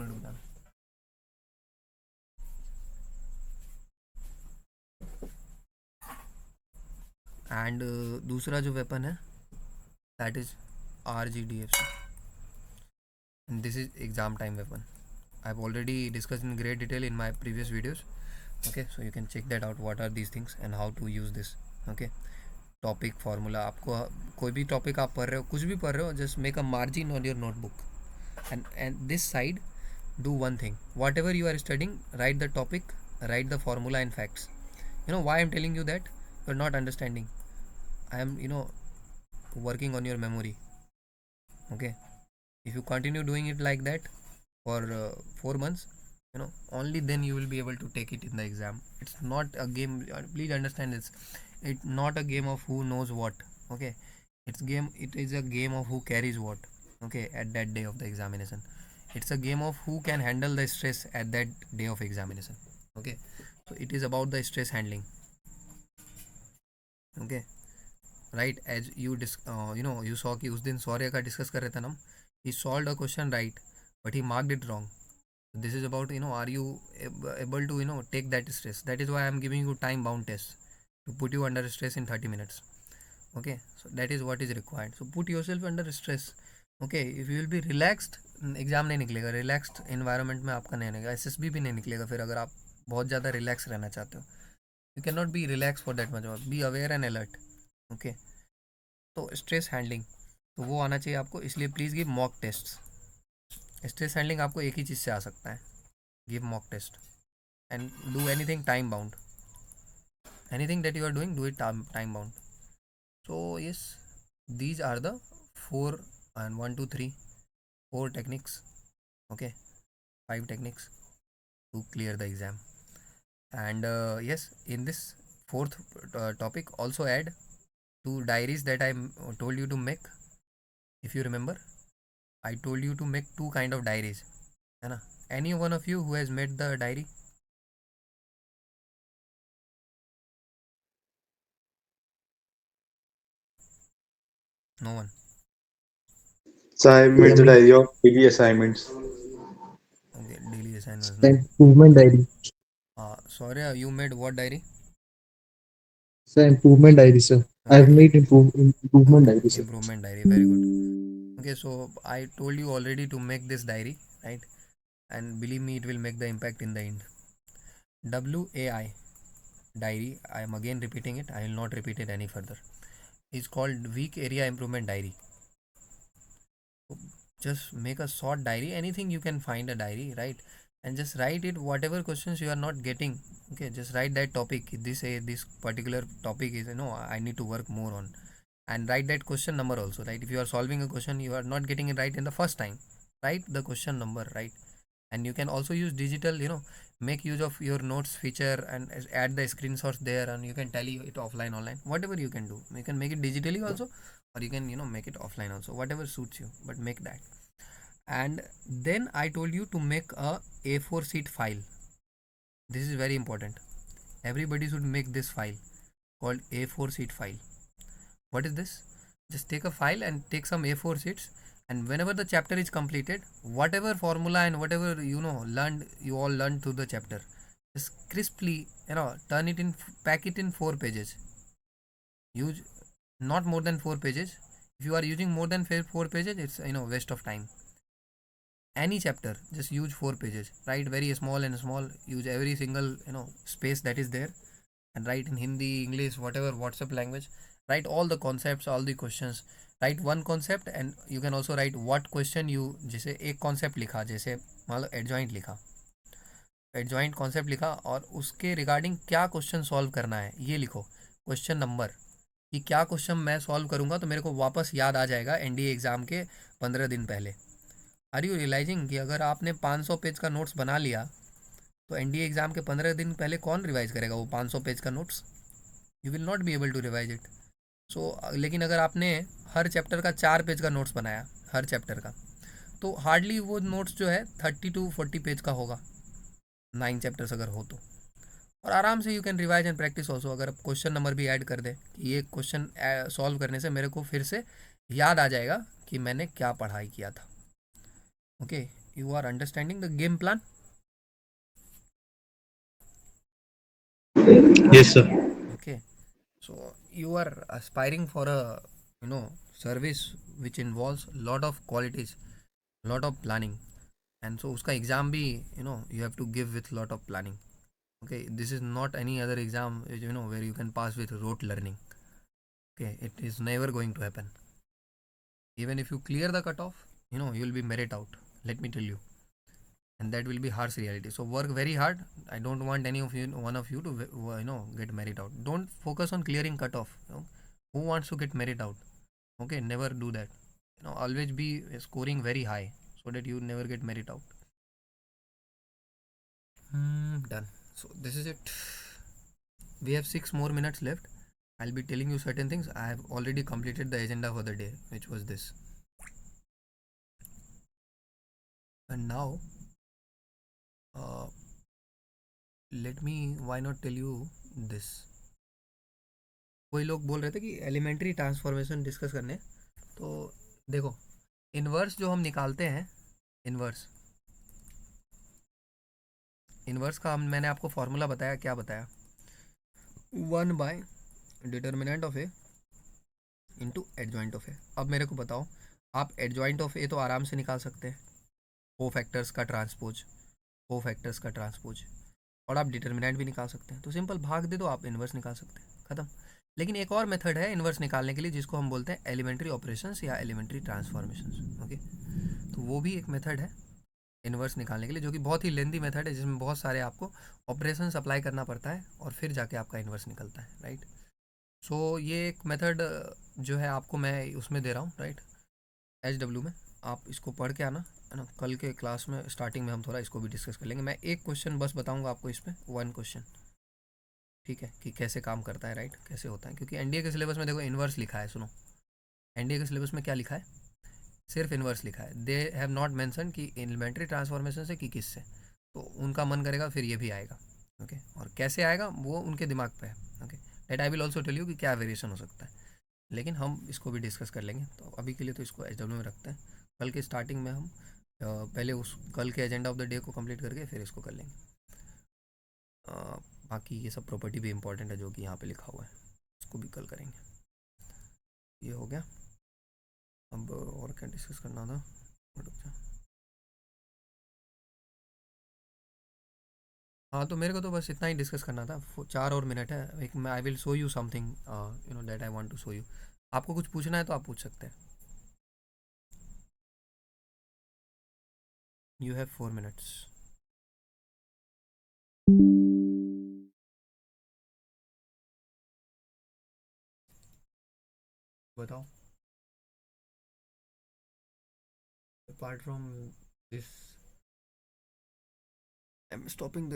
रुकना. एंड दूसरा जो वेपन है that is RGDFC, and this is exam time weapon. I've already discussed in great detail in my previous videos. Okay, so you can check that out, what are these things and how to use this. Okay, topic formula, आपको कोई भी topic आप पढ़ रहे हो, कुछ भी पढ़ रहे हो, just make a margin on your notebook and this side do one thing. Whatever you are studying, write the topic, write the formula and facts. Why I'm telling you that? You're not understanding. I am working on your memory. Okay, if you continue doing it like that for 4 months, only then you will be able to take it in the exam. It's not a game, please understand this. It's not a game of who knows what. Okay, it is a game of who carries what. Okay, at that day of the examination, it's a game of who can handle the stress at that day of examination. Okay, so it is about the stress handling. Okay, right, as you you saw कि उस दिन सौर्य का discuss कर रहे थे ना, he solved a question right but he marked it wrong. This is about are you able to take that stress. That is why I am giving you time bound tests to put you under stress in 30 minutes. Okay, so that is what is required. So put yourself under stress. Okay, if you will be relaxed, exam नहीं निकलेगा. Relaxed environment में आपका नहीं निकलेगा, SSB भी नहीं निकलेगा. फिर अगर आप बहुत ज़्यादा रिलैक्स रहना चाहते हो, you can not be relax for that much. Be aware and alert. Okay, तो स्ट्रेस हैंडलिंग तो वो आना चाहिए आपको, इसलिए please give mock test. Stress handling आपको एक ही चीज़ से आ सकता है, give mock test and do anything time bound. Anything that you are doing, do it time bound. So yes, these are the 4 and 1 2 3 4 techniques. Okay, 5 techniques to clear the exam. And yes, in this fourth topic, also add 2 diaries that I told you to make. If you remember, I told you to make 2 kind of diaries, है ना? Any one of you who has made the diary? No one. So I made the diary of daily assignments. Okay, daily assignments. The improvement diary. Sorry, you made what diary? Sir, improvement diary, sir. I have made improvement diary, sir. Improvement diary, very good. Okay, so I told you already to make this diary, right? And believe me, it will make the impact in the end. WAI diary, I am again repeating it, I will not repeat it any further. It's called weak area improvement diary. So just make a short diary, anything you can find a diary, right? And just write it, whatever questions you are not getting. Okay, just write that topic. This particular topic is I need to work more on, and write that question number also, right? If you are solving a question, you are not getting it right in the first time, write the question number, right? And you can also use digital, make use of your notes feature and add the screenshots there, and you can tally it offline, online, whatever you can do. You can make it digitally also, or you can make it offline also, whatever suits you, but make that. And then I told you to make a A4 sheet file. This is very important. Everybody should make this file called A4 sheet file. What is this? Just take a file and take some A4 sheets, and whenever the chapter is completed, whatever formula and whatever you all learned through the chapter, just crisply turn it in, pack it in 4 pages. Use not more than 4 pages. If you are using more than 4 pages, it's waste of time. Any chapter, just use 4 pages. Write very small and small. Use every single space that is there, and write in Hindi, English, whatever WhatsApp language, write all the concepts, all the questions. Write one concept and you can also write what question you, जैसे एक concept लिखा, जैसे मान लो adjoint लिखा, adjoint concept लिखा और उसके regarding क्या क्वेश्चन सॉल्व करना है ये लिखो, क्वेश्चन नंबर, कि क्या क्वेश्चन मैं सॉल्व करूँगा तो मेरे को वापस याद आ जाएगा एनडीए एग्ज़ाम के 15 दिन पहले। आर यू रियलाइजिंग कि अगर आपने 500 पेज का नोट्स बना लिया तो एनडीए एग्ज़ाम के 15 दिन पहले कौन रिवाइज करेगा वो 500 पेज का notes? You will not be able to revise it. So लेकिन अगर आपने हर चैप्टर का 4 पेज का नोट्स बनाया हर चैप्टर का, तो हार्डली वो नोट्स जो है 30 to 40 पेज का होगा, 9 चैप्टर्स अगर हो तो। और आराम से you can revise and practice also. अगर क्वेश्चन नंबर भी ऐड कर दे कि ये क्वेश्चन सॉल्व करने से मेरे को फिर से याद आ जाएगा कि मैंने क्या पढ़ाई किया था। Okay, you are understanding the game plan? Yes, sir. Okay, so you are aspiring for a service which involves lot of qualities, lot of planning, and so uska exam bhi you have to give with lot of planning. Okay, this is not any other exam where you can pass with rote learning. Okay, it is never going to happen. Even if you clear the cutoff, you will be merit out, let me tell you, and that will be harsh reality. So work very hard. I don't want any of you, one of you, to get merit out. Don't focus on clearing cutoff. Who wants to get merit out? Okay, never do that. Always be scoring very high so that you never get merit out. Done. So this is it. We have 6 more minutes left. I'll be telling you certain things. I have already completed the agenda for the day, which was this. And now let me why not tell you this. कोई लोग बोल रहे थे कि elementary transformation discuss करने, तो देखो inverse जो हम निकालते हैं, इन्वर्स का मैंने आपको फॉर्मूला बताया, क्या बताया? 1 by determinant of A into adjoint of A. अब मेरे को बताओ, आप एडजॉइंट ऑफ ए तो आराम से निकाल सकते हैं, को फैक्टर्स का ट्रांसपोज, और आप डिटर्मिनेंट भी निकाल सकते हैं। तो सिंपल भाग दे दो, आप इन्वर्स निकाल सकते हैं, ख़त्म। लेकिन एक और मेथड है इन्वर्स निकालने के लिए जिसको हम बोलते हैं एलिमेंट्री ऑपरेशंस या एलिमेंट्री ट्रांसफॉर्मेशंस। ओके, तो वो भी एक मेथड है इन्वर्स निकालने के लिए, जो कि बहुत ही लेंदी मेथड है, जिसमें बहुत सारे आपको ऑपरेशंस अप्लाई करना पड़ता है और फिर जाके आपका इन्वर्स निकलता है, राइट। सो ये एक मेथड जो है आपको मैं उसमें दे रहा हूँ, राइट, HW में। आप इसको पढ़ के आना, है ना। कल के क्लास में स्टार्टिंग में हम थोड़ा इसको भी डिस्कस कर लेंगे। मैं एक क्वेश्चन बस बताऊंगा आपको इसमें, 1 क्वेश्चन, ठीक है, कि कैसे काम करता है, राइट, कैसे होता है। क्योंकि एनडीए के सिलेबस में देखो इन्वर्स लिखा है, सुनो, एनडीए के सिलेबस में क्या लिखा है? सिर्फ इन्वर्स लिखा है। दे हैव नॉट मेंशन कि एलिमेंट्री ट्रांसफॉर्मेशन से कि किससे, तो उनका मन करेगा फिर ये भी आएगा। ओके, और कैसे आएगा वो उनके दिमाग पे है। Okay, that I will also tell you कि क्या वेरिएशन हो सकता है, लेकिन हम इसको भी डिस्कस कर लेंगे। तो अभी के लिए तो इसको HW में रखते हैं। कल के स्टार्टिंग में हम पहले उस कल के एजेंडा ऑफ द डे को कंप्लीट करके फिर इसको कर लेंगे। बाकी ये सब प्रॉपर्टी भी इंपॉर्टेंट है जो कि यहाँ पे लिखा हुआ है, उसको भी कल करेंगे। ये हो गया। अब और क्या डिस्कस करना था? हाँ, तो मेरे को तो बस इतना ही डिस्कस करना था। 4 और मिनट है। एक मैं I will show you something that I want to show you. आपको कुछ पूछना है तो आप पूछ सकते हैं। You have 4 minutes. बताओ। Apart from this, I'm stopping the